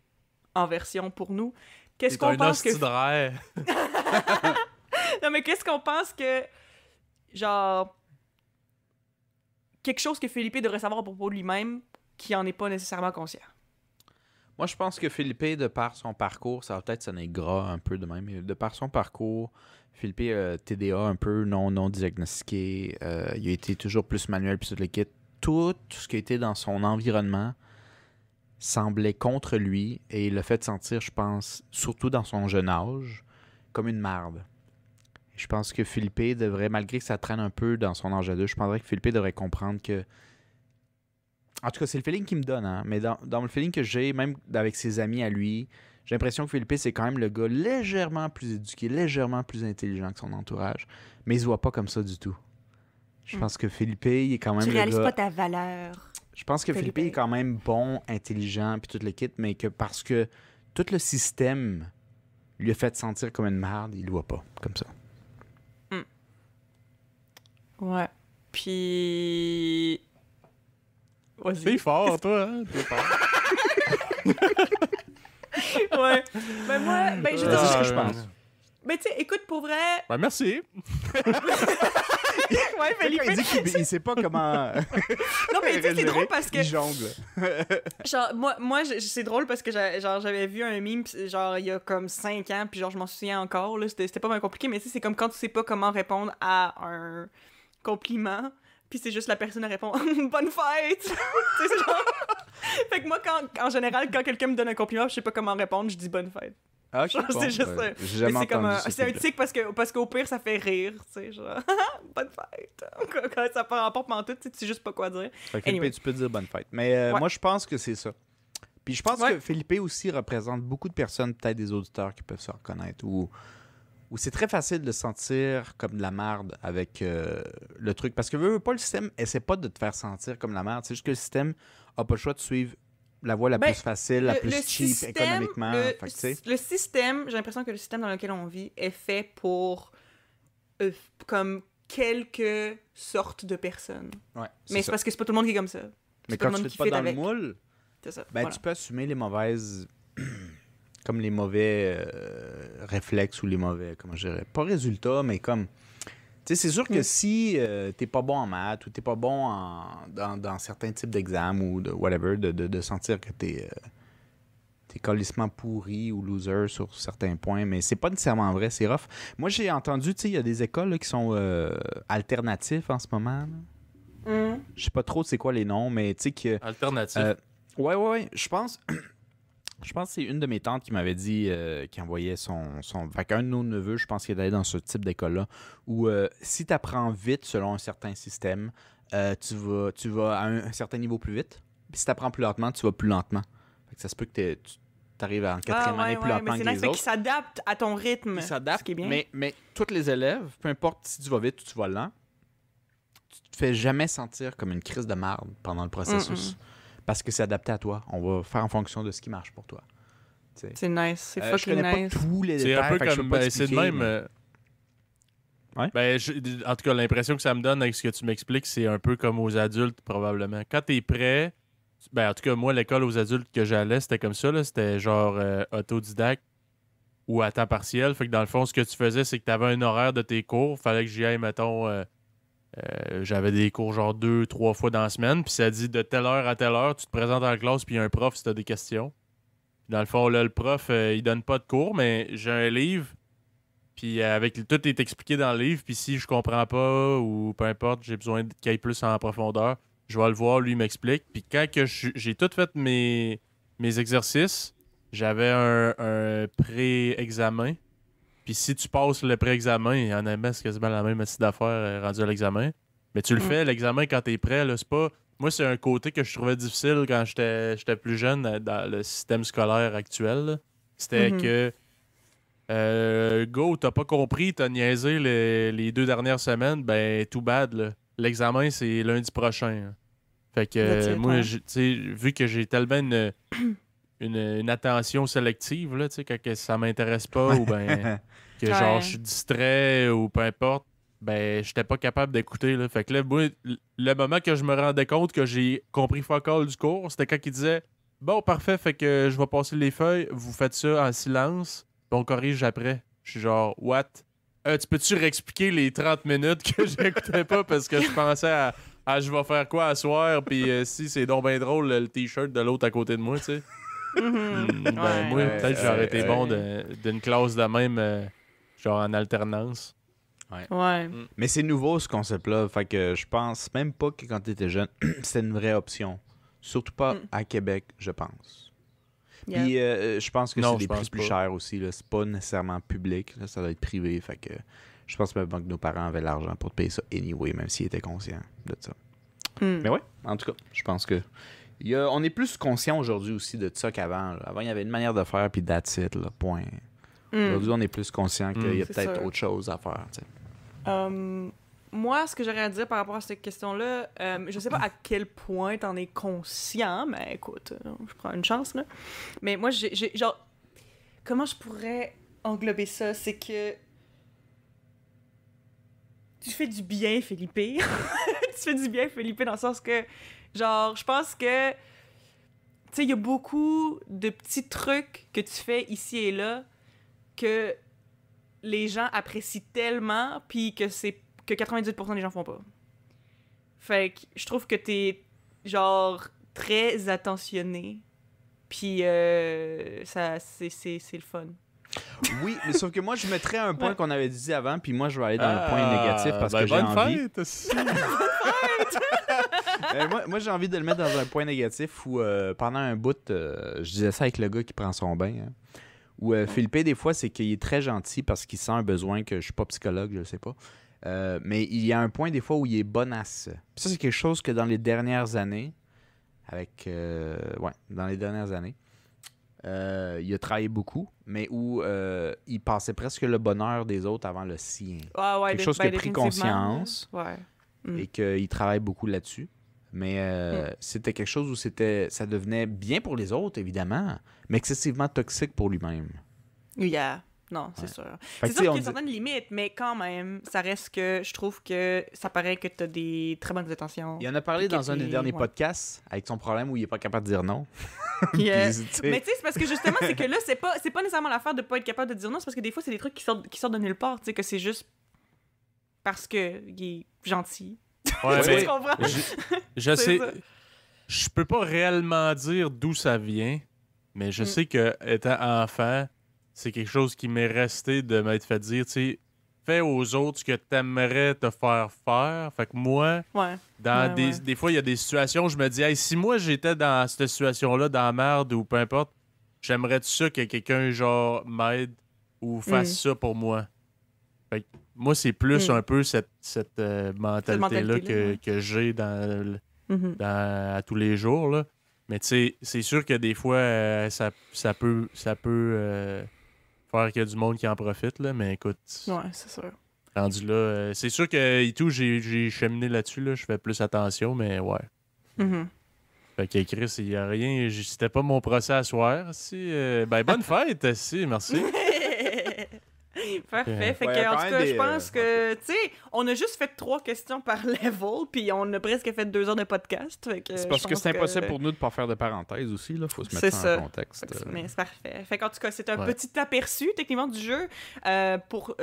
en version pour nous. Qu'est-ce qu'on pense que... Non, mais qu'est-ce qu'on pense que... Genre... Quelque chose que Felipe devrait savoir à propos de lui-même qui en est pas nécessairement conscient. Moi, je pense que Felipe, de par son parcours, ça va peut-être sonner gras un peu de même, mais de par son parcours, Felipe TDA un peu non diagnostiqué, il a été toujours plus manuel puis tout le kit. Tout ce qui était dans son environnement semblait contre lui et il l'a fait sentir, je pense, surtout dans son jeune âge, comme une marde. Je pense que Felipe devrait, malgré que ça traîne un peu dans son âge adulte, je penserais que Felipe devrait comprendre que... En tout cas, c'est le feeling qu'il me donne, hein? Mais dans le feeling que j'ai, même avec ses amis à lui, j'ai l'impression que Felipe, c'est quand même le gars légèrement plus éduqué, légèrement plus intelligent que son entourage. Mais il se voit pas comme ça du tout. Je pense que Felipe, il est quand même Tu le réalises gars... pas ta valeur. Je pense que Felipe est quand même bon, intelligent, puis tout le kit, mais que parce que tout le système lui a fait sentir comme une merde, il le voit pas comme ça. Ouais. Puis... Vas-y. T'es fort, toi, hein? T'es fort. Ouais. Ben moi, je veux dire, C'est ce que je pense. Ben tu sais, écoute, pour vrai... Ben, merci. Ouais, Felipe... Il dit qu'il sait pas comment... Non, mais tu sais, c'est drôle parce que... Il jongle. Genre, moi c'est drôle parce que j'avais vu un meme, genre, il y a comme 5 ans, puis genre, je m'en souviens encore, là, c'était pas mal compliqué, mais tu sais, c'est comme quand tu sais pas comment répondre à un compliment, puis c'est juste la personne qui répond « Bonne fête! » Tu sais, c'est genre... Fait que moi, en général, quand quelqu'un me donne un compliment, je sais pas comment répondre, je dis « Bonne fête ». Ah, ok, C'est juste ça. J'ai jamais Mais c'est comme entendu c'est un tic parce qu'au pire ça fait rire, tu sais, genre bonne fête. Quand ça part en porte tout, tu sais juste pas quoi dire. Fait que Anyway. Felipe, tu peux dire bonne fête. Mais Ouais. moi, je pense que c'est ça. Puis je pense que Felipe aussi représente beaucoup de personnes, peut-être des auditeurs qui peuvent se reconnaître, où c'est très facile de se sentir comme de la merde avec le truc. Parce que veux pas, le système essaie pas de te faire sentir comme de la merde. C'est juste que le système a pas le choix de suivre la voie la plus facile, la plus cheap économiquement. Fait que, tu sais. Le système, j'ai l'impression que le système dans lequel on vit est fait pour comme quelques sortes de personnes. Ouais, Mais c'est parce que c'est pas tout le monde qui est comme ça. Mais C'est quand tout le tu monde fais qui pas fit dans avec. le moule, C'est ça. ben, Voilà. tu peux assumer les mauvaises... comme les mauvais réflexes ou les mauvais... Comment je dirais? Pas résultats, mais comme... Tu sais, c'est sûr que si t'es pas bon en maths ou t'es pas bon dans certains types d'examens ou de whatever, de sentir que t'es calissement pourri ou loser sur certains points, mais c'est pas nécessairement vrai, c'est rough. Moi, j'ai entendu, tu sais, il y a des écoles là, qui sont alternatives en ce moment. Je sais pas trop c'est quoi les noms, mais tu sais que... Alternatif. Ouais, je pense... Je pense que c'est une de mes tantes qui m'avait dit, qui envoyait Fait qu'un de nos neveux, je pense qu'il est allé dans ce type d'école-là, où si tu apprends vite selon un certain système, tu vas à un certain niveau plus vite. Puis si tu apprends plus lentement, tu vas plus lentement. Fait que ça se peut que tu arrives en quatrième année plus lentement mais que c'est les nice, fait autres. qu'ils s'adaptent à ton rythme. Ils s'adaptent, ce qui est bien. mais tous les élèves, peu importe si tu vas vite ou tu vas lent, tu te fais jamais sentir comme une crise de marde pendant le processus. Parce que c'est adapté à toi. On va faire en fonction de ce qui marche pour toi. T'sais. C'est nice, c'est Je fucking connais nice. pas tous les C'est détails. un peu fait que je peux comme. pas Ben, c'est de t'expliquer, même. Ouais. Ben, en tout cas, l'impression que ça me donne avec ce que tu m'expliques, c'est un peu comme aux adultes, probablement. Quand t'es prêt, ben, en tout cas, moi, l'école aux adultes que j'allais, c'était comme ça, là. C'était genre autodidacte ou à temps partiel. Fait que dans le fond, ce que tu faisais, c'est que t'avais un horaire de tes cours. Fallait que j'y aille, mettons. J'avais des cours genre 2-3 fois dans la semaine. Puis ça dit de telle heure à telle heure, tu te présentes en classe, puis il y a un prof si t'as des questions. Dans le fond, là, le prof, il donne pas de cours, mais j'ai un livre. Puis tout est expliqué dans le livre. Puis si je comprends pas ou peu importe, j'ai besoin qu'il aille plus en profondeur, je vais le voir, lui il m'explique. Puis quand que j'ai tout fait mes exercices, j'avais un pré-examen. Puis si tu passes le pré-examen, en MS, c'est quasiment la même méthode d'affaires rendu à l'examen. Mais tu le fais, l'examen, quand t'es prêt, là, c'est pas... Moi, c'est un côté que je trouvais difficile quand j'étais plus jeune dans le système scolaire actuel. Là. C'était que go, t'as pas compris, t'as niaisé les 2 dernières semaines, ben too bad. Là. L'examen, c'est lundi prochain. Hein. Fait que moi, vu que j'ai tellement une attention sélective, là, quand que ça m'intéresse pas ou ben que genre je suis distrait ou peu importe, ben j'étais pas capable d'écouter. Là. Fait que là, moi, le moment que je me rendais compte que j'ai compris fuck all du cours, c'était quand il disait bon, parfait, fait que je vais passer les feuilles, vous faites ça en silence. On corrige après. Je suis genre, what? Tu peux-tu réexpliquer les 30 minutes que j'écoutais pas parce que je pensais à je vais faire quoi à soir, puis si c'est donc bien drôle le t-shirt de l'autre à côté de moi, tu sais. Moi, peut-être que j'aurais été bon d'une classe de même, genre en alternance. Ouais. Mais c'est nouveau ce concept-là. Fait que je pense même pas que quand tu étais jeune, c'était une vraie option. Surtout pas à Québec, je pense. Yeah. Puis je pense que Non, c'est des je prix pense plus pas. chers aussi. Là. C'est pas nécessairement public. Là. Ça doit être privé. Fait que je pense même pas que nos parents avaient l'argent pour te payer ça anyway, même s'ils étaient conscients de ça. Mais ouais, en tout cas, je pense que on est plus conscient aujourd'hui aussi de ça qu'avant. Là. Avant, il y avait une manière de faire, puis that's it, là, point. Aujourd'hui, on est plus conscient qu'il y a C'est peut-être sûr. autre chose à faire. T'sais. Moi, ce que j'aurais à dire par rapport à cette question-là, je sais pas à quel point t'en es conscient, mais écoute, je prends une chance, là. Mais moi, j'ai genre... Comment je pourrais englober ça? C'est que... Tu fais du bien, Felipe. Tu fais du bien, Felipe, dans le sens que, genre, je pense que... Tu sais, il y a beaucoup de petits trucs que tu fais ici et là que les gens apprécient tellement, puis que 98% des gens font pas. Fait que je trouve que t'es, genre, très attentionné, puis ça, c'est le fun. Oui, mais sauf que moi, je mettrais un point qu'on avait dit avant, puis moi, je vais aller dans le point négatif parce que j'ai bonne envie. Fête! Moi, j'ai envie de le mettre dans un point négatif où, pendant un bout, je disais ça avec le gars qui prend son bain, hein, où Philippe, des fois, c'est qu'il est très gentil parce qu'il sent un besoin que je suis pas psychologue, je le sais pas. Mais il y a un point, des fois, où il est bonasse. Puis ça, c'est quelque chose que dans les dernières années, dans les dernières années, il a travaillé beaucoup, mais où il passait presque le bonheur des autres avant le sien. Ah ouais, Quelque chose qui a pris définitivement, conscience. là. Ouais. Et qu'il travaille beaucoup là-dessus. Mais c'était quelque chose où ça devenait bien pour les autres, évidemment, mais excessivement toxique pour lui-même. Yeah. Non, c'est Ouais. sûr. Fait C'est que, sûr on qu'il y a dit- certaines limites, mais quand même, ça reste que je trouve que ça paraît que t'as des très bonnes intentions. Il en a parlé Puis dans un des puis- derniers ouais. podcasts avec son problème où il est pas capable de dire non. Yeah. Puis, tu sais, Mais tu sais, c'est parce que justement, c'est que là, c'est pas nécessairement l'affaire de pas être capable de dire non, c'est parce que des fois, c'est des trucs qui sortent de nulle part, tu sais, que c'est juste parce que il est gentil. Ouais, Tu mais comprends? je C'est sais. ça. Je peux pas réellement dire d'où ça vient, mais je sais que étant enfant, c'est quelque chose qui m'est resté de m'être fait dire, tu sais, fais aux autres ce que t'aimerais te faire faire. Fait que moi, Ouais. dans Ouais, ouais. des fois, il y a des situations où je me dis, hey, si moi j'étais dans cette situation-là, dans la merde ou peu importe, j'aimerais ça que quelqu'un, genre, m'aide ou fasse ça pour moi. Fait que moi, c'est plus un peu cette mentalité-là mentalité-là, que j'ai à tous les jours, là. Mais tu sais, c'est sûr que des fois, ça peut faire qu'il y a du monde qui en profite, là. Mais écoute, Ouais, c'est sûr. rendu là, c'est sûr que et tout, j'ai cheminé là-dessus, là. Je fais plus attention, mais ouais. Fait que Chris, il n'y a rien. C'était pas mon procès à soir. Si, ben, bonne fête, si, merci. Parfait. Fait Ouais, que, quand en tout même cas, des, je pense que, tu sais, on a juste fait 3 questions par level, puis on a presque fait 2 heures de podcast. Fait que C'est parce je que pense c'est impossible pour nous de pas faire de parenthèses aussi. Là, faut se C'est mettre ça ça. en contexte. Mais c'est parfait. Fait qu'en tout cas, c'est un Ouais. petit aperçu, techniquement, du jeu. Pour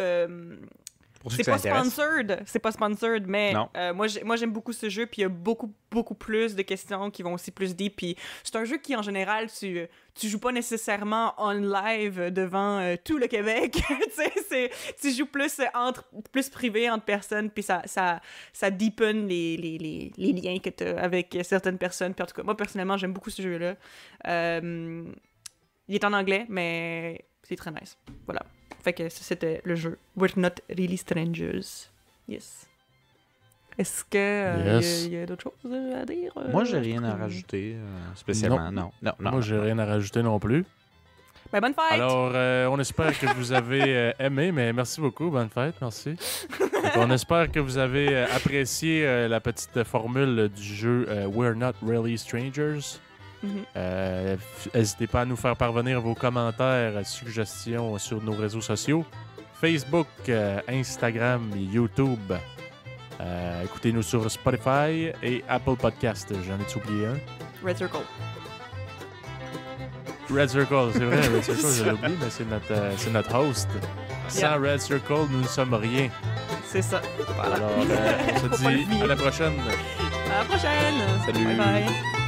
Pour ceux C'est que pas ça intéresse. sponsored, c'est pas sponsored, mais Non. moi j'aime beaucoup ce jeu, puis il y a beaucoup plus de questions qui vont aussi plus deep, puis c'est un jeu qui en général tu joues pas nécessairement on live devant tout le Québec, tu sais, tu joues plus plus privé entre personnes, puis ça deepen les liens que tu as avec certaines personnes, puis en tout cas moi personnellement j'aime beaucoup ce jeu-là. Il est en anglais, mais c'est très nice. Voilà. Fait que ça, c'était le jeu We're Not Really Strangers. Yes. Est-ce que Yes. y a d'autres choses à dire? Moi, j'ai rien à rajouter spécialement. Non. Moi, j'ai rien à rajouter non plus. Ben, bonne fête! Alors, on espère que vous avez aimé, mais merci beaucoup. Bonne fête, merci. Donc, on espère que vous avez apprécié la petite formule du jeu We're Not Really Strangers. N'hésitez pas à nous faire parvenir vos commentaires, suggestions sur nos réseaux sociaux. Facebook, Instagram, YouTube. Écoutez-nous sur Spotify et Apple Podcast. J'en ai oublié un. Red Circle. Red Circle, c'est vrai, Red Circle, je l'ai oublié, mais c'est notre host. Sans Red Circle, nous ne sommes rien. C'est ça. Voilà. Alors, on se Faut pas dit l'oublier. à la prochaine. À la prochaine! Salut. Bye bye!